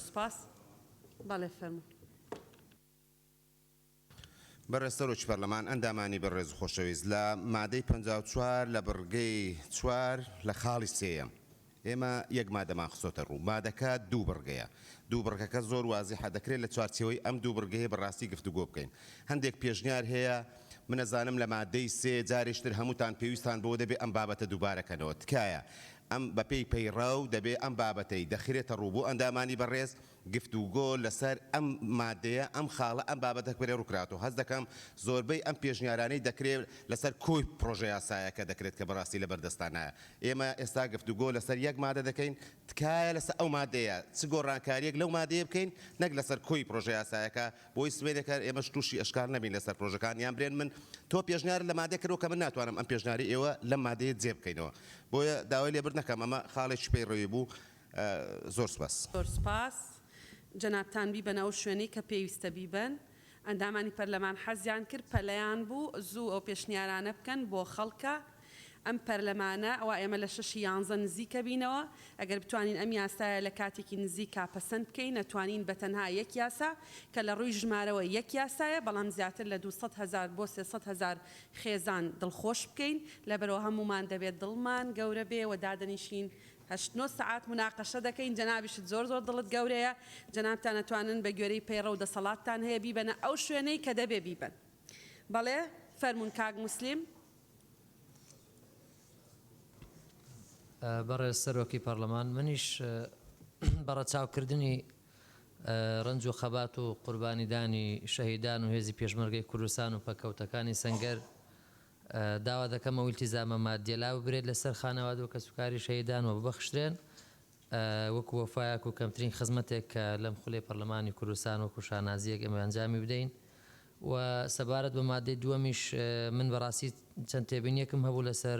سپاس بەڵێ فەرموون بەڕێز سەرۆکی پەرلەمان ئەندامانی بەڕێز خۆشەویست لە مادەی 54 لە بڕگەی 4 لە خاڵی سێیە ئێمە یەک مادەمان خسۆتە ڕوو مادەکە دوو بڕگەیە دوو بڕگەکە زۆر وازیحە دەکرێت لە چوارچەوەی ئەم دوو بڕگەیە بەڕاستی گفتوگۆ بکەین هەندێک پێشنیار هەیە منەزانم لە مادەی سێ جارێشتر هەمووتان پێویستان بۆ دەبێت ئەم بابەتە دووبارەکەنەوە تکایە ئەم بەپێی پەیڕاو دەبێت ئەم بابەتەی دەخرێتە ڕوو بۆ ئەندامانی بەڕێز گفتوگۆ لەسەر ئەم مادەیە ئەم خاڵە ئەم بابەتە بێ ڕووکراتەوە هەست دەکەم زۆربەی ئەم پێشنیارانەی دەکرێت لەسەر کۆی پرۆژه یاسایەکە دەکرێت کە بەڕاستی لە بەردەستانایە ئێمە ئێستا گفتوگۆ لەسەر یەک مادە دەکەین تکایە لەسەر ئەو مادەیە چ گۆڕانکاریەک لەو مادەیە بکەین نەک لەسەر کۆی پرۆژه یاسایەکە بۆی سوێنێکە ئێمەش تووشی ئەشکال نەبین لەسەر پرۆژەکان یان برێن من تۆ پێشنیار لە مادەی کردەوە کە من ناتوانم ئەم پێشنیاری ئێوە لەم مادەیە جێ بکەینەوە بۆیە داوای لێبر نەکەم ئەمە خاڵێکی پێی ڕێی بوو زۆر سپاس زۆر سپاس جەنابتان بیبەن ئەو شوێنەی کە پێویستە بیبن ئەندامانی پەرلەمان حەزیان کرد پەلەیان بوو زوو ئەو پێشنیارانە بکەن بۆ خەڵکە ئەم پەرلەمانە ئەوە ئێمە لە 6:11 نزیکە بینەوە ئەگەر بتوانین ئەم یاسایە لە کاتێکی نزیکا پەسەند بکەین نەتوانین بەتەنها یەک یاسا کە لە ڕووی ژمارەوە یەک یاسایە بەڵام زیاتر لە 200,000 بۆ 300,000 خێزان دڵخۆش بکەین لەبەرەوە هەمومان دەبێت دڵمان گەورە بێ و دادەنیشین 8 ساعات مناقەشە دەکەین جەنابیشت زۆر دڵت گەورەیە جەنابتان ئەتوانن بە گوێرەی پەیڕە و دەسەڵاتتان هەیە بیبەنە ئەو شوێنەی کە دەبێ بیبن بەڵێ فەرمون کاک موسلیم بەڕێز سەرۆکی پەرلەمان منیش بەڕە چاوکردنی ڕنج و خەبات و قوربانیدانی شەهیدان و هێزی پێشمەرگەی کوردستان و پەکەوتەکانی سەنگەر داوا دەکەمە ویلتیزامە مادیێلا ببرێت لەسەر خانەوادە و کەسوکاری شەهیدان و ببەخشرێن وەکو وەفایەک و کەمترین خزمەتێک کە لەم خولەی پەرلەمانی کوردستان وەکو شانازیەک ئێمە ئەنجامی بدەین و سەبارەت بە مادەی دووەمیش من بەڕاستی چەند تێبینیەکم هەبوو لەسەر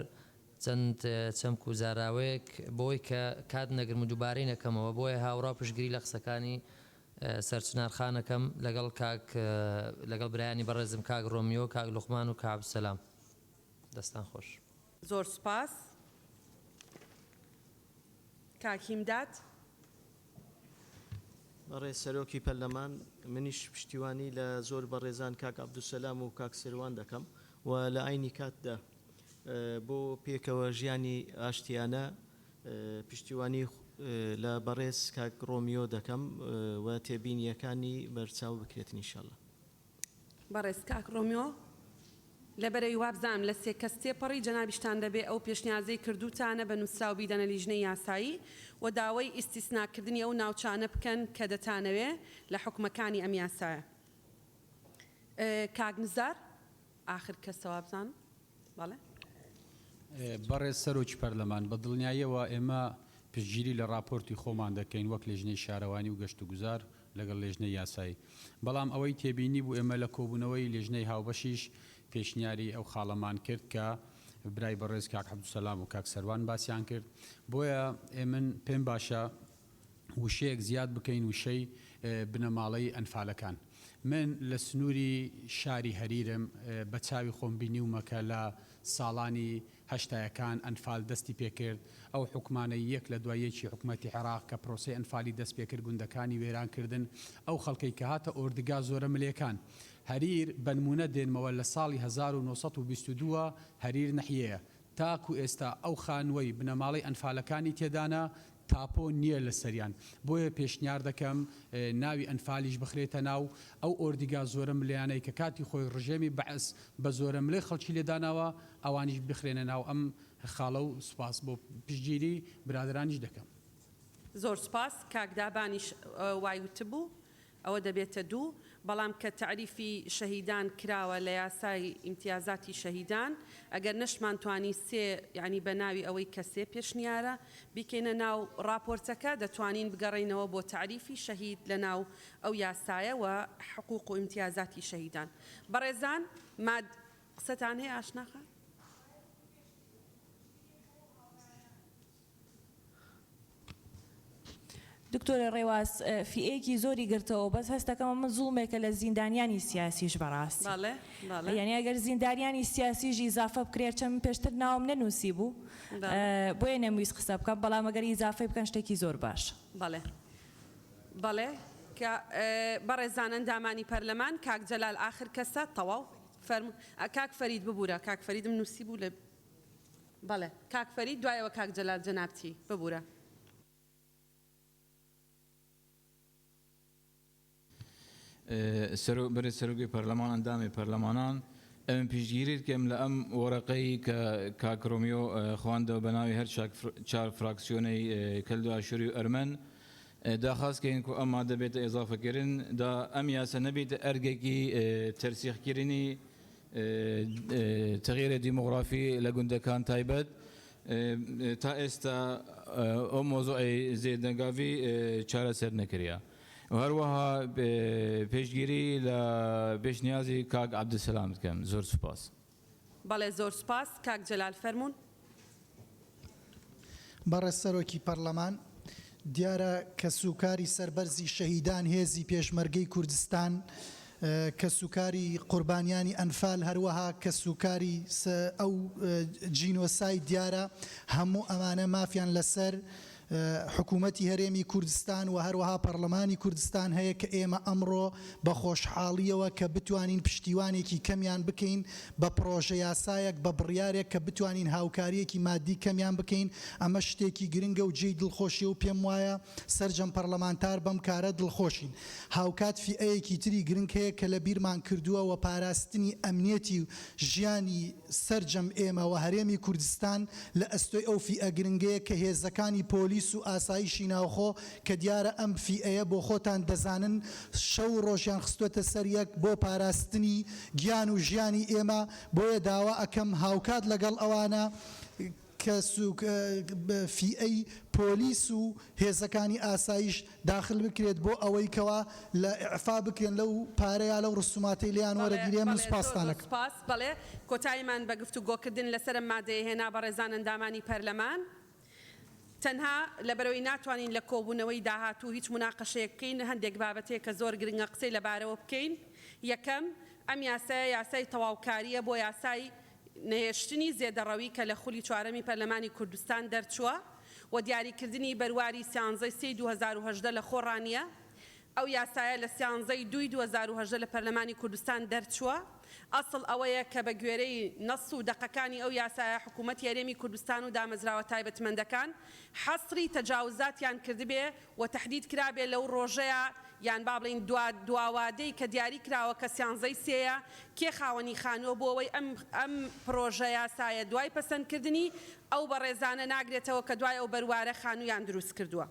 چەند چەمک و زاراوەیەک بۆی کە کات نەگرم و دووبارەی نەکەمەوە بۆیە هاوڕا پشتگیری لە قسەکانی سەرچنارخانەکەم لەگەڵ برایانی بەڕێزم کاک ڕۆمیۆ کاک لوقمان و کاک عەبدولسەلام دەستان خۆش زۆر سپاس کاکیمدات بەڕێز سەرۆکی پەرلەمان منیش پشتیوانی لە زۆر بەڕێزان کاک عەبدولسەلام و کاک سێروان دەکەم و لە ئاینی کاتدا بۆ پێکەوە ژیانی ئاشتیانە پشتیوانی لە بەڕێز کاک ڕۆمیۆ دەکەم و تێبینیەکانی بەرچاو بکرێتن ئینشاءڵڵا بەڕێز کاک ڕۆمیۆ لەبەرەوەی وابزانم لە سێ کەس تێپەڕی جەنابیشتان دەبێ ئەو پێشنیازەی کردوتانە بە نووسراو بیدەنە لیژنەی یاسایی و داوای ئیستیسناکردنی ئەو ناوچانە بکەن کە دەتانەوێ لە حکومەکانی ئەم یاسایە کاک نزار ئاخر کەسە وابزانم بەڵێ بەڕێز سەرۆکی پەرلەمان بە دڵنیاییەوە ئێمە پشتگیری لە راپۆرتی خۆمان دەکەین وەک لێژنەی شارەوانی و گەشت و گوزار لەگەڵ لێژنەی یاسایی بەڵام ئەوەی تێبینی بوو ئێمە لە کۆبوونەوەی لێژنەی هاوبەشیش پێشنیاری ئەو خاڵەمان کرد کە برای بەڕێز کاک عەبدولسەلام و کاک سەروان باسییان کرد بۆیە من پێم باشە وشەیەک زیاد بکەین وشەی بنەماڵەی ئەنفالەکان من لە سنووری شاری هەریرم بە چاوی خۆم بینیومەکە لە ساڵانی هەشتایەکان ئەنفال دەستی پێکرد ئەو حکومانەی یەک لە دوایەکی حکوومەتی عێراق کە پرۆسی ئەنفالی دەست پێکرد گوندەکانی وێرانکردن ئەو خەڵکەی کە هاتە ئۆردگا زۆرە ملێکان هەریر بەنمونە دێنمەوە لە ساڵی 1922 هەریر نەحیەیە تاکو ئێستا ئەو خانوەی بنەماڵی ئەنفالەکانی تێدانە تاپۆ نییە لە سەریان بۆیە پێشنیار دەکەم ناوی ئەنفالیش بخرێتە ناو ئەو ئۆردیگا زۆرە ملیانەی کە کاتی خۆی ڕژێمی بەعس بە زۆرە ملێ خەڵکی لێداناوە ئەوانیش بخرێنە ناو ئەم خاڵە و سوپاس بۆ پشتگیری برادرانیش دەکەم زۆر سپاس کاکدابانیش وایوت بوو ئەوە دەبێتە دوو بەڵام کە تعریفی شەهیدان کراوە لە یاسای ئیمتیازاتی شەهیدان ئەگەر نەشمان توانی سێ یعنی بە ناوی ئەوەی کە سێ پێشنیارە بیکەینە ناو راپۆرتەکە دەتوانین بگەڕینەوە بۆ تعریفی شەهید لە ناو ئەو یاسایە و حقوق و ئیمتیازاتی شەهیدان بەڕێزان قسەتان هەیە ئاشناخە دکتۆرە ڕێواز فیئێکی زۆری گرتەوە بەس هەستەکەمە من زوڵمێکە لە زیندانیانی سیاسیش بەڕاستی یعنی ئەگەر زیندانیانی سیاسیژ ئیزافە بکرێت چەند پێشتر ناوم نەنووسی بوو بۆیە نەمویست قسە بکەم بەڵام ئەگەر ئیزافەی بکەن شتێکی زۆر باش بەڵێ کە بەڕێزان ئەندامانی پەرلەمان کاک جەلال ئاخر کەسە تەواو فەرمو کاک فەرید ببوورە کاک فەریدم نووسی بوو لە بەڵێ کاک فەرید دوایەوە کاک جەلال جەنابچی ببوورە بەرز سەرۆکی پەرلەمان ئەندامی پەرلەمانان ئەم پیشگیریت کەم لە ئەم وەرەقەی کە کاکڕۆمیۆ خواندەوە بە ناوی هەر چار فراکسیۆنەی کەلدو ئاشوری و ئەرمەن داخواستکەین کو ئەمما دەبێتە ئێزافەکردن دا ئەم یاسە نەبێتە ئەرگێکی تەرسیخکردنی تغییرە دیمۆغرافی لە گوندەکان تایبەت تا ئێستا ئەو مۆزۆی زێدەنگاوی چارەسەر نەکریا هەروەها پێشگیری لە پێشنیازی کاک عەبدولسەلام دکەم زۆر سوپاس. بەڵێ زۆر سوپاس کاک جەلال فەرموون. بەڕێز سەرۆکی پەرلەمان دیارە کە سوکاری سەربەرزی شەهیدان هێزی پێشمەرگەی کوردستان کە سوکاری قوربانیانی ئەنفال هەروەها کە سوکاری ئەو جینۆسای دیارە هەموو ئەمانە مافیان لەسەر حکوومەتی هەرێمی کوردستان و هەروەها پەرلەمانی کوردستان هەیە کە ئێمە ئەمڕۆ بە خۆشحاڵیەوە کە بتوانین پشتیوانێکی کەمیان بکەین بە پرۆژە یاسایەک بە بڕیارێک کە بتوانین هاوکاریەکی مادی کەمیان بکەین ئەمە شتێکی گرنگە و جێی دڵخۆشی و پێم وایە سەرجەم پەرلەمانتار بەم کارە دڵخۆشین. هاوکات فیئەیەکی تری گرنگ هەیە کە لە بیرمان کردووە و پاراستنی ئەمنیەتی و ژیانی سەرجەم ئێمە و هەرێمی کوردستان لە ئەستۆی ئەو فیئە گرنگەیە کە هێزەکانی پۆلیس و ئاسایشی ناوخۆ کە دیارە ئەم فیئەیە بۆ خۆتان دەزانن شەو ڕۆژیان خستوەتە سەر یەک بۆ پاراستنی گیان و ژیانی ئێمە بۆیە داوا ئەکەم هاوکات لەگەڵ ئەوانە کە فیئەی پۆلیس و هێزەکانی ئاسایش داخل بکرێت بۆ ئەوەی کەوا لە ئەعفا بکرێن لەو پارەیە لەو ڕسوماتەی لیان وەرەگیرێ من سوپاستانەکەم. سپاس بەڵێ کۆتاییمان بە گفتوگۆکردن لەسەر مادەیە هێنا بە ڕێزان ئەندامانی پەرلەمان تەنها لەبەرەوەی ناتوانین لە کۆبوونەوەی داهاتوو هیچ مناقەشەیەک بکەین هەندێک بابەتەیە کە زۆر گرنگە قسەی لەبارەوە بکەین. یەکەم ئەم یاسایە یاسای تەواوکاریە بۆ یاسای نهێشتنی زێدەڕەوی کە لە خولی چوارەمی پەرلەمانی کوردستان دەرچووە و دیاریکردنی بەرواری سیانزەی 2018 لە خۆڕانیە. ئەو یاسایە لە سیانزەی 2018 لە پەرلەمانی کوردستان دەرچووە. ئەسڵ ئەوەیە کە بە گوێرەی نەس و دەقەکانی ئەو یاسایە حکوومەتی هەرێمی کوردستان و دامەزراوە تایبەتمەندەکان حەسری تەجاوزاتیان کردبێ و تەحدید کرابێ لەو ڕۆژەیە یان با بڵین دواوادەی کە دیاری کراوە کە سیانزەی سێیە کێ خاوەنی خانووە بۆ ئەوەی ئەم پرۆژە یاسایە دوای پەسەندکردنی ئەو بە ڕێزانە ناگرێتەوە کە دوای ئەو بەروارە خانوویان دروست کردووە.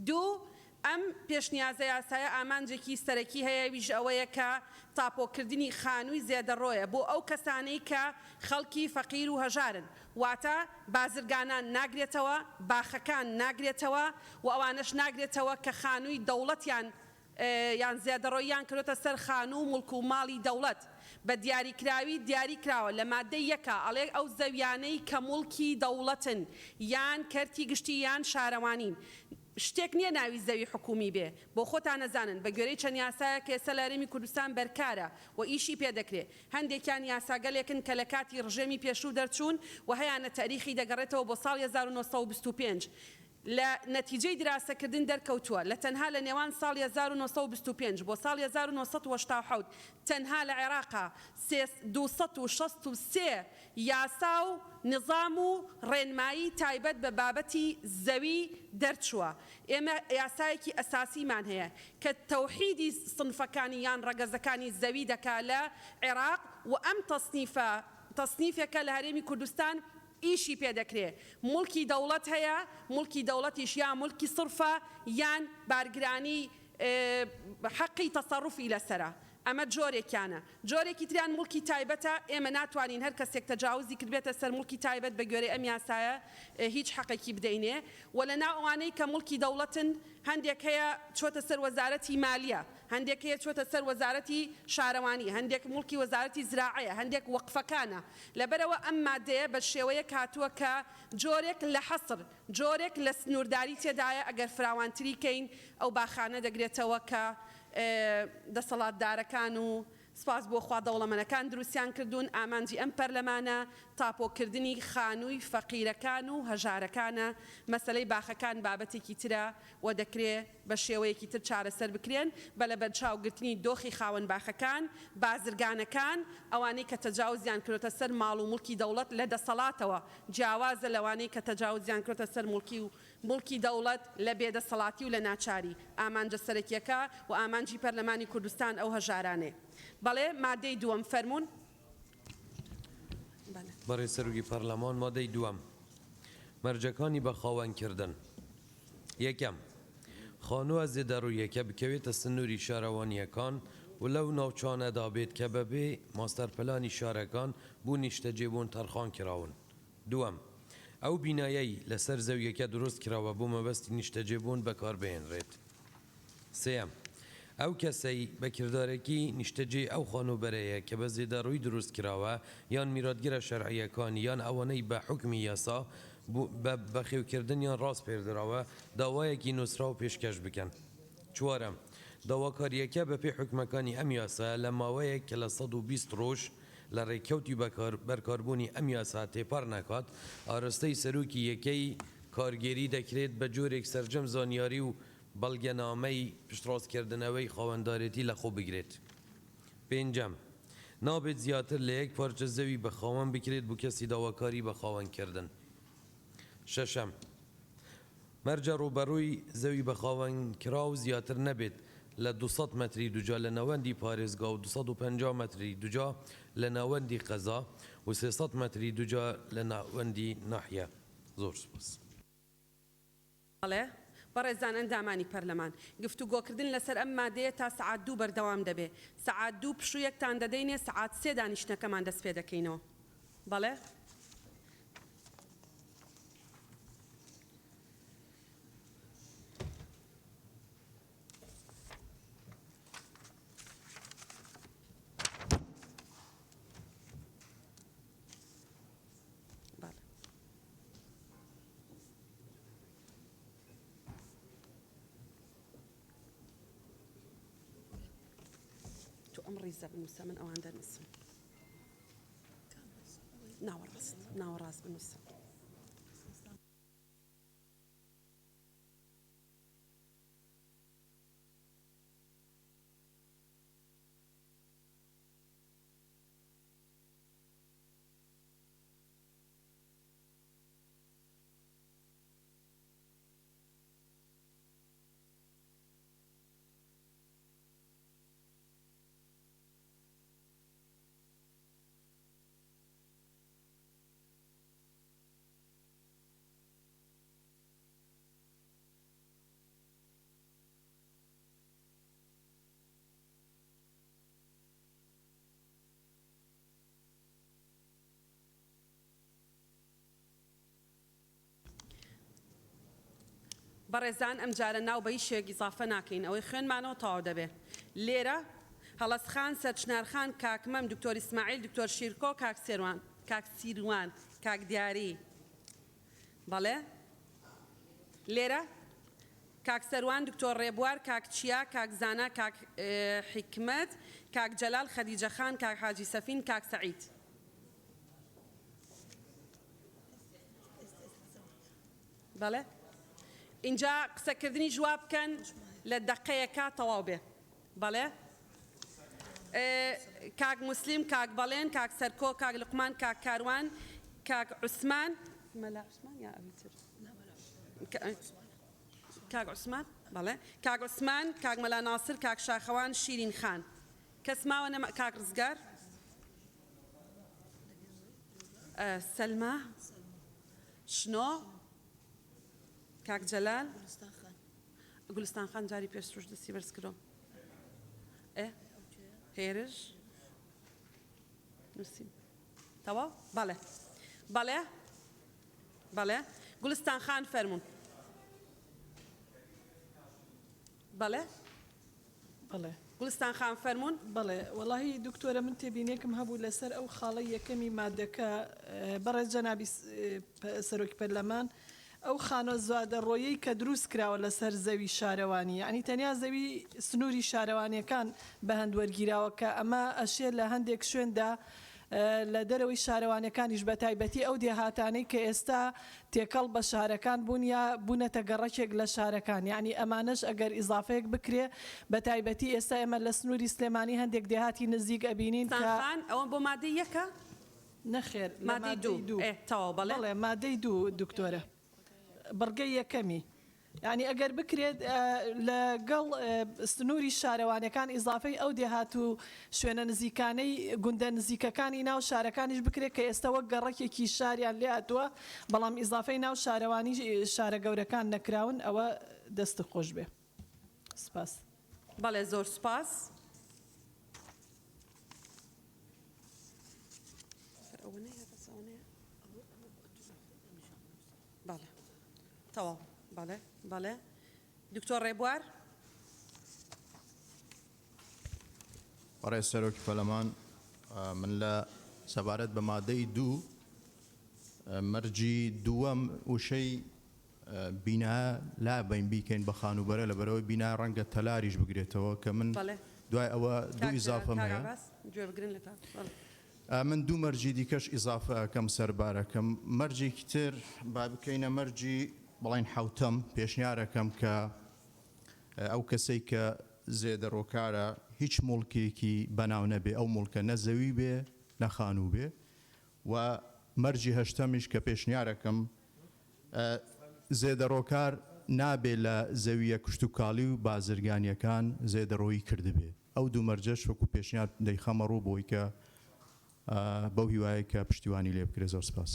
دوو ئەم پێشنیازە یاسایە ئامانجێکی سەرەکی هەیە ویژ ئەوەیە کە تاپۆکردنی خانووی زێدەڕۆیە بۆ ئەو کەسانەی کە خەڵکی فەقیر و هەژارن واتە بازرگانان ناگرێتەوە باخەکان ناگرێتەوە و ئەوانش ناگرێتەوە کە خانووی دەوڵەتیان یان زێدەڕۆییان کردوتە سەر خانوو مڵک و ماڵی دەوڵەت بە دیاریکراوی دیاری کراوە لە مادەی یەکە ئەڵێ ئەو زەویانەی کە مڵکی دەوڵەتن یان کەرتی گشتی یان شارەوانین. شتێک نییە ناوی زەوی حکومی بێ بۆ خۆتان نەزانن بە گوێرەی چەند یاسایە کە ئێستا لە هەرێمی کوردستان بەرکارە و ئیشی پێدەکرێت. هەندێکیان یاساگەلێکن کە لە کاتی ڕژێمی پێشوو دەرچوون و هەیەە تاریخی دەگەڕێتەوە بۆ ساڵی 1925. لە نەتیجەی دراسەکردن دەرکەوتووە لە تەنها لە نێوان ساڵی 1925 بۆ ساڵی 1970 تەنها لە عێراقا 263 یاسا و نظام و ڕێنمایی تایبەت بە بابەتی زەوی دەرچووە. ئێمە یاسایەکی ئەساسیمان هەیە کە تەوحیدی سنفەکانی یان ڕەگەزەکانی زەوی دەکا لە عێراق و ئەم تەصنیفێکە لە هەرێمی کوردستان ئیشی پێدەکرێ. مڵکی دەوڵەت هەیە مڵکی دەوڵەتیش یان مڵکی سرفە یان بارگرانی حەقی تەسەڕوفی لەسەرە. ئەمە جۆرێکیانە. جۆرێکی تریان مڵکی تایبەتە ئێمە ناتوانین هەر کەسێک تەجاوزی کردبێتە سەر مڵکی تایبەت بە گوێرەی ئەم یاسایە هیچ حەقێکی بدەینێ و لە ناو ئەوانەی کە مڵکی دەوڵەتن هەندێک هەیە چۆتە سەر وەزارەتی مالیە هەندێک هەیە چۆتە سەر وەزارەتی شارەوانی هەندێک مڵکی وەزارەتی زراعەیە هەندێک وەقفەکانە. لەبەرەوە ئەم مادەیە بە شێوەیە هاتووە کە جۆرێک لە حەسر جۆرێک لە سنوورداری تێدایە ئەگەر فراوانتری کەین ئەو باخانە دەگرێتەوە کە دەسەڵاتدارەکان و سپاس بۆ خوا دەوڵەمەنەکان دروستیان کردوون ئامانجی ئەم پەرلەمانە تاپۆکردنی خانووی فەقیرەکان و هەژارەکانە. مەسەلەی باخەکان بابەتێکی ترە و دەکرێت بە شێوەیەکی تر چارەسەر بکرێن بە لە بەرچاوگرتنی دۆخی خاوەن باخەکان بازرگانەکان ئەوانەی کە تەجاوزیان کردوتە سەر ماڵ و مڵکی دەوڵەت لە دەسەڵاتەوە جیاوازە لەوانەی کە تەجاوزیان کردوتە سەر مڵکی و بڵکی دەوڵەت لە بێدەسەڵاتی و لە ناچاری ئامانجە سەرەکیەکە و ئامانجی پەرلەمانی کوردستان ئەو هەژارانێ بەڵێ مادەی دووەم فەرمونون بەڕێ سەرۆکی پەرلەمان مادەی دووەم مەرجەکانی بە خاوەنکردن یەکەم خانووە زێدەڕوویەکە بکەوێتە سنووری شارەوانیەکان و لەو ناوچانەدا بێت کە بەبێ ماستەرپلانی شارەکان بوو نیشتەجێبوون تەرخان کراون دووەم ئەو بینایەی لەسەر زەویەکە دروست کراوە بۆ مەبەستی نیشتەجێبوون بەکاربهێنرێت سێم ئەو کەسەی بەکردارێکی نیشتەجێ ئەو خانوبەرەیە کە بە زێدەڕووی دروست کراوە یان میراتگیرە شەرعیەکان یان ئەوانەی بە حکمی یاسا بەخێوکردنیان ڕاست پێدراوە داوایەکی نووسرا و پێشکەش بکەن چوارەم داواکاریەکە بە پێ حکومەکانی ئەم یاسا لە ماوەیەک کە لە 120 ڕۆژ لە ڕێککەوتی بەرکاربوونی ئەم یاسا تێپەر نەکات ئاراستەی سەرۆکی یەکەی کارگێری دەکرێت بە جۆرێک سەرجەم زانیاری و بەڵگەنامەی پشتڕاستکردنەوەی خاوەندارێتی لە خۆ بگرێت پێنجەم نابێت زیاتر لە یەک پارچە زەوی بە خاوەن بکرێت بۆ کەسی داواکاری بە خاوەنکردن شەشەم مەرجە ڕوبەڕووی زەوی بە خاوەنکرا و زیاتر نەبێت لە 200 متری دوجا لە ناوەندی پارێزگا و 250 متری دوجا لە ناوەندی قەزا و 300 متری دوجا لە ناوەندی ناحیە زۆر سپاس بەڕێزان ئەندامانی پەرلەمان گفتوگۆکردن لەسەر ئەم مادەیە تا سعات 2 بەردەوام دەبێ سعات 2 پشوویەکتان دەدەینێ سعات 3 دانیشتەکەمان دەست پێ دەکەینەوە بەڵێ ڕیزە بنووسە من ئەوان دەنووسم ناوەڕاست بنووسە بەڕێزان ئەم جارە ناو بە هیچ شێکی ئیزافە ناکەین ئەوەی خوێنمانەوە تەواو دەبێ لێرە هەڵەسخان سەرچنارخان کاکمەم دکتۆر ئیسماعیل دکتۆر شیرکۆ کاک سیروان کاک دیاری بەڵێ لێرە کاک سەروان دکتۆر ڕێبوار کاک چیا کاک زانا کاک حکمت کاک جەلال خەدیجە خان کاک حاجی سەفین کاک سەعید بەڵێ اینجا قسەکردنی جواب بکەن لە دەقەیەکە تەواو بێ بەڵێ کاک مسلیم کاک بەڵێن کاک سەرکۆ کاک لقمان کاک کاروان کاک عوسمان مەلا عوسمان یا ئەویتر کاک عوسمان بەڵێ کاک عوسمان کاک مەلا ناسر کاک شاخەوان شیرین خان کەس ماوە نەما کاک ڕزگار سەلما شنۆ کاک جەلال گولستان خان جاری پێش ڕۆژ دەستی بەرز کردۆ هێرش نووسیم تەواو بەڵێ بەڵێ بەڵێ گولستان خان فەرموون بەڵێ بەڵێ گولستان خان فەرموون بەڵێ وەڵاهی دکتۆرە من تێبینێکم هەبوو لەسەر ئەو خاڵە یەکەمی مادەکە بەڕێز جەنابی سەرۆکی پەرلەمان ئەو خانۆ زوادەڕۆیەی کە دروست کراوە لەسەر زەوی شارەوانی یعنی تەنیا زەوی سنووری شارەوانیەکان بە هەندوەرگیراوە کە ئەمە ئەشێت لە هەندێک شوێندا لە دەرەوەی شارەوانەکانیش بە تایبەتی ئەو دێهاتانەی کە ئێستا تێکەڵ بە شارەکان بوون یا بوونەتە گەڕەکێک لە شارەکان یعنی ئەمانش ئەگەر ئیزافەیەک بکرێ بە تایبەتی ئێستا ئێمە لە سنووری سلێمانی هەندێک دێهاتی نزیک ئەبینین ئەوە بۆ مادەی یەکە نەخێر مادەی دوو بەڵێ مادەی دوو دکتۆرە بەڕگەی یەکەمی یعنی ئەگەر بکرێت لەگەڵ سنووری شارەوانەکان ئیزافەی ئەو دێهات و شوێنە نزیکانەی گوندە نزیکەکانی ناو شارەکانیش بکرێت کە ئێستا وەک گەڕەکێکی شاریان لێ هاتووە بەڵام ئیزافەی ناو شارەوانی شارە گەورەکان نەکراون ئەوە دەست خۆش بێ. سپاس. بەڵێ زۆر سپاس. بەڵێ تەواو بەڵێ بەڵێ دکتۆر ڕێبوار. بەڕێز سەرۆکی پەرلەمان من لە سەبارەت بە مادەی 2 مەرجی دووەم وشەی بینا لا بین بیکەین بە خانوبەرە لەبەرەوەی بینا ڕەنگە تەلاریش بگرێتەوە کە من دوای ئەوە دوو ئیزافەم هەیە من دوو مەرجی دیکەش ئیزافە ئەەکەم سەربارەکەم مەرجێکی تر با بکەینە مەرجی بەڵین حوتەم پێشنیارەکەم کە ئەو کەسەی کە زێدەڕۆکارە هیچ مڵکێکی بەناو نەبێ ئەو مڵکە نەزەوی بێ نەخانوو بێ و مەرجی هەشتەمیش کە پێشنیارەکەم زێدەڕۆکار نابێ لە زەویە کشت و کاڵی و بازرگانیەکان زێدەڕۆیی کردبێ ئەو دوو مەرجەش وەکو پێشنیار دەیخەمە ڕوو بۆی کە بەو هیوایە کە پشتیوانی لێ بکرێ. زۆر سپاس.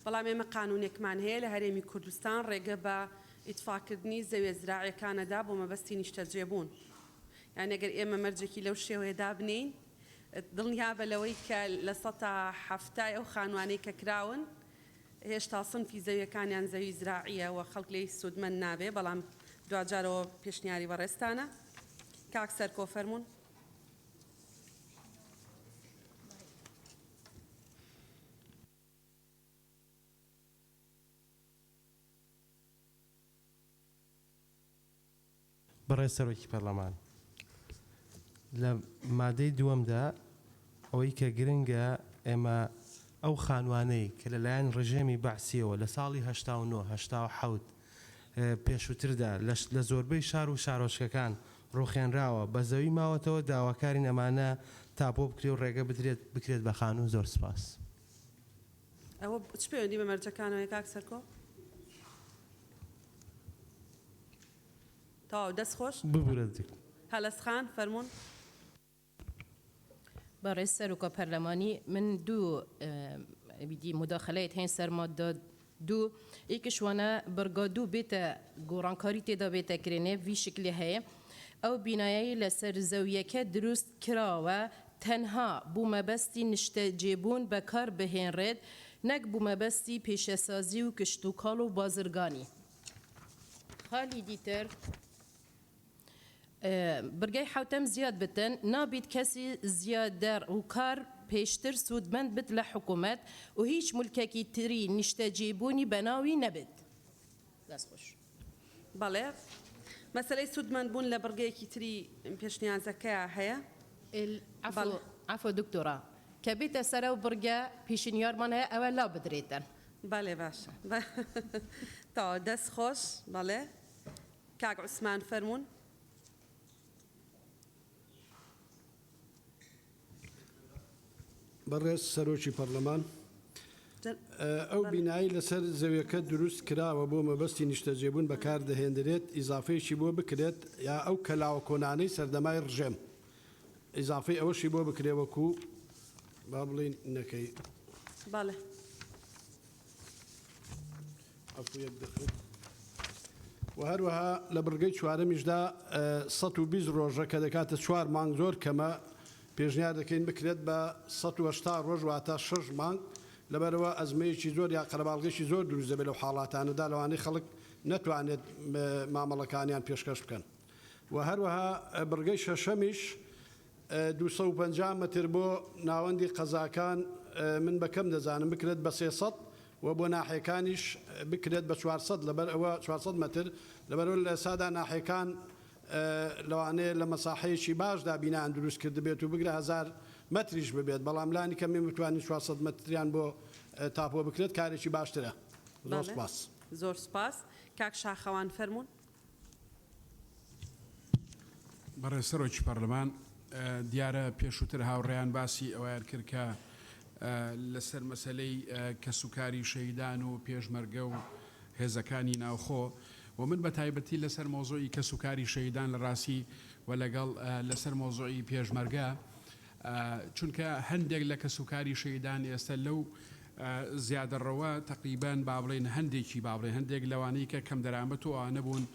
بەڵام ئێمە قانونێکمان هەیە لە هەرێمی کوردستان ڕێگە بە ئیتفاقکردنی زەویە زراعیەکانەدا بۆ مەبەستی نیشتەجێبوون. یان ئەگەر ئێمە مەرجێکی لەو شێوەیەدا بنین دڵنیا بە لەوەی کە لە ١٧ ئەو خانوانەی کە کراون هێشتا سنفی زەویەکانیان زەوی زراعیە و خەڵک لێی سوودمەند نابێ بەڵام دوجارەوە پێشنیاری بەڕێستانە. کاک سەرکۆ فەرموون. بەڕێز سەرۆکی پەرلەمان لە مادەی دووەمدا ئەوەی کە گرنگە ئێمە ئەو خانوانەی کە لەلایەن ڕژێمی بەعسیەوە لە ساڵی 1970 پێشووتردا لە زۆربەی شار و شارۆچکەکان ڕوخێنراوە بە زەوی ماوەتەوە داواکارین ئەمانە تاپۆ بکرێ و ڕێگە بکرێت بە خانوو. زۆر سپاس. ئەوە چ پەیوەندی بە مەرجەکانەوەی کاک سەرکۆ؟ تاو دەست خۆش ببورە هەلەسخان فەرموون. بەڕێز سەرۆکە پەرلەمانی من دوو بیدی مداخلەیەت هەین سەر مادە دوو یەکیشوانە بەرگا دوو بێتە گۆڕانکاری تێدا بێتە کرێنێ وی شکلی هەیە ئەو بینایەی لەسەر زەویەکە دروست کراوە تەنها بوومەبەستی نیشتەجێبوون بەکار بهێنرێت نەک بوومەبەستی پێشەسازی و کشت و کاڵ و بازرگانی. خالی دیتر برگەی حوتەم زیاد بتن نابێت کەسی زیادەر و کار پێشتر سوودمەند بت لە حکوومەت و هیچ مولکێکی تری نیشتەجێبوونی بەناوی نەبێت. دەست خۆش. بەڵێ مەسەلەی سوودمەند بوون لە بڕگەیەکی تری پێشنیازەکەیە هەیە؟ عفو دکتۆرا کە بێتە سەرە و بڕگە پیشنیارمان هەیە ئەوە لا بدرێتن. بەڵێ باشە تا دەست خۆش. بەڵێ کاک عوسمان فەرموون. بەڕێز سەرۆکی پەرلەمان ئەو بینایی لەسەر زەویەکە دروست کراوە بۆ مەبەستی نیشتەجێبوون بەکار دەهێنرێت ئیزافەیەکی بۆ بکرێت یا ئەو کەلاوە کۆنانەی سەردەمای ڕژێم ئیزافەی ئەوەشی بۆ بکرێوەکو با بڵین نەکەی. بەڵێ و هەروەها لە بڕگەی چوارەمیشدا 120 ڕۆژە کە دەکاتە 4 مانگ زۆر کەمە پێشنیار دەکەین بکرێت بە 180 ڕۆژ واتە 6 مانگ لەبەرەوە ئەزمەیەکی زۆر یا قەرەباڵغێکی زۆر دروست دەبێت لەو حاڵاتانەدا لەوانەی خەڵک نەتوانێت مامەڵەکانیان پێشکەش بکەن. و هەروەها بڕگەی شەشەمیش 250 متر بۆ ناوەندی قەزاکان من بەکەم دەزانم بکرێت بە 300 و بۆ ناحیەکانیش بکرێت بە 400 لەبەر ئەوە 400 متر لەبەرەوە لە سادا ناحیەکان لەوانەیە لە مەساحەیەکی باشدا بینان دروست کرد بێت و بگرە 1000 متریش ببێت بەڵام لانی کەمی بتوانین 400 متریان بۆ تاپۆ بکرێت کارێکی باشترە. زۆر سپاس. زۆر سپاس. کاک شاخەوان فەرموون. بەڕێز سەرۆکی پەرلەمان دیارە پێشووتر هاوڕێیان باسی ئەوەیان کرد کە لەسەر مەسلەی کەسوکاری شەیدان و پێشمەرگە و هێزەکانی ناوخۆ و من بە تایبەتی لەسەر مۆزۆی کەسوکاری شەیدان لە ڕاستی و لەگەڵ لەسەر مۆزۆی پێشمەرگە چونکە هەندێک لە کەسوکاری شەیدان ئێستا لەو زیادەڕەوە تقریبان با بڵێن هەندێکی با بڵێن هەندێک لەوانەی کە کەم دەرامەت و ئەوانە بوون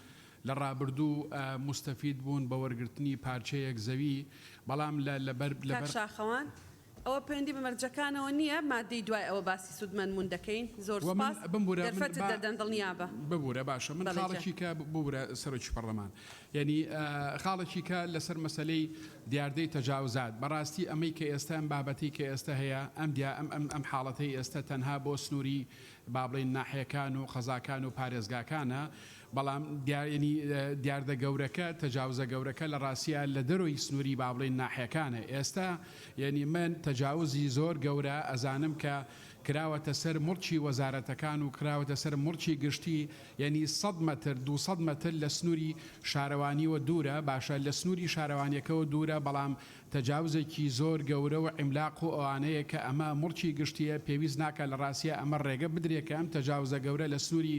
لە ڕابردوو مستەفید بوون بە وەرگرتنی پارچەیەک زەوی بەڵام لەبەر شاخەوان ئەوە پەیوەندی بە مەرجەکانەوە نییە مادەی دوای ئەوە باسی سوودمەندمون دەکەین زۆر سپاس دەرفەتت دەدەن دڵنیابە ببوورە باشە من خاڵێکی کە ببوورە سەرۆکی پەرلەمان یعنی خاڵێکی کە لەسەر مەسلەی دیاردەی تەجاوزات بەڕاستی ئەمەی کە ئێستا ئەم بابەتی کە ئێستا هەیە ئەم حاڵەتەی ئێستا تەنها بۆ سنووری با بڵێن ناحیەکان و خەزاکان و پارێزگاکانە بەڵام دیاردە گەورەکە تەجاوزە گەورەکە لە ڕاستیە لە دەرۆی سنووری با بڵێن ناحیەکانە ئێستا یعنی من تەجاوزی زۆر گەورە ئەزانم کە کراوەتە سەر مڵکی وەزارەتەکان و کراوەتە سەر مڵکی گشتی یعنی 100 متر 200 متر لە سنووری شارەوانیوە دوورە باشە لە سنووری شارەوانیەکەەوە دوورە بەڵام تەجاوزێکی زۆر گەورە و عیملاق و ئەوانەیە کە ئەمە مڵکی گشتیە پێویست ناکە لە ڕاستیە ئەمە ڕێگە بدرێکە ئەم تەجاوزە گەورە لە سنووری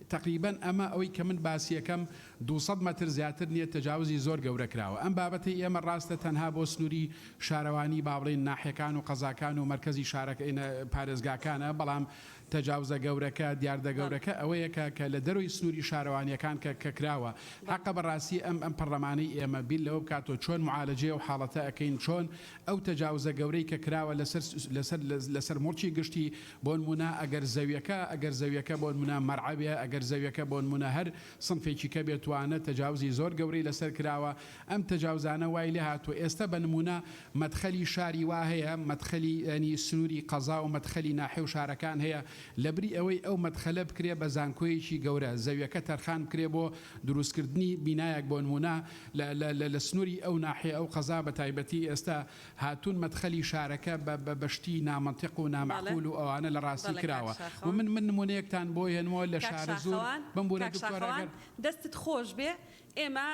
تقریبا ئەمە ئەوەی کە من باسیەکەم 200 متر زیاتر نییە تەجاوزی زۆر گەورە کراوە ئەم بابەتی ئێمە ڕاستە تەنها بۆ سنووری شارەوانی با بڵێن ناحیەکان و قەزاکان و مرکزی شارەکە پارێزگاکانە بەڵام تەجاوزە گەورەکە دیاردە گەورەکە ئەوەیە کە لە دەروی سنووری شارەوانیەکان کە کراوە حقە بەڕاستی ئەم پەرلەمانەی ئێمە بیل لەوە بکاتەوە چۆن معالەجێ و حاڵەتە ئەەکەین چۆن ئەو تەجاوزە گەورەی کە کراوە لەسەر مڵکی گشتی بۆ نمونە ئەگەر زەویەکە بۆ نمونە مەرعەبێ ئەگەر زەویەکە بۆ نمونە هەر سنفێکی کە بێتوانە تەجاوزی زۆر گەورەی لەسەر کراوە ئەم تەجاوزانە وای لێ هاتووە ئێستا بە نمونە مەدخەلی شاری وا هەیە مەدخەلی ینی سنووری قەزا و مەدخەلی ناحێ و شارەکان هەیە لەبری ئەوەی ئەو مەدخەلە بکرێ بە زانکۆیەکی گەورە زەویەکە تەرخان بکرێ بۆ دروستکردنی بینایەک بۆ نمونە لە سنووری ئەو ناحێ ئەو قەزا بە تایبەتی ئێستا هاتوون مەدخەلی شارەکە بە بەشتی نامەنتیق و نامەعقول و ئەوانە لە ڕاستی کراوە و من نمونەیەکتان بۆ هێنەوە لە شارە زۆر بمبورە دکتۆرەگەر دەستت خۆش بێ ئێمە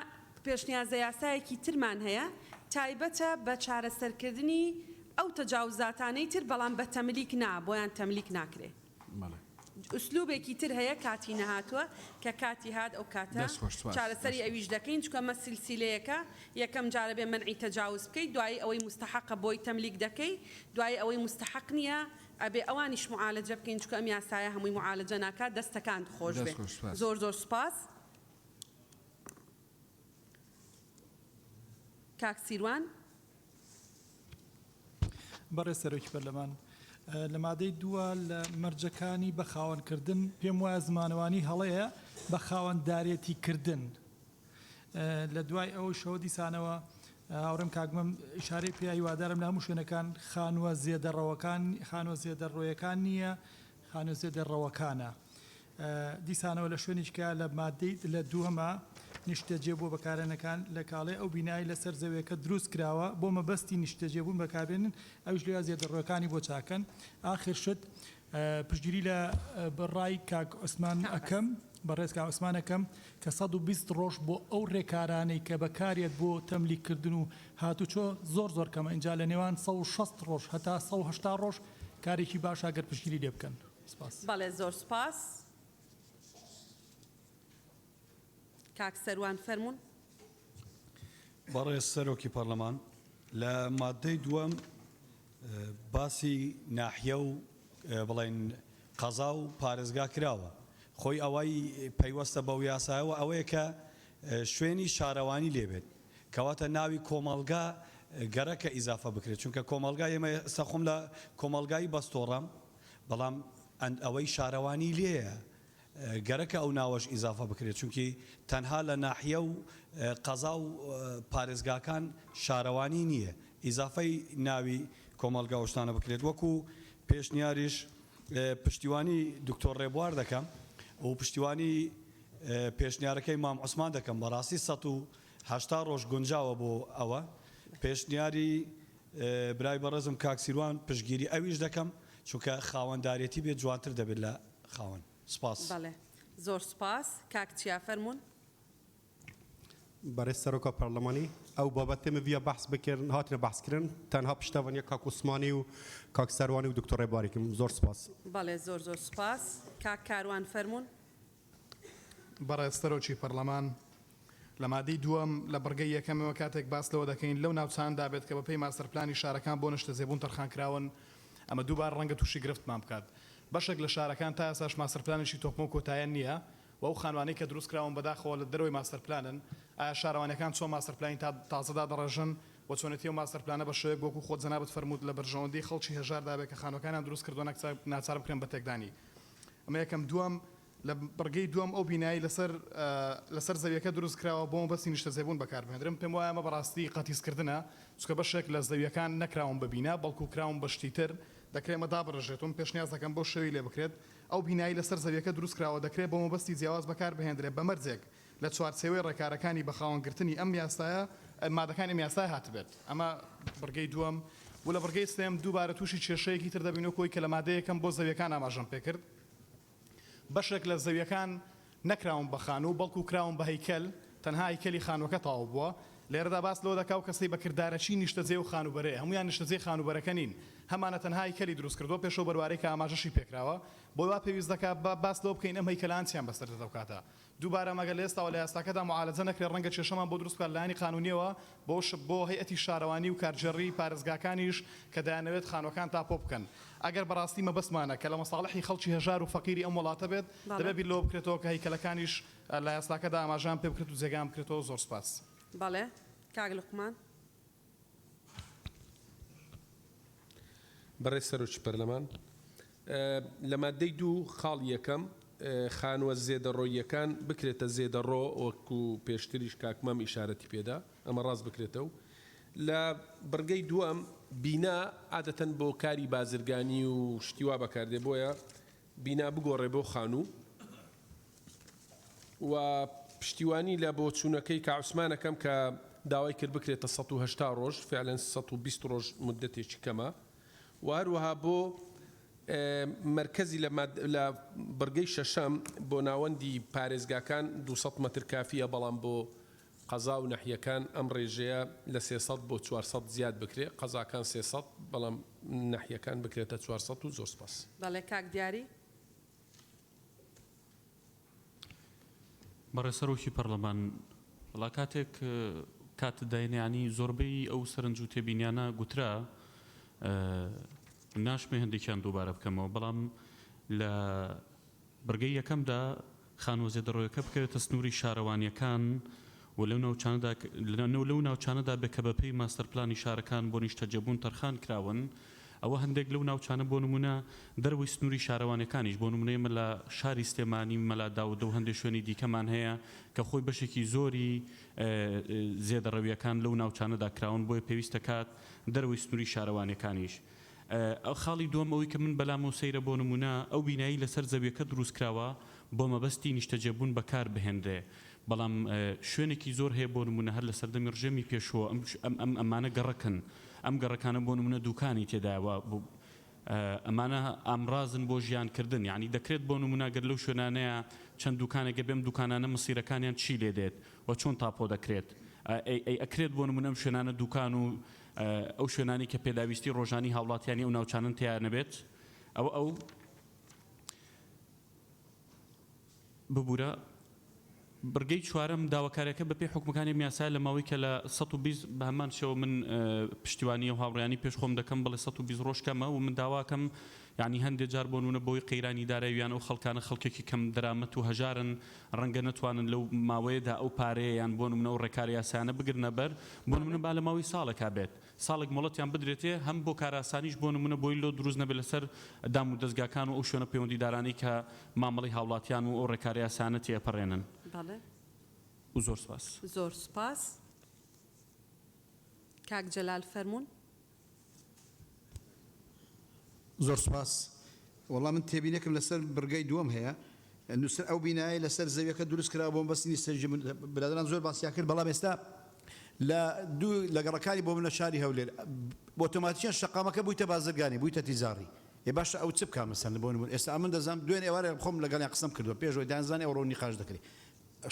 پێشنیازە یاسایەکی ترمان هەیە تایبەتە بە چارەسەرکردنی ئەو تەجاوزاتانەی تر بەڵام بە تەملیک نا بۆیان تەملیک ناکرێ ئوسلوبێکی تر هەیە کاتی نەهاتووە کە کاتی هات ئەو کاتە چارەسەری ئەویش دەکەین چکە مە سیلسیلەیەکە یەکەم جارە بێ منعی تەجاوز بکەیت دوای ئەوەی مستحقە بۆی تەملیک دەکەی دوای ئەوەی مستحق نییە ئەبێ ئەوانیش معالەجە بکەین چکە ئەم یاسایە هەمووی معالەجە ناکات دەستەکان خۆش بێ زۆر سوپاس کاک سیروان بەڕێز سەرۆکی پەرلەمان لە مادەی دووە لە مەرجەکانی بە خاوەنکردن پێم وایە زمانەوانی هەڵەیە بە خاوەنددارێتی کردن لە دوای ئەو شەوە دیسانەوە هاوڕێم کاگمەم ئیشارەی پێ هیوادارم لە هەموو شوێنەکان خانووە زێدەڕەوەکان نییە خانوە زێدەڕەوەکانە دیسانەوە لە شوێنیشکە لە مادەی لە دووەمە نیشتەجێ بۆ بەکارێنەکان لە کاڵێ ئەو بینایی لەسەر زەویەکە دروست کراوە بۆ مەبەستی نیشتەجێبوون بەکاربێنن ئەوش لێ زێدەڕەوەکانی بۆ چاکەن ئاخر شت پشتگیری لە بەڕای کاک عوسمان ئەەکەم بەڕێز کاک عوسمان ئەەکەم کە 120 ڕۆژ بۆ ئەو ڕێکارانەی کە بەکارێت بۆ تەملیککردن و هاتوچۆ زۆر کەمە اینجا لە نێوان 160 ڕۆژ هەتا 180 ڕۆژ کارێکی باش ئەگەر پشتگیری لێ بکەن بەڵێ زۆر سپاس کاک سەروان فەرموون بەڕێز سەرۆکی پەرلەمان لە مادەی دووەم باسی ناحیە و بڵێن قەزا و پارێزگا کراوە خۆی ئەوەی پەیوەستە بەو یاسایەوە ئەوەیە کە شوێنی شارەوانی لێبێت کەواتە ناوی کۆمەڵگا گەرەکە ئیزافە بکرێت چونکە کۆمەڵگا ئێمە ئێستا خۆم لە کۆمەڵگای بەستۆڕەم بەڵام ئەوەی شارەوانی لێیە گەرەکە ئەو ناوەش ئیزافە بکرێت چونکی تەنها لە ناحیە و قەزا و پارێزگاکان شارەوانی نییە ئیزافەی ناوی کۆمەڵگا وشتانە بکرێت وەکو پێشنیاریش پشتیوانی دکتۆر ڕێبوار دەکەم و پشتیوانی پێشنیارەکەی مام عوسمان دەکەم بەڕاستی 180 ڕۆژ گونجاوە بۆ ئەوە پێشنیاری برای بەڕێزم کاک سیروان پشتگیری ئەویش دەکەم چونکە خاوەنددارێتی بێت جوانتر دەبێت لە خاوەن سپاس بەڵێ زۆر سپاس کاک چیا فەرموون بەڕێز سەرۆکە پەرلەمانی ئەو بابەتێمە ڤە بەحس بکردن هاتنە بەحسکردن تەنها پشتەوانیە کاک عوسمانی و کاک سەروانی و دکتۆر ڕێباریکم زۆر سپاس. بەڵێ زۆر زۆر سپاس. کاک کاروان فەرمونون. بەڕێز سەرۆکی پەرلەمان لە مادەی دووەم لە بڕگەی یەکەمەوە کاتێک باس لەوە دەکەین لەو ناوچاندا بێت کە بەپێی ماستەرپلانی شارەکان بۆ نیشتە زێبوون تەرخانکراون ئەمە دووبار ڕەنگە تووشی گرفتمان بکات. بەشێک لە شارەکان تا ئێساش ماستەرپلانێکی تۆپمە و کۆتاییان نییە و ئەو خانوانەی کە دروست کراون بەداخەوە لە دەرەوەی ماستەرپلانن ئایا شارەوانەکان چۆن ماستەرپلانی تازەدا دەڕێژن و چۆنێتی و ماستەرپلانە بە شێوەیەک وەکو خۆت جەنابەت فەرموود لە بەرژەوەندی خەڵکی هێژاردا بێت کە خانوەکانیان دروست کردووە ناچار بکرێن بە تێکدانی. ئەمە یەکەم. دووەم لە بڕگەی دووەم ئەو بینایی لەسەر زەویەکە دروست کراوە بۆ بەسی نیشتە زێبوون بەکاربهێنرم پێم وایە ئەمە بەڕاستی قەتیسکردنە چکە بەشێک لە زەویەکان نەکراون بە بینا بەڵکو کراون بە شتی تر دەکرێت ئەمە دابڕژێتون پێشنیاز دەکەم بۆ شێوی لێ بکرێت ئەو بینایی لەسەر زەویەکە دروست کراوە دەکرێت بۆ مەبەستی جیاواز بەکاربهێنرێت بە مەرجێک لە چوارچێوەی ڕێکارەکانی بە خاوەنگرتنی ئەم یاسایە مادەکانی یاسای هاتبێت. ئەمە بڕگەی دووەم. و لە بڕگەی سێم دووبارە تووشی کێشەیەکی تر دەبین و کۆی کە لە مادەیەکەم بۆ زەویەکان ئاماژەم پێکرد. بەشێک لە زەویەکان نەکراون بە خانوو بەڵکو کراون بە هەیکەل تەنها هەیکەلی خانووەکە تاو بووە. لێرەدا باس لەوە دەکا و کەسەی بەکردارەچی نیشتەجێ و خانوبەرەیە هەمویان نیشتەجێ خانوبەرەکە نین هەمانە تەنها هەیکەلی دروست کردووە پێشەوە بەروارەی کە ئاماژەشی پێکراوە بۆ وا پێویست دەکات باس لەوە بکەین ئەم هەیکەلانچیان بەسەر دەکاتە. دووبارە مەگەل ئێستاوە لە یاساکەدا معالەجە نەکرێت ڕەنگە کێشەمان بۆ دروست بکات لایەنی قانونیەوە بۆ هەیئەتی شارەوانی و کارجێڕی پارێزگاکانیش کە دەیانەوێت خانوەکان تاپۆ بکەن. ئەگەر بەڕاستی مەبەستمانە کە لە مەساڵحی خەڵکی هێژار و فەقیری ئەم وڵاتە بێت دەبێت بیر لەوە بکرێتەوە کە هەیکەلەکانیش لە یاساکەدا ئاماژان پێ بکرێت و جێگام بکرێتەوە. زۆر سپاس. بەڵێ کاک لوقمان. بەڕێز سەرۆکی پەرلەمان لە مادەی دوو خاڵ یەکەم خانووە زێدەڕۆیەکان بکرێتە زێدەڕۆ وەکو پێشتریش کاکمەم ئیشارەتی پێدا ئەمە ڕاست بکرێتەوە. لە بڕگەی دووەم بینا عادەتەن بۆ کاری بازرگانی و شتیوا بەکاردێ بۆیە بینا بگۆڕێ بۆ خانوو و پشتیوانی لە بۆ چوونەکەی کە عوسمانەکەم کە داوای کرد بکرێتە 180 ڕۆژ فعلەن 120 ڕۆژ مدەتێکی کەمە و هەروەها بۆ مرکزی لە بڕگەی شەشەم بۆ ناوەندی پارێزگاکان 200 متر کافیە بەڵام بۆ قەزا و نەحیەکان ئەم ڕێژەیە لە 300 بۆ 400 زیاد بکرێت قەزاکان 300 بەڵام نەحیەکان بکرێتە 400 و زۆر سپاس. بەڵێ کاک دیاری. بەڕێز سەرۆکی پەرلەمان وڵا کاتێک کاتداینانی زۆربەی ئەو سەرنج و تێبینیانە گوترا ناشمێ هەندێکیان دووبارە بکەمەوە بەڵام لە بڕگەی یەکەمدا خانووە زێدەڕۆیەکە بکەوێتە سنووری شارەوانیەکان و لەو ناوچانەدا بێ کە بەپێی ماستەرپلانی شارەکان بۆ نیشتەجێبوون تەرخان کراون ئەوە هەندێک لەو ناوچانە بۆ نمونە دەروی سنووری شارەوانەکانیش بۆ نمونەیە مە لە شاری سلێمانی مەلا داودە و هەندێک شوێنی دیکەمان هەیە کە خۆی بەشێکی زۆری زێدەڕەویەکان لەو ناوچانەدا کراون بۆیە پێویستە کات دەروی سنووری شارەوانەکانیش. ئەو خاڵی دووەم ئەوەی کە من بەلام و سەیرە بۆ نمونە ئەو بینایی لەسەر زەویەکە دروست کراوە بۆ مەبەستی نیشتەجێبوون بەکار بهێنرێ بەڵام شوێنێکی زۆر هەیە بۆ نمونە هەر لە سەردەمی ڕژێمی پێشوە ئەمانە گەڕەکن ئەم گەڕەکانە بۆ نمونە دوکانی تێداوە ئەمانە ئامرازن بۆ ژیانکردن یعنی دەکرێت بۆ نموناگەر لەو شوێنانەیە چەند دوکانێکە بێم دوکانانە مسیرەکانیان چی لێ دێت و چۆن تاپۆ دەکرێت ئەکرێت بۆ نمونە ئەم شوێنانە دوکان و ئەو شوێنانی کە پێداویستی ڕۆژانی هاوڵاتیانی ئەو ناوچانن تیان نەبێت ئەو ببوورە بڕگەی چوارەم داواکاریەکە بەپێی حکومەکانی یاسا لە ماوەی کە لە 120 بە هەمان شێوە من پشتیوانی و هاوڕێیانی پێش خۆم دەکەم بەڵێ 120 ڕۆژ کەمە و من داواکەم یعنی هەندێک جار بۆ نمونە بۆی قەیرانی داراییان و خەڵکانە خەڵکێکی کەم دەرامەت و هەژارن ڕەنگە نەتوانن لەو ماوەیەدا ئەو پارەیەیان بۆ نمونە و ڕێکاری یاسایانە بگرنە بەر بۆ نمونە با لە ماوەی ساڵێکا بێت ساڵێک مۆڵەتیان بدرێتێ هەم بۆ کاراسانیش بۆ نمونە بۆی لۆ دروست نەبێت لەسەر دام و دەستگاکان و ئەو شوێنە پەیوەندیدارانی کە مامەڵی هاوڵاتیان و ئەو ڕێکاری یاسایانە تێپەڕێنن. و زۆر سپاس. زۆر سپاس. کاک جەلال فەرموون. زۆر سپاس. وەڵام من تێبینێکم لەسەر بڕگەی دووەم هەیە نووسەر ئەو بینایی لەسەر زەویەکە دروست کرا بۆ بەستی نیستەجێ برادران زۆر باسیا کرد بەڵام ئێستا لە دوو لە گەڕەکانی بۆ من لە شاری هەولێر بۆ ئۆتۆماتیکیان شەقامەکە بوویتە بازرگانی بوویتە تیزاری ێ باشە ئەو چ بکام مەسەن بۆ نمونە ئێستا من دەزانم دوێن ئێوارە خۆم لەگەڵیان قسەم کردووە پێشەوەی دانزانانی ئەوڕۆ نیقاش دەکرێت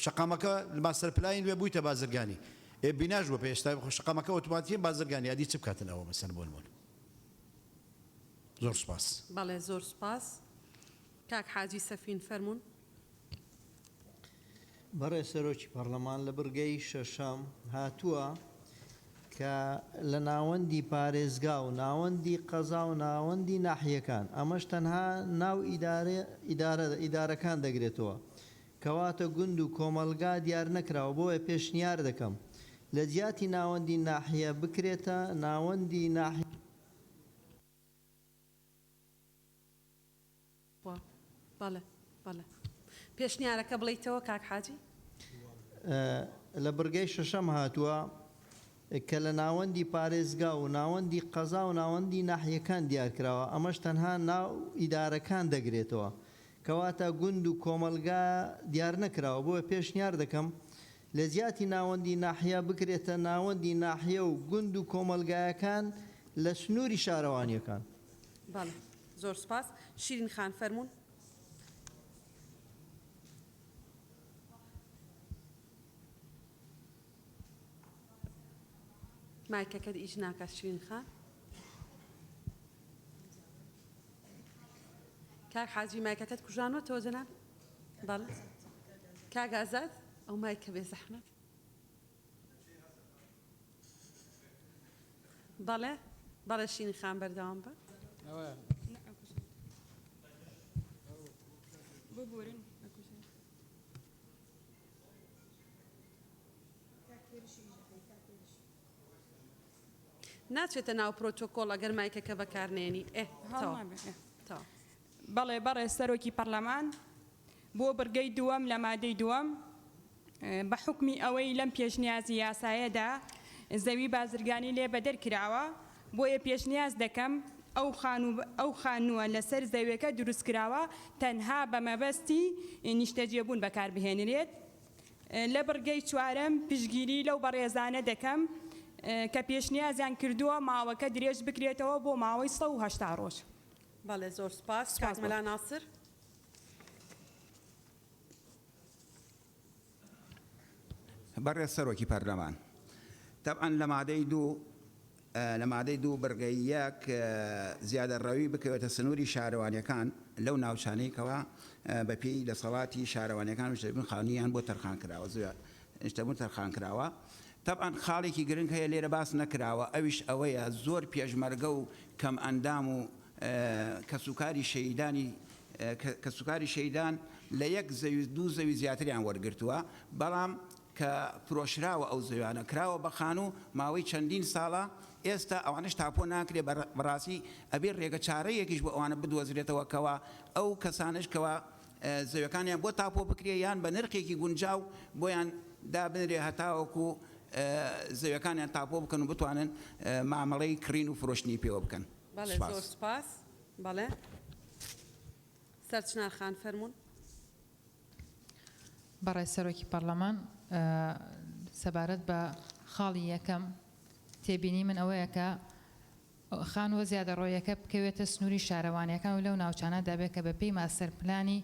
شەقامەکە ماستەرپلانی وێ بوویتە بازرگانی بیناژ بۆ پێشتا شقامەکە ئۆتۆماتیە بازرگانی یادی چ بکاتنەوە مەسەر بۆ نمونە زۆر سپاس بەڵێ زۆر سپاس کاک حاجی سەفین فەرمونون بەڕێ سەرۆکی پەرلەمان لە بڕگەی شەشەم هاتووە کە لە ناوەندی پارێزگا و ناوەندی قەزا و ناوەندی ناحیەکان ئەمەش تەنها ناو ئیدارەکان دەگرێتەوە کەواتە گوند و کۆمەلگا دیار نەکراوە بۆیە پێشنیار دەکەم لە جیاتی ناوەندی ناحیە بکرێتە ناوەندی ناحیە بەڵێ بەڵێ پێشنیارەکە بڵیتەوە کاک حاجی لە بڕگەی شەشەم هاتووە کە لە ناوەندی پارێزگا و ناوەندی قەزا و ناوەندی ناحیەکان دیارکراوە ئەمەش تەنها ناو ئیدارەکان دەگرێتەوە کەواتە گوند و کۆمەلگا دیار نەکراوە بۆیە پێشنیار دەکەم لە جیاتی ناوەندی ناحیە بکرێتە ناوەندی ناحیە و گوند و کۆمەلگایەکان لە سنووری شارەوانیەکان بەڵێ زۆر سپاس شیرین خان فەرمونون مایکەکەت ئیش ناکات شیرین خان کاک حاجی مایکەکەت کوژانەوەتەوە جەناب بەڵێ کاک ئازاد ئەو مایکە بێ زەحمەت بەڵێ بەڵێ شیرین خان بەردەوام بە ناچێتە ناو پرۆتۆکۆڵ ئەگەر مایکەکە بەکارنێنی بەڵێ بەڕێ سەرۆکی پەرلەمان بۆ بڕگەی دووەم لە مادەی دووەم بە حکمی ئەوەی لەم پێشنیازی یاسایەدا زەوی بازرگانی لێ بەدەرکراوە بۆیە پێشنیاز دەکەم ئەو خانووە لەسەر زەویەکە دروستکراوە تەنها بە مەبەستی نیشتەجێبوون بەکاربهێنرێت لە بڕگەی چوارەم پشگیری لەو بەڕێزانە دەکەم کە پێشنیازیان کردووە ماوەکە درێژ بکرێتەوە بۆ ماوەی 180 ڕۆژ بەڵێ زۆر سپاس کاک مەلا ناسر بەڕێز سەرۆکی پەرلەمان طبعا لە مادەی دوو بڕگەی یەک زیادەڕەوی بکەوێتە سنووری شارەوانیەکان لەو ناوچانەیەکەوە بەپێی دەسەڵاتی شارەوانیەکان نیشتەبوون خاونیان بۆ تەرخان کراوە نیشتەبوون تەرخان کراوە طبعا خاڵێکی گرنگ هەیە لێرە باس نەکراوە ئەویش ئەوەیە زۆر پێشمەرگە و کەم ئەندام و کەسوکاری شەیدان لە یەک زەوی دوو زەوی زیاتریان وەرگرتووە بەڵام کە فرۆشراوە ئەو زەویانە کراوە بە خانوو ماوەی چەندین ساڵە ئێستا ئەوانش تاپۆ ناکرێ بەڕاستی ئەبێ ڕێگە چارەیەکیش بۆ ئەوانە بدوەزرێتەوە کەوە ئەو کەسانش کەوە زەویەکانیان بۆ تاپۆ بکرێ یان بە نرخێکی گونجاو بۆیان دابنرێ هەتاوەکو زەویەکانیان تاپۆ بکەن و بتوانن مامەڵەی کڕین و فرۆشتنی پێوە بکەن بەڵێ زۆر سپاس بەڵێ سەرچنار خان فەرمونون بەڕێ سەرۆکی پەرلەمان سەبارەت بە خاڵی یەکەم تێبینی من ئەوەیە کە خانووە زیادە ڕۆیەکە بکەوێتە سنووری شارەوانیەکان و لەو ناوچانە دەبێت کە بەپێی ماستەر پلانی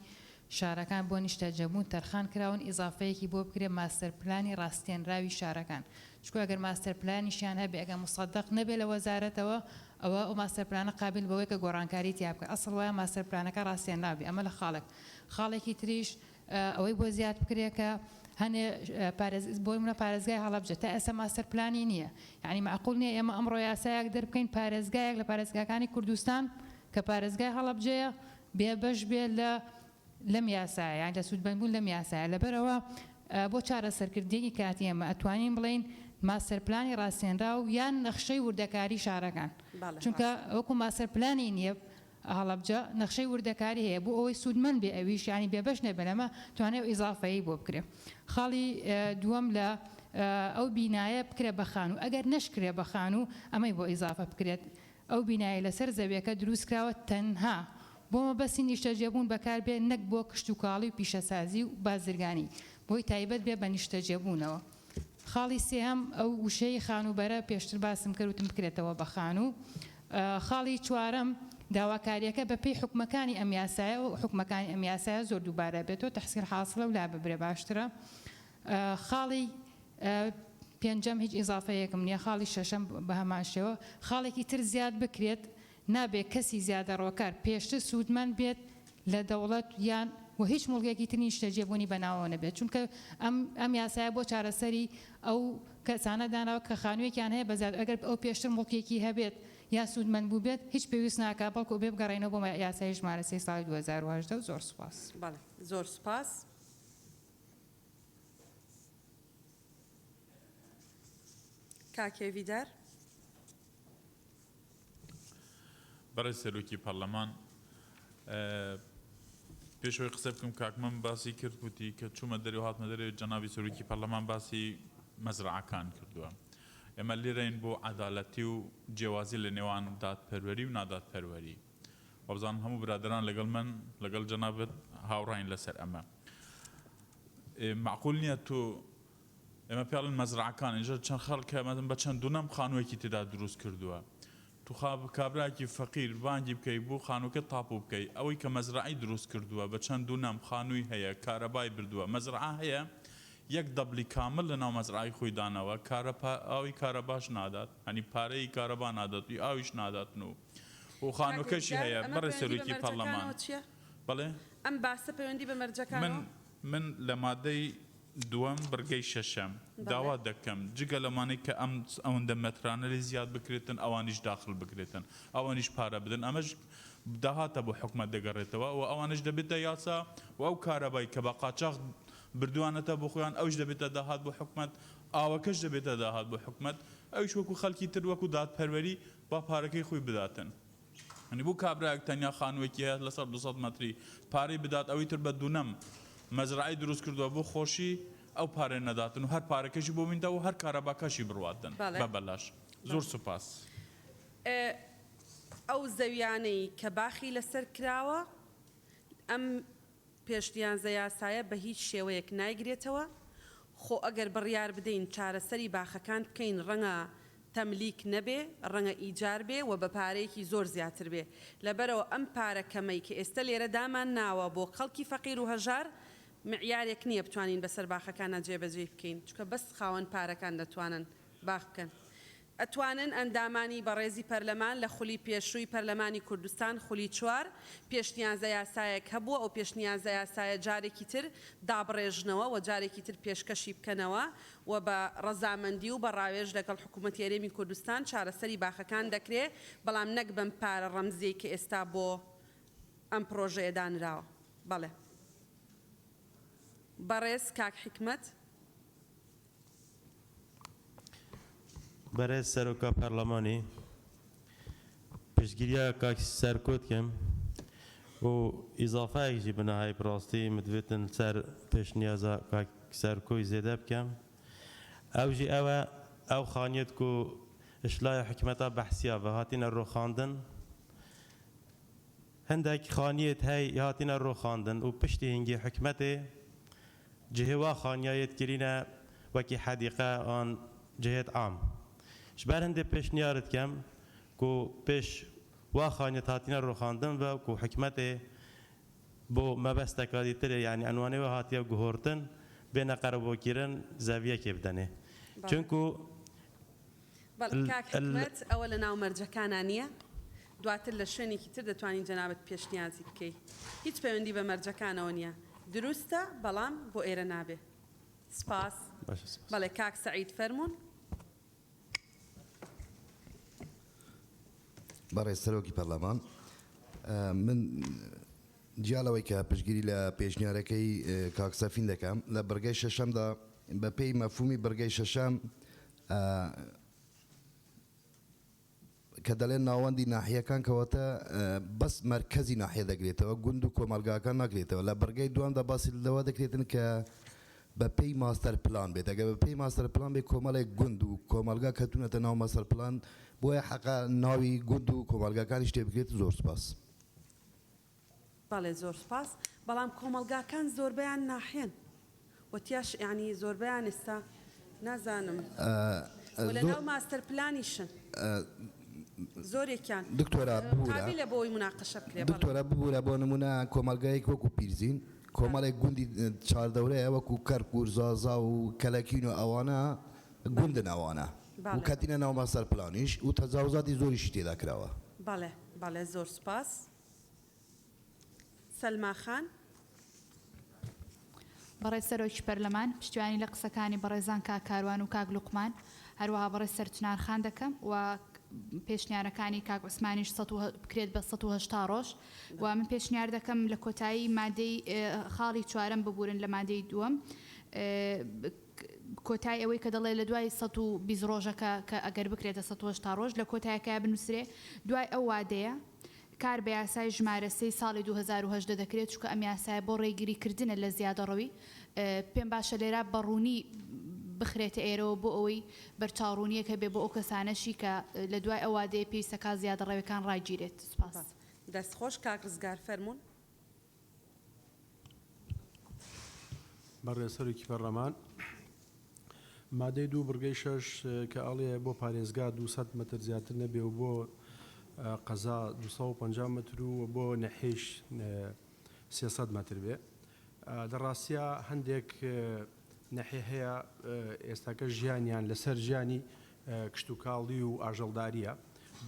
شارەکان بۆ نیشتەجەبوون تەرخان کراون ئیزافەیەکی بۆ بکرێت ماستەر پلانی ڕاستێنراوی شارەکان چکو ئەگەر ماستەر پلانیشیان هەبێ ئەگە مصدق نەبێت لە وەزارەتەوە ئەوە ئەو ماستەر پلانە قابل بەوەی کە گۆڕانکاری تیا بکە ئەسڵ وایە ماستەر پلانەکە ڕاستێنراوی ئەمە لە خاڵێکی تریش ئەوەی بۆ زیاد بکرێت کە هەنێ بۆی منە پارێزگای هەڵەبجە تا ئێستا ماستەر پلانی نییە یعنی معقول نییە ئێمە ئەمڕۆ یاسایەک دەربکەین پارێزگایەک لە پارێزگاکانی کوردستان کە پارێزگای هەڵەبجەیە بێبەش بێ لەم یاسایە یان لە سوودبەنبوون لەم یاسایە لەبەرەوە بۆ چارەسەرکردنی کاتی ئێمە ئەتوانین بڵین ماستەر پلانی ڕاستێنرا و یان نەخشەی وردەکاری شارەکان چونکە وەکو ماستەر پلانی نییە هەڵەبجە نەخشەی وردەکاری هەیە بۆ ئەوەی سوودمەند بێ ئەویش ینی بێبەش نەبێ لەمە توانێت ئیزافەیی بۆ بکرێ خاڵی دووەم لە ئەو بینایە بکرێ بە خانوو ئەگەر نەشکرێ بە خانوو ئەمەی بۆ ئیزافە بکرێت ئەو بینایە لەسەر زەویەکە دروستکراوە تەنها بۆ مەبەستی نیشتەجێبوون بەکاربێ نەک بۆ کشت و کاڵی و پیشەسازی و بازرگانی بۆی تایبەت بێ بە نیشتەجێبوونەوە خاڵی سێهم ئەو وشەی خانوبەرە پێشتر باسم کردوتم بکرێتەوە بە خانوو خاڵی چوارەم داواکاریەکە بەپێی حکومەکانی ئەم یاسایە و حکومەکانی ئەم یاسایە زۆر دووبارە بێتەوە تەحسیل حاصلە و لا ببرێ باشترە خاڵی پێنجەم هیچ ئیزافەیەکم نییە خاڵی شەشەم بە هەمان شێوە خاڵێکی تر زیاد بکرێت نابێت کەسی زیادە ڕۆکار پێشتر سوودمەند بێت لە دەوڵەت یان و هیچ مڵگێکی ترنی شتەجێبوونی بەناوە نەبێت چونکە ئەم یاسایە بۆ چارەسەری ئەو کەسانە داناوە کە خانوویەکیان هەیە بەزیاد ئەگەر ئەو پێشتر مڵکێکی هەبێت یا سوودمەند بوو بێت هیچ پێویست ناکات بەڵکو بێ بگەڕێنەوە بۆ یاسای ژمارە 3 ساڵی 2018 زۆر سوپاس. بەڵێ زۆر سوپاس. کاکێویدار بەڕێ سەرۆکی پەرلەمان پێشەوەی قسە بکەم کاکمەم باسی کرد گوتی کە چوومە دەرێ و هاتمە دەرێ جەنابی سەرۆکی پەرلەمان باسی مەزرعەکان کردووە. ئێمە لێرەین بۆ عەدالەتی و جیاوازی لە نێوان دادپەروەری و نادادپەروەری. وەبزانم هەموو برادران لەگەڵ من لەگەڵ جەنابەت هاوڕاین لەسەر ئەمە. معقول نییە تۆ ئێمە پێڵن مەزرعەکان ئێجا چەند خەڵکە مەدەم بە چەند دوونەم خانوویەکی تێدا دروست کردووە. تو کابراکی فەقیر بانگی بکەی بۆ خانووکە تاپۆ بکەی ئەوەی کە مەزرعی دروست کردووە بە چەند دوونەم خانووی هەیە کارەبای بردووە مەزرعە هەیە یەک دەبلی کامل لە ناو مەزرعی خۆی دانەوە ئاوی کارەباش نادات هەنی پارەی کارەبا نادات و ئاویش ناداتن و خانووکەشی هەیە بەڕێ سەرۆکی پەرلەمان بەڵێ ئەم باسە پەیوەندی بە مەرجەکانەوە من لە مادەی دووەم بڕگەی شەشەم داوا دەکەم جگە لەمانەی کە ئەوەندە مەترانە لێ زیاد بکرێتن ئەوانیش داخل بکرێتن ئەوانیش پارە بدەن ئەمەش داهاتە بۆ حکومەت دەگەڕێتەوە و ئەوانش دەبێتە یاسا و ئەو کارەبای کە بە قاچاق بردوانەتە بۆ خۆیان ئەوش دەبێتە داهات بۆ حکومەت ئاوەکەش دەبێتە داهات بۆ حکومەت ئەوش وەکو خەڵکی تر وەکو دادپەروەری با پارەکەی خۆی بداتن. هەنی بوو کابراایك تەنیا خانوویەکی هەیە لەسەر 200 مەتری پارەی بدات ئەوەی تر بە دوونەم مەزرعی دروست کردووە بۆ خۆشی ئەو پارێ نەداتن و هەر پارەکەشی بۆ میندە و هەر کارەباکەشی بڕواتن بە بەلاش. زۆر سوپاس. ئەو زەویانەی کە باخی لەسەر کراوە ئەم پێشتیانزە یاسایە بە هیچ شێوەیەک نایگرێتەوە خۆ ئەگەر بڕیار بدەین چارەسەری باخەکان بکەین ڕەنگە تەملیک نەبێ ڕەنگە ئیجار بێ و بە پارەیەکی زۆر زیاتر بێ لەبەرەوە ئەم پارە کەمەی کە ئێستا لێرە دامان ناوە بۆ خەڵکی فەقیر و هەژار معیارێک نییە بتوانین بەسەر باخەکانە جێبەجێ بکەین چکە بەس خاوەن پارەکان دەتوانن باخ بکەن. ئەتوانن ئەندامانی بەڕێزی پەرلەمان لە خولی پێشووی پەرلەمانی کوردستان خولی 4 پێشنیازە یاسایەک هەبووە ئەو پێشنیازە یاسایە جارێکی تر دابڕێژنەوە و جارێکی تر پێشکەشی بکەنەوە و بە ڕەزامەندی و بە ڕاوێژ لەگەڵ حکوومەتی هەرێمی کوردستان چارەسەری باخەکان دەکرێت بەڵام نەک بەم پارە ڕەمزی کە ئێستا بۆ ئەم پرۆژەیە دانراوە. بەڵێ بەڕێز کاک حکمەت. بەڕێز سەرۆکا پەرلەمانی پشتگیریە کاک سەرکۆتکەم و ئیزافایەکی بناهای بڕاستی مدوێتن سەر پێشنیازە کاک سەرکۆی زێدە بکەم ئەوژی ئەوە ئەو خانیت و ئشلای حکومەتە بەحسیا بە هاتینە ڕۆخاندن هەندێک خانیت هەی هاتینە ڕۆخاندن و پشتی هنگی حکومەتێ جهێوا خانیایەت گرینە وەکی حەدیقە ئان جهێت عام شبار هەندێ پێشنیارت کەم و پێش وا خانیت هاتینە ڕۆخاندن بە و حکومەتێ بۆ مەبەستەکە دیترێ یعنی ئەنوانەوە هاتیە گوهۆرتن بێنە قەرەبۆگیرن زەویەکێ بدەنێ چونکو کاک حکمەت ئەوە لە ناو مەرجەکانە نییە دواتر لە شوێنێکی تر دەتوانین جەنابەت پێشنیازی بکەی هیچ پەیوەندی بە مەرجەکانەوە نییە دروستە بەڵام بۆ ئێرە نابێ. سپاس. بەڵێ کاک سەعید فەرموون. بەڕێز سەرۆکی پەرلەمان من جیالەوەی کە پشتگیری لە پێشنیارەکەی کاک سەفین دەکەم لە بەرگەی شەشەمدا بە پێی مەفهومی بەرگەی شەشەم کە دەڵێن ناوەندی ناحیەکان کەواتە بەس مەرکەزی ناحیە دەگرێتەوە گوند و کۆمەلگاکان ناگرێتەوە لە بەرگەی دوامدا باسی لەوە دەکرێتن کە بە پێی ماستەر پلان بێت ئەگە بە پێی ماستەر پلان بێت کۆمەڵێک گوند و کۆمەلگا کەتونەتە ناو ماستەر پلان بۆیە حەقا ناوی گوند و کۆمەلگاکانی شتێ بکرێت. زۆر سپاس. بەڵێ زۆر سپاس بەڵام کۆمەلگاکان زۆربیان ناحێن وتیاش یعنی زۆربیان ئێستا نازانم لە ناو ماستەر پلانیشن زۆرێکیان دکتۆرە قابل لە بۆی مناقەشە بکرێ. دکتۆرە ببوورە بۆ نمونە کۆمەلگایەک وەکو پیرزین کۆمەڵێک گوندی چاردەورەیە وەکو کەرکوور زازا و کەلەکین و ئەوانە گوندە ناوانە و کاتینە ناو ماستەر پلانیش و تەجاوزاتی زۆریشی تێدا کراوە. بەڵێ زۆر سپاس. سەلما خان. بەڕێز سەرۆکی پەرلەمان پشتیوانی لە قسەکانی بەڕێزان کاکاروان و کاک لوقمان هەروەها بەڕێز سەرچنار خان دەکەم و پێشنیارەکانی کاک عوسمانیش بکرێت بە 180 ڕۆژ و من پێشنیار دەکەم لە کۆتایی مادەی خاڵی چوارەم ببورن لە مادەی دووەم کۆتای ئەوەی کە دەڵێ لە دوای 120 ڕۆژەکە کە ئەگەر بکرێتە 180 ڕۆژ لە کۆتایەکە بنووسرێ دوای ئەو وادەیە کار بە یاسای ژمارە 3 ساڵی 2010 دەکرێت چکە ئەم یاسایە بۆ ڕێگیریکردنە لە زیادەڕەوی پێم باشە لێرە بەڕوونی بخرێتە ئێرەوە بۆ ئەوەی بەرچاوڕوونیەکە بێ بۆ ئەو کەسانەشی کە لە دوای ئەو وادەیە پێویستەکە زیادەڕەویەکان ڕایگیرێت. سپاس. دەستخۆش کاک ڕزگار فەرموون. بەڕێز سەرۆکی پەرلەمان مادەی 2 بڕگەی 6 کە ئەڵێ بۆ پارێزگا 200 متر زیاتر نەبێ و بۆ قەزا 250 متر و بۆ نەحێش 300 متر بێ. دەڕاستیە هەندێک نەحێ هەیە ئێستاکە ژیانیان لەسەر ژیانی کشتتوکاڵی و ئاژەڵداریە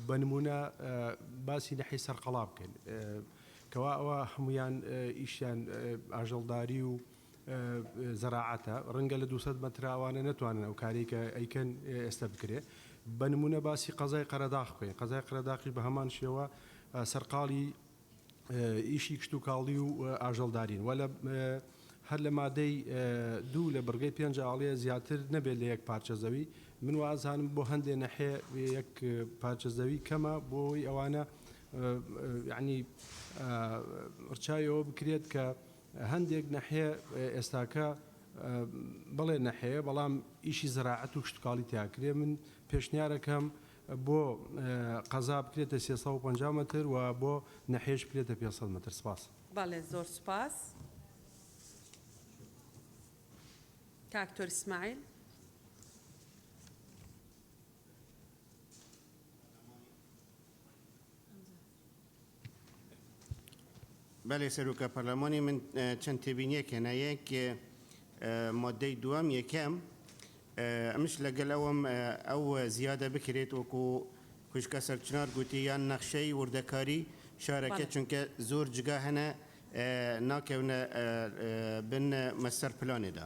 بە نمونە باسی نەحی سەرقەڵا بکەین کەوا ئەوە هەمویان ئیشیان ئاژەڵداری و زەراعەتە ڕەنگە لە 200 متراوانە نەتوانن ئەو کارێکە ئەیکەن ئێستا بکرێ بە نمونە باسی قەزای قەرەداغ بکەین قەزای قەرەداغی بە هەمان شێوە سەرقاڵی ئیشی کشتتوکاڵی و ئاژەڵدارین وە لە هەر لە مادەی 2 لە بڕگەی 5 ئاڵەیە زیاتر نەبێت لە یەک پارچە زەوی من وازانم بۆ هەندێک نەحێ یەک پارچە زەوی کەمە بۆی ئەوانە یعنی ڕچایەوە بکرێت کە هەندێک نەحێ ئێستاکە بەڵێ نەحەیە بەڵام ئیشی زەراعەت و کشتتوکاڵی تیاکرێ من پێشنیارەکەم بۆ قەزا بکرێتە 350 متر و بۆ نەحێش بکرێتە 500 متر. سپاس. بەڵێ زۆر سپاس. کاکتۆر ئیسماعیل. بەڵێ سەرۆکە پەرلەمانی من چەند تێبینیەکەنە یەک مادەی دووەم یەکەم ئەمش لەگەڵ ئەوم ئەو زیادە بکرێت وەکو خوشکە سەرچنار گوتی یان نەخشەی وردەکاری شارەکە چونکە زۆر جگا هەنە ناکەونە بن مەستەر پلانێدا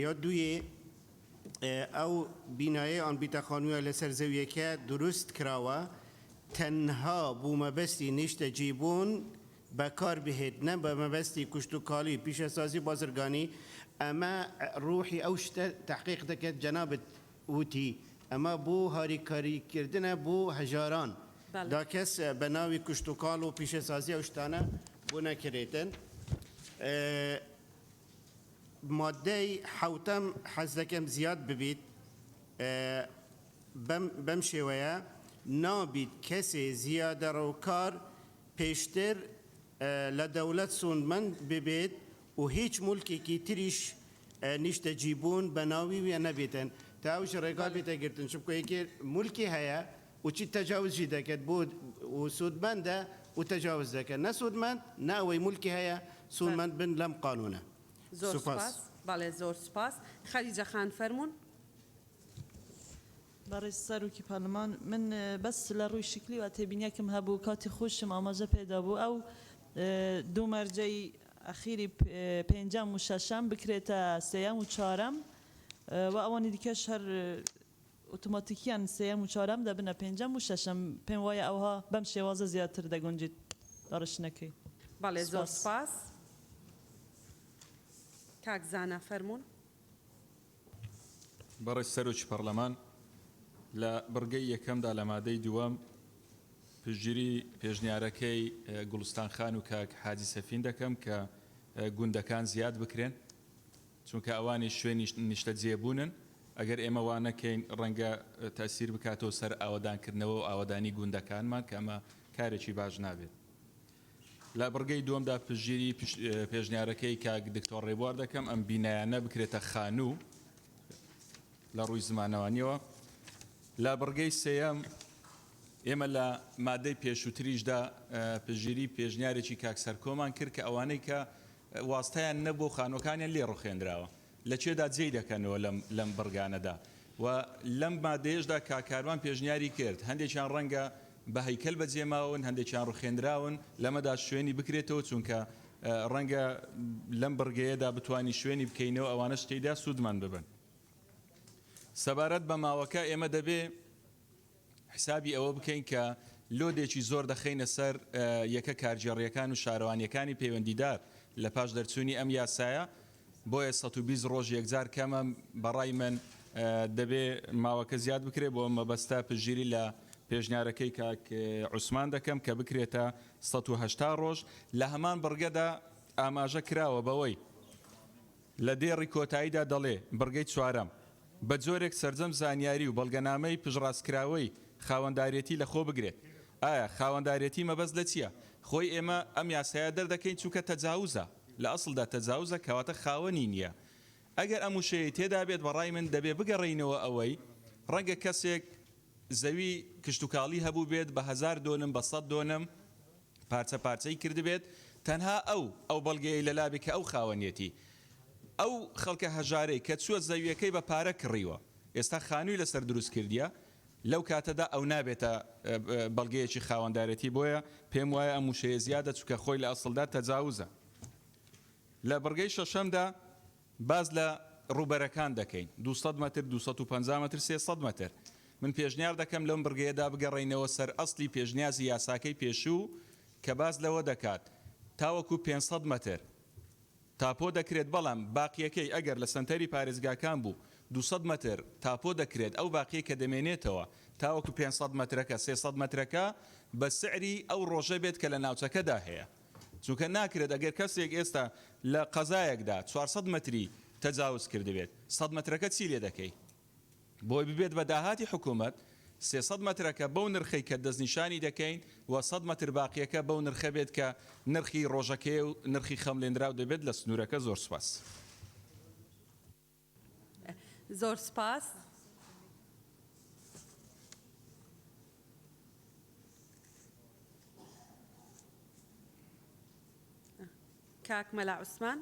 یا دوویێ ئەو بینایە ئەن بیتەخانووە لەسەر زەویەکە دروست کراوە تەنها بوو مەبەستی نیشتە جیبوون بەکار بهێت نە بە مەبەستی کوشتتوکاڵی پیشەسازی بازرگانی ئەمە ڕوحی ئەو شتە تحقیق دەکەێت جەنابەت وتی ئەمە بۆ هاریکاریکردنە بۆ هەژاران دا کەس بە ناوی کوشتتوکاڵ و پیشەسازی ئەو شتانە بۆ نەکرێتن. مادەی حوتەم حەز دەکەم زیاد ببیت بەم شێوەیە نابیت کەسێ زیادە ڕەوکار پێشتر لە دەوڵەت سوندمەند ببێت و هیچ مولکێکی تریش نیشتە جیبوون بە ناوی وێ نەبێتن تا ئەوش ڕێگا بێتە گرتن شبکۆیەکی مولکی هەیە و چی تەجاوزی دەکەێت بۆ و سوودمەندە و تەجاوز دەکەن نە سوودمەند ناوەی مولکی هەیە سوودمەند بن لەم قانونە. زۆر سپاس. بەڵێ زۆر سپاس. خەریجە خان فەرموون. بەڕێز سەرۆکی پەرلەمان من بەس لە ڕووی شکلی و تێبینیەکم هەبوو کاتی خۆشم ئاماژە پێدا بوو ئەو دوو مەرجەی ئەخیری پێنجەم و شەشەم بکرێتە سێەم و چوارەم و ئەوانی دیکەش هەر ئۆتۆماتیکیان سێەم و چوارەم دەبنە پێنجەم و شەشەم پێم وایە ئەوها بەم شێوازە زیاتر دەگونجیت داڕشنەکەی. بەڵێ زۆر سپاس. کاک زانا فەرموون. بەڕێز سەرۆکی پەرلەمان لە بڕگەی یەکەمدا لە مادەی دووەم پشتگیری پێشنیارەکەی گوڵستان خان و کاک حاجی سەفین دەکەم کە گوندەکان زیاد بکرێن چونکە ئەوانی شوێنی نیشتە جێبوونن ئەگەر ئێمە وان نەکەین ڕەنگە تەسیر بکاتەوە سەر ئاوەدانکردنەوە و ئاوەدانی گوندەکانمان کە ئەمە کارێکی باش نابێت. لە بڕگەی دووەمدا پشتگیری پێشنیارەکەی کاک دکتۆر ڕێبوار دەکەم ئەم بینایانە بکرێتە خانوو لە ڕووی زمانەوانیەوە. لە بڕگەی سێەم ئێمە لە مادەی پێشووتریشدا پشتگیری پێشنیارێکی کاک سەرکۆمان کرد کە ئەوانەی کە واستەیان نەبوو خانۆکانیان لێ ڕوخێنراوە لە چێدا جێی دەکەنەوە لەم بڕگانەدا و لەم مادەیەشدا کاکاروان پێشنیاری کرد هەندێکیان ڕەنگە بە هەیکەل بەجێماون هەندێکیان ڕوخێنراون لەمەدا شوێنی بکرێتەوە چونکە ڕەنگە لەم بڕگەیەدا بتوانی شوێنی بکەینەوە ئەوانە شتێدا سوودمان ببن سەبارەت بە ماوەکە ئێمە دەبێ حسابی ئەوە بکەین کە لۆدێکی زۆر دەخینە سەر یەکە کارجێڕیەکان و شارەوانیەکانی پەیوەندیدار لە پاش دەرچوونی ئەم یاسایە بۆیە 120 ڕۆژ یەکجار کەمە بەڕای من دەبێ ماوەکە زیاد بکرێت بۆ مەبەستە پژگیری لە پێشنیارەکەی کاک عوسمان دەکەم کە بکرێتە 180 ڕۆژ لە هەمان بڕگەدا ئاماژە کراوە بەوەی لە دێڕی کۆتاییدا دەڵێ بڕگەی چوارەم بە جۆرێک سەرجەم زانیاری و بەڵگەنامەی پژڕاستکراوەی خاوەندارێتی لە خۆ بگرێت ئایا خاوەندارێتی مەبەست لە چییە خۆی ئێمە ئەم یاسایە دەردەکەین چووکە تەجاوزە لە ئەسڵدا تەجاوزە کەواتە خاوەنی نییە ئەگەر ئەم وشەیە تێدا بێت بەڕای من دەبێ بگەڕێینەوە ئەوەی ڕەنگە کەسێک زەوی کشتتوکاڵی هەبوو بێت بە 1000 دۆنم بە 100 دۆنم پارچە پارچەی کردبێت تەنها ئەو بەڵگەیە لە لابێت کە ئەو خاوەنیەتی ئەو خەڵکە هەژارەی کە چووە زەویەکەی بە پارە کڕیوە ئێستا خانووی لەسەر دروست کردیە لەو کاتەدا ئەو نابێتە بەڵگەیەکی خاوەندارەتی بۆیە پێم وایە ئەم وشەیە زیادە چووکە خۆی لە ئەسڵدا تەجاوزە لە بڕگەی شەشەمدا باز لە ڕوبەرەکان دەکەین 200 متر 250 متر 300 متر من پێشنیار دەکەم لەم بڕگەیەدا بگەڕێینەوە سەر ئەسلی پێشنیازی یاساکەی پێشوو کە باز لەوە دەکات تاوەکو 500 متر تاپۆ دەکرێت بەڵام باقیەکەی ئەگەر لە سنتەری پارێزگاکان بوو 200 متر تاپۆ دەکرێت ئەو باقیە کە دەمێنێتەوە تاوەکو 500 مترەکە 300 مترەکە بە سعری ئەو ڕۆژە بێت کە لە ناوچەکەدا هەیە چونکە ناکرێت ئەگەر کەسێک ئێستا لە قەزایەکدا 400 متری تەجاوز کردبێت 100 مترەکە چی لێ دەکەی بۆی ببێت بە داهاتی حکوومەت 300 مترەکە بەو نرخەی کە دەستنیشانی دەکەین و 100 متر باقیەکە بەو نرخە بێت کە نرخی ڕۆژەکەی و نرخی خەملێنراو دەبێت لە سنوورەکە زۆر سوپاس زۆر سپاس کاک مەلا عوسمان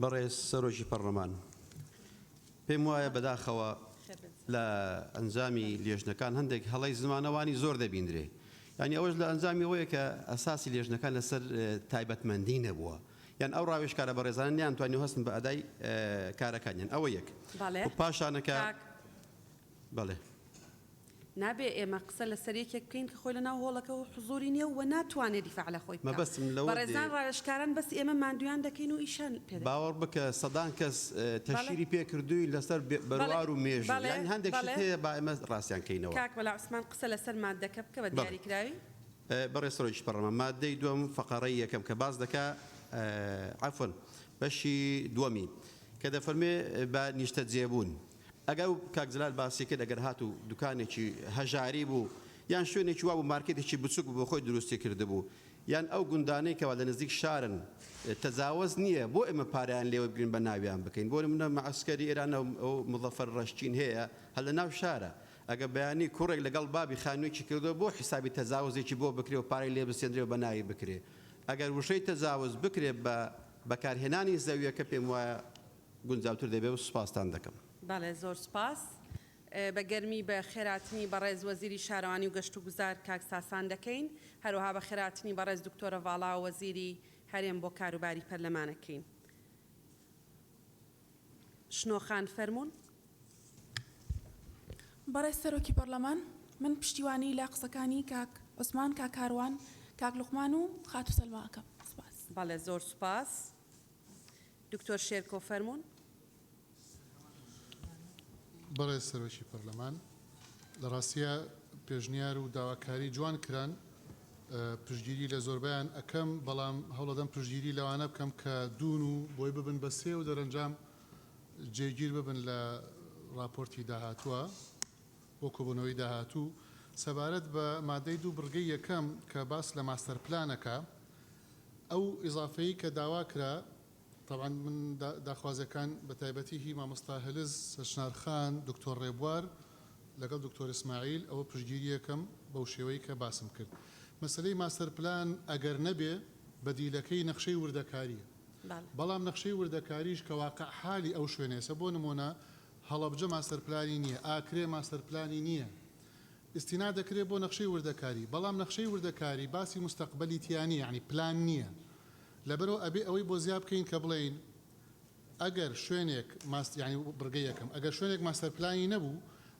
بەڕێز سەرۆکی پەرلەمان پێم وایە بەداخەوە لە ئەنجامی لێژنەکان هەندێک هەڵی زمانەوانی زۆر دەبیندرێ ینی ئەوەش لە ئەنجامی ئەوەیە کە ئەساسی لێژنەکان لەسەر تایبەتمەندی نەبووە یان ئەو ڕاوێژکارە بە ڕێزانە نیانتوانی هەستن بە ئەدای کارەکانیان ئەوە یەک پاشانەکە بەڵێ نابێ ئێمە قسە لە سەرێکێک بکەین کە خۆی لە ناو هۆڵەکە و حزوری نییە و ناتوانێت دیفاع لە خۆی بەڕێزان ڕاوێژکاران بەس ئێمە ماندویان دەکەین و ئیشان پێ باوەڕ بکە سەدان کەس تەشیری پێکردووی لەسەر بەروار و مێژ یانی هەندێک هەیە با ئێمە ڕاستیان کەینەوە کاک مەلا عوسمان قسە لەسەر مادەکە بکە بە دیاریکراوی بەڕێز سەرۆکی پەرلەمان مادەی دووەم فەقەڕەی یەکەم کە باز دەکا عەفوەن بەشی دووەمی کە دەفەرمێ بە نیشتە جێبوون ئەگەر کاکزلال باسی کرد ئەگەر هات و دوکانێکی هەژاری بوو یان شوێنێکی وا بوو مارکێتێکی بچووک بۆ خۆی دروستی کردبوو یان ئەو گوندانەی کەوا لە نزیک شارن تەجاوز نییە بۆ ئێمە پارەیان لێوە بگرین بە ناویان بکەین بۆ منە مەعسکەری ئێرانە ئەو مظەفەر ڕەشچین هەیە هەل لە ناو شارە ئەگە بەیانی کوڕێک لەگەڵ بابی خانوویەکی کردەوە بۆ حسابی تەجاوزێکی بۆ بکرێ و پارەی لێ بسێندرێ بە ناوی بکرێ ئەگەر وشەی تەجاوز بکرێ بە بەکارهێنانی زەویەکە پێم وایە گونجاوتر دەبێت و سوپاسان دەکەم بەڵێ زۆر سپاس بە گەرمی بە خێراتنی بەڕێز وەزیری شارەوانی و گەشت و گوزار کاک ساسان دەکەین هەروەها بە خێراتنی بەڕێز دکتۆرە ڤاڵا و وەزیری هەرێم بۆ کاروباری پەرلەمانەکەین شنۆخان فەرموون بەڕێز سەرۆکی پەرلەمان من پشتیوانی لە قسەکانی کاک عوسمان کاک کاروان کاک لوقمان و خاتو سەلماکەم سپاس بەڵێ زۆر سپاس دکتۆر شێرکۆ فەرموون بەڕێز سەرۆکی پەرلەمان لە ڕاستیە پێشنیار و داواکاری جوان کران پشتگیری لە زۆربیان ئەەکەم بەڵام هەوڵەدەم پشتگیری لەوانە بکەم کە دوون و بۆی ببن بە سێ و دەرەنجام جێگیر ببن لە راپۆرتی داهاتووە بۆ کۆبوونەوەی داهاتوو سەبارەت بە مادەی دوو بڕگەی یەکەم کە باس لە ماستەر پلانەکە ئەو ئیزافەیی کە داوا کرا طبعا من داخوازەکان بە تایبەتی هی مامۆستا هەلز سەرشنارخان دکتۆر ڕێبوار لەگەڵ دکتۆر ئیسماعیل ئەوە پشتگیری یەکەم بەو شێوەی کە باسم کرد مەسلەی ماستەر پلان ئەگەر نەبێ بەدیلەکەی نەخشەی وردەکاریە بەڵام نەخشەی وردەکاریش کە واقع حالی ئەو شوێنێسە بۆ نمونە هەڵەبجە ماستەر پلانی نییە، ئاکرێ ماستەر پلانی نییە. استینا دەکرێت بۆ نەخشەی وردەکاری، بەڵام نەخشەی وردەکاری باسی مستەقبەلی تیانی یعنی پلان نییە. لەبەرەوە ئەبێ ئەوەی بۆ زیاد بکەین کە بڵێین ئەگەر شوێنێک ینی بڕگە یەکەم ئەگەر شوێنێک ماستەر پلانی نەبوو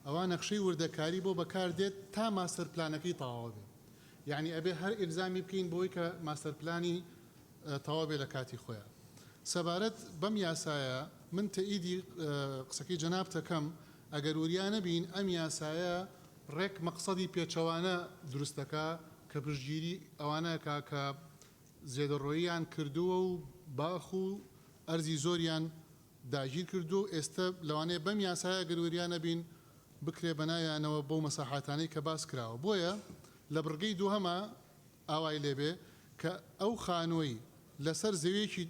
ئەوە نەخشەی وردەکاری بۆ بەکار دێت تا ماستەر پلانەکەی تەواو بێت. یعنی ئەبێ هەر ئیلزامی بکەین بۆی کە ماستەر پلانی تەواو بێ لە کاتی خۆیان. سەبارەت بەم یاسایە من تەئیدی قسەکەی جەناب دەکەم ئەگەر وریان نەبین ئەم یاسایە ڕێک مەقسەدی پێچەوانە دروستەکە کە پشتگیری ئەوانە کە زێدەڕۆییان کردووە و باخ و ئەرزی زۆریان داگیر کردو ئێستا لەوانەیە بەم یاسایە ئەگەر وریان نەبین بکرێ بەنایانەوە بۆ مەساحاتانەی کە باس کراوە. بۆیە لە بڕگەی دووهەمە ئاوای لێبێ کە ئەو خانۆی لەسەر زەویەکی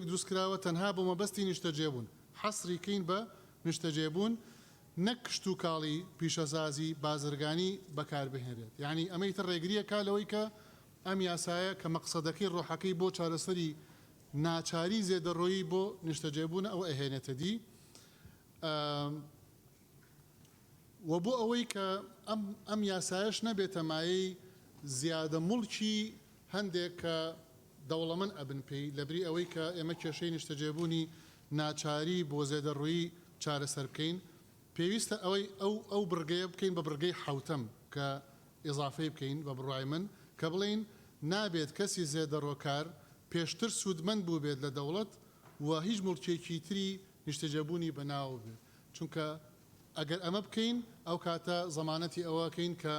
دروست کراوە تەنها بۆ مەبەستی نیشتەجێبوون حەسری کەین بە نیشتەجێبوون نەک کشت و کاڵی پیشەسازی بازرگانی بەکاربهێنرێت. یعنی ئەمەی تر ڕێگریە کا لەوەی کە ئەم یاسایە کە مەقسەدەکەی ڕۆحەکەی بۆ چارەسەری ناچاری زێدەڕۆیی بۆ نیشتەجێبوون ئەو ئەهێنێتە دی. و بۆ ئەوەی کە ئەم یاسایش نەبێتە مایەی زیادە مڵکی هەندێک کە دەوڵەمەند ئەبن پێی لەبری ئەوەی کە ئێمە کێشەی نیشتەجێبوونی ناچاری بۆ زێدەڕۆیی چارەسەر بکەین پێویستە ئەوەی ئەو بڕگەیە بکەین بە بڕگەی حوتەم کە ئیضافەی بکەین بە بڕای من کە بڵین نابێت کەسی زێدەڕۆکار پێشتر سوودمەند بوو بێت لە دەوڵەت و هیچ مڵکێکی تری نیشتەجێبوونی بەناو بێت. چونکە ئەگەر ئەمە بکەین ئەو کاتە زەمانەتی ئەوەکەین کە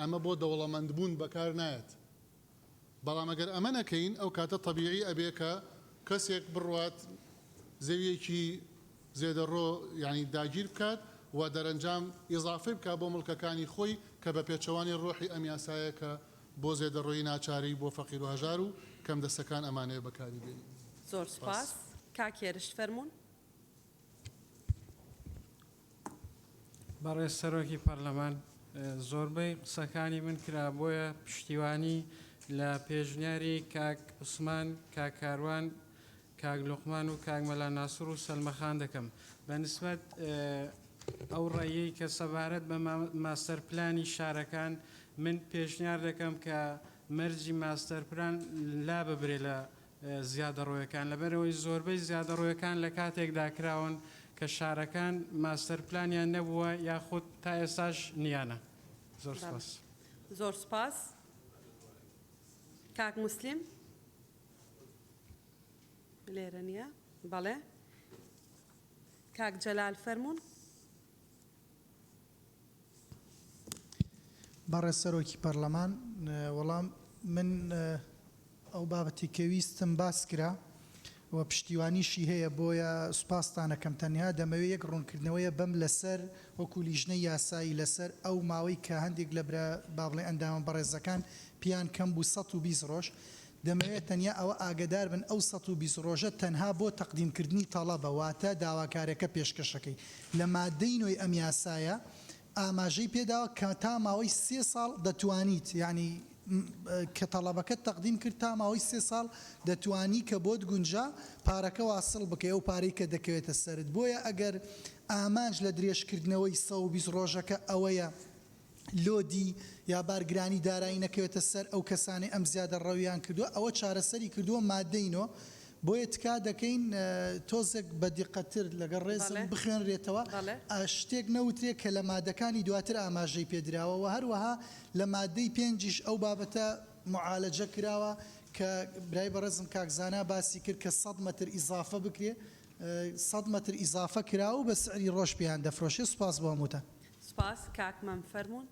ئەمە بۆ دەوڵەمەندبوون بەکار نایەت. بەڵام ئەگەر ئەمە نەکەین ئەو کاتە طبیعی ئەبێ کە کەسێک بڕوات زەویەکی زێدەڕۆ ینی داگیر بکات و دەرەنجام ئیضافەی بکە بۆ مڵکەکانی خۆی کە بە پێچەوانی ڕۆحی ئەم یاسایە کە بۆ زێدەڕۆیی ناچاری بۆ فەقیر و هەژار و کەم دەستەکان ئەمانەیە بەکاری بێنین. زۆر سپاس. کاکێرش فەرموون. بەڕێز سەرۆکی پەرلەمان زۆربەی قسەکانی من کرا بۆیە پشتیوانی لە پێشنیاری کاک عوسمان کاک کاروان کاک لوقمان و کاک مەلا ناسر و سەلمەخان دەکەم بەنسبەت ئەو ڕێیەی کە سەبارەت بە ماستەر پلانی شارەکان من پێشنیار دەکەم کە مەرجی ماستەر پلان لا ببرێ لە زیادەڕۆیەکان لەبەرەوەی زۆربەی زیادەڕۆیەکان لە کاتێکدا کراون کە شارەکان ماستەر پلانیان نەبووە یاخود تا ئێستاش نیانە. زۆر سپاس. زۆر سپاس. کاک موسلیم لێرە نییە؟ بەڵێ. کاک جەلال فەرموون. بەڕێز سەرۆکی پەرلەمان وەڵام من ئەو بابەتی کەویستم باس کرا و پشتیوانیشی هەیە بۆیە سوپاستانەکەم تەنیا دەمەوێت یەک ڕوونکردنەوەیە بەم لەسەر وەکو لیژنەی یاسایی لەسەر ئەو ماوەی کە هەندێک لە با بڵێ ئەندامە بەڕێزەکان پیان کەم بوو 120 ڕۆژ دەمەوێت تەنیا ئەوە ئاگدار بن ئەو 120 ڕۆژە تەنها بۆ تەقدیمکردنی تەڵەبە واتە داواکارەکە پێشکەشەکەی لە مادەی نوێی ئەم یاسایە ئاماژەی پێداوە کە تا ماوەی 3 ساڵ دەتوانیت یعنی کە تەڵەبەکە تەقدیم کرد تا ماوەی 3 ساڵ دەتوانی کە بۆت گونجا پارەکە واسڵ بکەی ئەو پارەی کە دەکەوێتە سەرت بۆیە ئەگەر ئامانج لە درێژکردنەوەی 120 ڕۆژەکە ئەوەیە لۆدی یا بارگرانی دارایی نەکەوێتە سەر ئەو کەسانی ئەم زیادە ڕەویان کردووە ئەوە چارەسەری کردووە مادەینەوە بۆیە تکا دەکەین تۆزێک بە دیقەتر لەگەڵ ڕێزم بخوێنرێتەوە شتێک نەوترێت کە لە مادەکانی دواتر ئاماژەی پێدراوە و هەروەها لە مادەی 5 ئەو بابەتە معالەجە کراوە کە برای بەڕێزم کاکزانا باسی کرد کە 100 مەتر ئیزافە بکرێ 100 مەتر ئیزافە کراوە بە سعری ڕۆژ پێیان دەفرۆشێ سوپاس بۆ هەمووتان. سپاس کاکمەم فەرموون.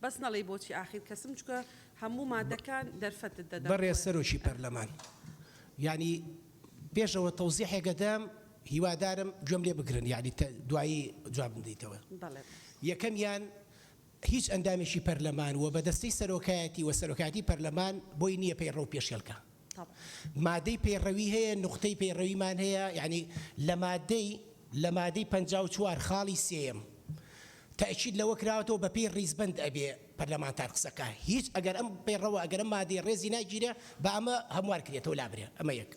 بەس نەڵێ بۆچی ئاخیر کەسم چکە هەموو مادەکان دەرفەتت دەدەن. بەڕێز سەرۆکی پەرلەمان یعنی پێشەوە تەوزیحێکەدەم هیوادارم گوێم لێ بگرن یعنی دوایی جواب بدەیتەوە. یەکەمیان هیچ ئەندامێکی پەرلەمان و بەدەستەی سەرۆکایەتی و سەرۆکایەتی پەرلەمان بۆی نییە پەیڕە و پێشێلکە. مادەی پەیڕەوی هەیە نوختەی پەیڕەویمان هەیە یعنی لە مادەی 54 خاڵی سێم تأكيد لو كراوته ببير ريزبند أبي برلمانتار قسەکە هیچ ئەگەر ئەم پێڕەوە ئەگەر ئەم مادەی ڕێزی ناگیرێ بە ئەمە هەموار کرێتەوە لابرێ ئەمە یەک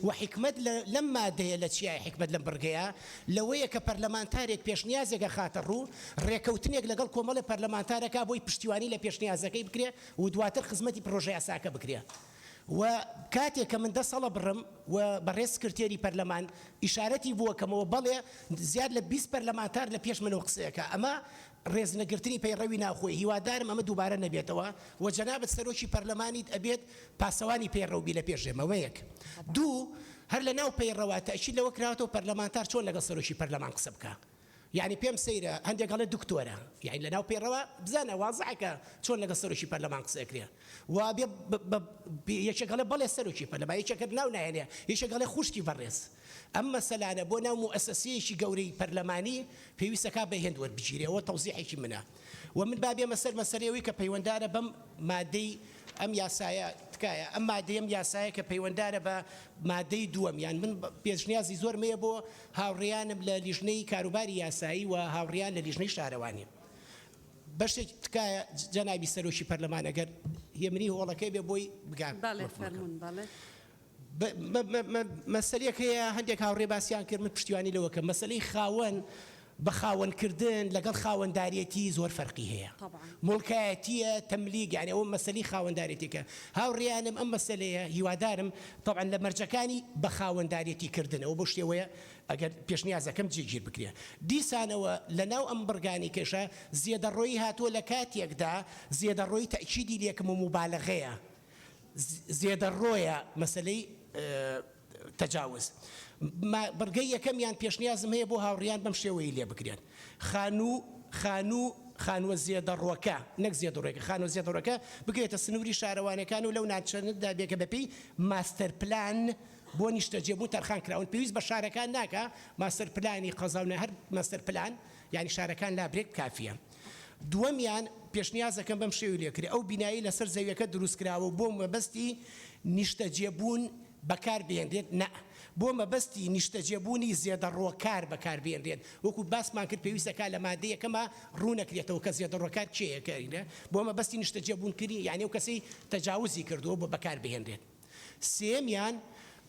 و حکمت لەم مادەیە لە چیای حکمت لەم بڕگەیە لەوەیە کە پەرلەمانتارێک پێشنیازێکە خاتە ڕوو ڕێکەوتنێک لەگەڵ کۆمەڵی پەرلەمانتارەکە بۆی پشتیوانی لە پێشنیازەکەی بکرێ و دواتر خزمەتی پرۆژە یاساکە بکرێ و کاتێک کە من 10 ساڵە بڕم و بەڕێز سکرتێری پەرلەمان ئیشارەتی بووە کەمەوە بەڵێ زیاد لە 20 پەرلەمانتار لە پێش منەوە قسەیەکە ئەمە ڕێزنەگرتنی پەیڕەوی ناخۆی هیوادارم ئەمە دووبارە نەبێتەوە و جەنابەت سەرۆکی پەرلەمانیت ئەبێت پاسەوانی پەیڕەوبی لە پێشێمەوە یەک دوو هەر لە ناو پەیڕەوە تەئکید لەوە کراوەتەوە پەرلەمانتار چۆن لەگەڵ سەرۆکی پەرلەمان قسە بکە يعني پێم سەیرە هەندێک گەڵێ دکتۆرە یعنی لە ناو پەیڕەوە بزانە وازعەکە چۆن لەگەڵ سەرۆکی پەرلەمان قسەکرێ و یەکێک گەڵێ بەڵێ سەرۆکی پەرلەمان یەکێکە ناو نایەنێ یەکێک گەڵێ خوشکی بەڕێز ئەم مەسەلانە بۆ ناو موئەسەسەیەکی گەورەی پەرلەمانی پێویستەکە بە هێند وەربگیرێەوە تەوزیحێکی منە و من بابێ مەسەرەوەی کە پەیوەنددارە بەم مادەی ئەم یاسایە تکایە ئەم مادەی ئەم یاسایە کە پەیوەنددارە بە مادەی دووەم یان من پێشنیازی زۆر مەیە بۆ هاوڕێیانم لە لیژنەی کاروباری یاسایی و هاوڕێیان لە لیژنەی شارەوانی بەشێک تکایە جەنابی سەرۆکی پەرلەمان ئەگەر هێمنی هۆڵەکەی بێ بۆی بگان مەسەلەیەک هەیە هەندێک هاوڕێ باسییان کرد من پشتیوانی لەوە کە مەسەلەی خاوەن بە خاوەنکردن لەگەڵ خاوەنداریەتی زۆر فەرقی هەیە مڵکایەتیە تەملیگ یعنی ئەوە مەسەلەی خاوەنداریەتێکە هاوڕێیانم ئەم مەسەلەیە هیوادارم طبعا لە مەرجەکانی بە خاوەنداریەتی کردنەوە بۆ شتێوەیە ئەگەر پێشنیازەکەم جێگیر بکرێ دیسانەوە لەناو ئەم بڕگانی کێشە زیێدەڕۆیی هاتووە لە کاتێکدا زیێدەڕۆیی تەئکیدی لێکم و مبالغەیە زیێدەڕۆیە مەسەلەی تەجاوز بڕگەی یەکەمیان پێشنیازم هەیە بۆ هاوڕێیان بەم شێوەیە لێ بکرێن خانووە زیێدەڕۆکە نەک زیێدەڕۆیەکە خانووە زیێدەڕۆکە بگرێتە سنووری شارەوانەکان و لەو ناچەنددا بێکە بەپێی ماستەر پلان بۆ نیشتەجێبوون تەرخان کراون پێویست بە شارەکان ناکە ماستەر پلانی قەزاونە هەر ماستەر پلان یعنی شارەکان لابرێک کافیە دووەمیان پێشنیازەکەم بەم شێوی لێکرێ ئەو بینایی لەسەر زەویەکە دروستکراوە بۆ مەبەستی نیشتەجێبوون بەکار بهێنرێت نە بۆ مەبەستی نیشتەجێبوونی زیێدەڕۆکار بەکاربهێنرێت وەکو باسمان کرد پێویستەکە لە مادەیەکەمە ڕوونەکرێتەوە کە زیێدەڕۆکار کێیەکەینە بۆ مەبەستی نیشتەجێبوونکردی یعنی ئەو کەسەی تەجاوزی کردووە بۆ بەکاربهێنرێت سێمیان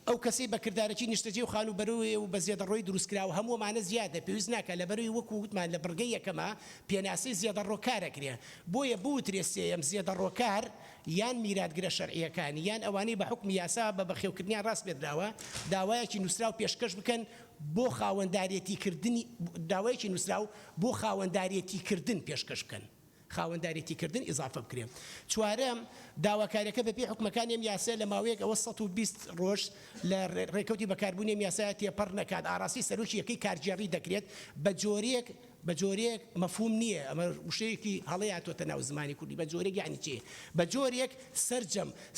ئەو کەسەی بەکردارەکی نیشتەجێ و خانوبەرەوەی و بە زیێدەڕۆی دروستکراوە هەموومانە زیادە پێویست ناکە لەبەروی وەکو وتمان لە بڕگەی یەکەمە پێناسەی زیێدەڕۆکارەکرێ بۆیە بوترێ سێەم زیێدەڕۆکار یان میراتگرە شەرعیەکانی یان ئەوانەی بە حکمی یاسا بە بەخێوکردنیان ڕاست پێدراوە داوایەکی نووسراو پێشکەش بکەن بۆ خاوەنداریەتیکردنی داوایەکی نووسراو بۆ خاوەنداریەتیکردن پێشکەش بکەن خاوەنداریەتیکردن ئیزافە بکرێن چوارەم داواکاریەکە بەپێی حکومەکانی ئەم یاسا لە ماوەیەک ئەوە 120 ڕۆژ لە ڕێکەوتی بەکاربوونی ئەم یاسایە تێپەڕ نەکات ئاراستی سەرۆکی یەکەی کارگێڕی دەکرێت بە جۆرێک مەفهوم نییە ئەمە وشەیەکی هەڵەی هاتوۆتە ناو زمانی کوردی بە جۆرێک یعنی چێ بە جۆرێک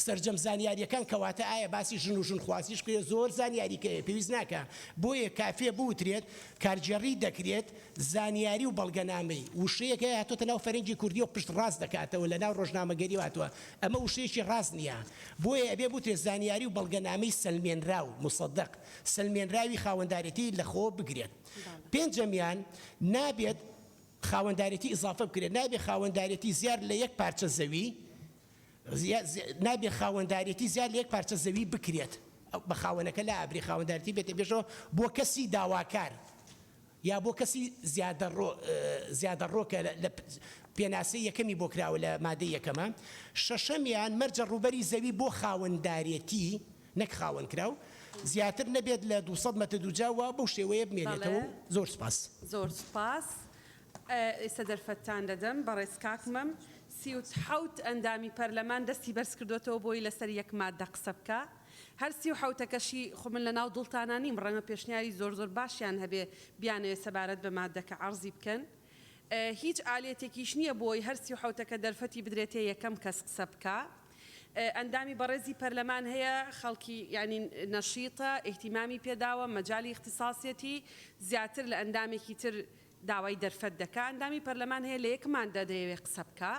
سەرجەم زانیاریەکان کەواتە ئایا باسی ژن و ژنخوازیش کرێت زۆر زانیاریکەیە پێویست ناکە بۆیە کافێ بوترێت کارگێڕی دەکرێت زانیاری و بەڵگەنامەی وشەیەک هاتوۆتە ناو فەرەنگی کوردی و پشت ڕاست دەکاتەوە لە ناو ڕۆژنامەگەری هاتووە ئەمە وشەیەکی ڕاست نییە بۆیە ئەبێ بوترێت زانیاری و بەڵگەنامەی سەلمێنراو مصدق سەلمێنراوی خاوەنداریەتی لەخۆ بگرێت پێنجەمیان نابێت خاوەنداریەتی ئیزافە بکرێت نابێت خاوەنداریەتی زیاد لە یەک پارچە زەوی نابێت خاوەنداریەتی زیاد لە یەک پارچە زەوی بکرێت بە خاوەنەکە لا ئابری خاوەنداریەتی بێتە بێژەوە بۆ کەسی داواکار یا بۆ کەسی زیادەڕۆکە لە پێناسی یەکەمی بۆ کراوە لە مادەی یەکەمە شەشەمیان مەرجە ڕوبەری زەوی بۆ خاوەنداریەتی نەک خاوەن کراو زیاتر نەبێت لە 200 مەتر دووجاوە بەو شێوەیە بمێنێتەوە زۆر سپاس زۆر سپاس ئێستا دەرفەتان دەدەم بەڕێز کاکمەم 37 ئەندامی پەرلەمان دەستی بەرز کردوێتەوە بۆی لەسەر یەک مادە قسە بکە هەر 37ەکەشی خۆ من لە ناو دڵتانە نیم ڕەنگە پێشنیاری زۆر باشیان هەبێ بیانەوێت سەبارەت بە مادەکە عەرزی بکەن هیچ ئالێتێکیش نییە بۆی هەر 37ەکە دەرفەتی بدرێتێ یەکەم کەس قسە بکە ئەندامی بەڕێزی پەرلەمان هەیە خەڵکی ینی نەشیتە ئیهتیمامی پێداوە مەجای اختصاسیەتی زیاتر لە ئەندامێکی تر داوای دەرفەت دەکات ئەندامی پەرلەمان هەیە لە یەکمان دەدەیەوێت قسە بکە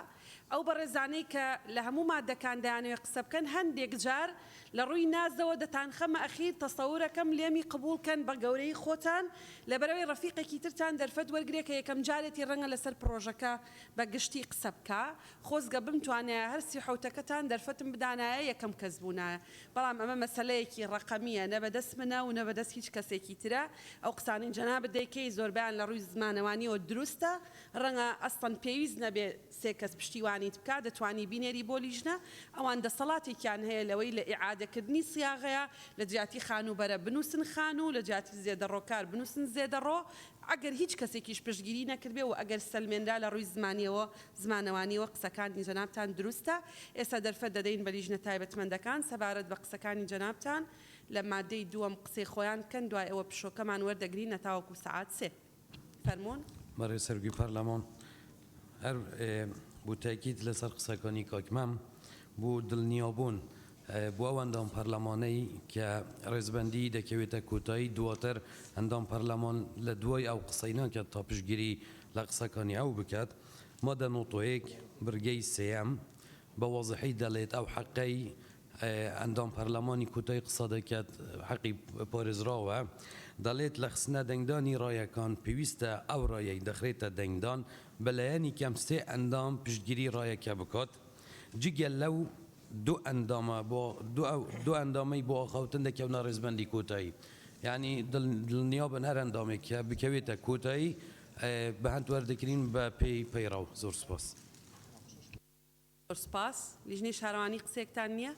ئەو بەڕێزانەی کە لە هەموو مادەکان دەیانەوێ قسە بکەن هەندێک جار لە ڕووی نازەوە دەتان خەمە ئەخیر تەسەورەکەم لێمی قبولکەن بە گەورەی خۆتان لەبەرەوەی ڕەفیقێکی ترتان دەرفەت وەرگرێ کە یەکەم جارێتی ڕەنگە لەسەر پرۆژەکە بە گشتی قسە بکە خۆزگە بمتوانێت هەرسی حوتەکەتان دەرفەتم بدانایە یەکەم کەس بوونایە بەڵام ئەمە مەسەلەیەکی ڕقەمیە نە بەدەست منە و نە بەدەست هیچ کەسێکی ترە ئەو قسانەی جەنابەت دەیکەی زۆربیان لە ڕووی زمانەوانیەوە دروستە ڕەنگە ئەستەن پێویست نەبێ سێ کەس پشتیوانیت بکە دەتوانی بینێری بۆ لیژنە ئەوان دەسەڵاتێکیان هەیە لەوەی لە ئیعادەکردنی سیاغەیە لە جیاتی خانوبەرە بنووسن خان و لە جیاتی زێدەڕۆکار بنووسن زێدەڕۆ ئەگەر هیچ کەسێکیش پشتگیری نەکردبێ و ئەگەر سەلمێندا لە ڕووی زمانەوانیەوە قسەکانی جەنابتان دروستە ئێستا دەرفەت دەدەین بە لیژنە تایبەتمەندەکان سەبارەت بە قسەکانی جەنابتان لە مادەی دووەم قسەی خۆیان کەن دوای ئەوە پشۆکەمان وەردەگرین نەتاوەکو سەعات سێ فەرموون بەڕێ سەرگی پەرلەمان هەر بۆ تاکید لەسەر قسەکانی کاکمەم بۆ دڵنیابوون بۆ ئەو ئەندام پەرلەمانەی کە ڕێزبەندی دەکەوێتە کۆتایی دواتر ئەندام پەرلەمان لە دوای ئەو قسەی ناکات تا پشتگیری لە قسەکانی ئەو بکات مادە نۆتۆیەک برگەی سێەم بە وەزحی دەڵێت ئەو حەقەی ئەندام پەرلەمانی کۆتایی قسە دەکات حەقی پارێزراوە دەڵێت لە خستنە دەنگدانی ڕایەکان پێویستە ئەو ڕایەک دەخرێتە دەنگدان بەلایەنی کەم سێ ئەندام پشتگیری ڕایەکە بکات جگەل لەو دوو ئەندامەی بۆ ئاخاوتن دەکەونە ڕێزبەندی کۆتایی یعنی دڵنیا بن هەر ئەندامێکە بکەوێتە کۆتایی بە هەند وەردەکرین بە پێی پەیڕاو زۆر سپاس زۆر سپاس لیژنەی شارەوانی قسێکتان نییە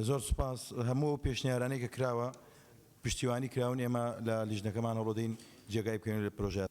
زۆر سپاس هەموو پێشنیارانەی کە کراوە پشتیوانی کراون ئێمە لە لیژنەکەمان هەڵۆدەین جێگای بکەین لە پرۆژە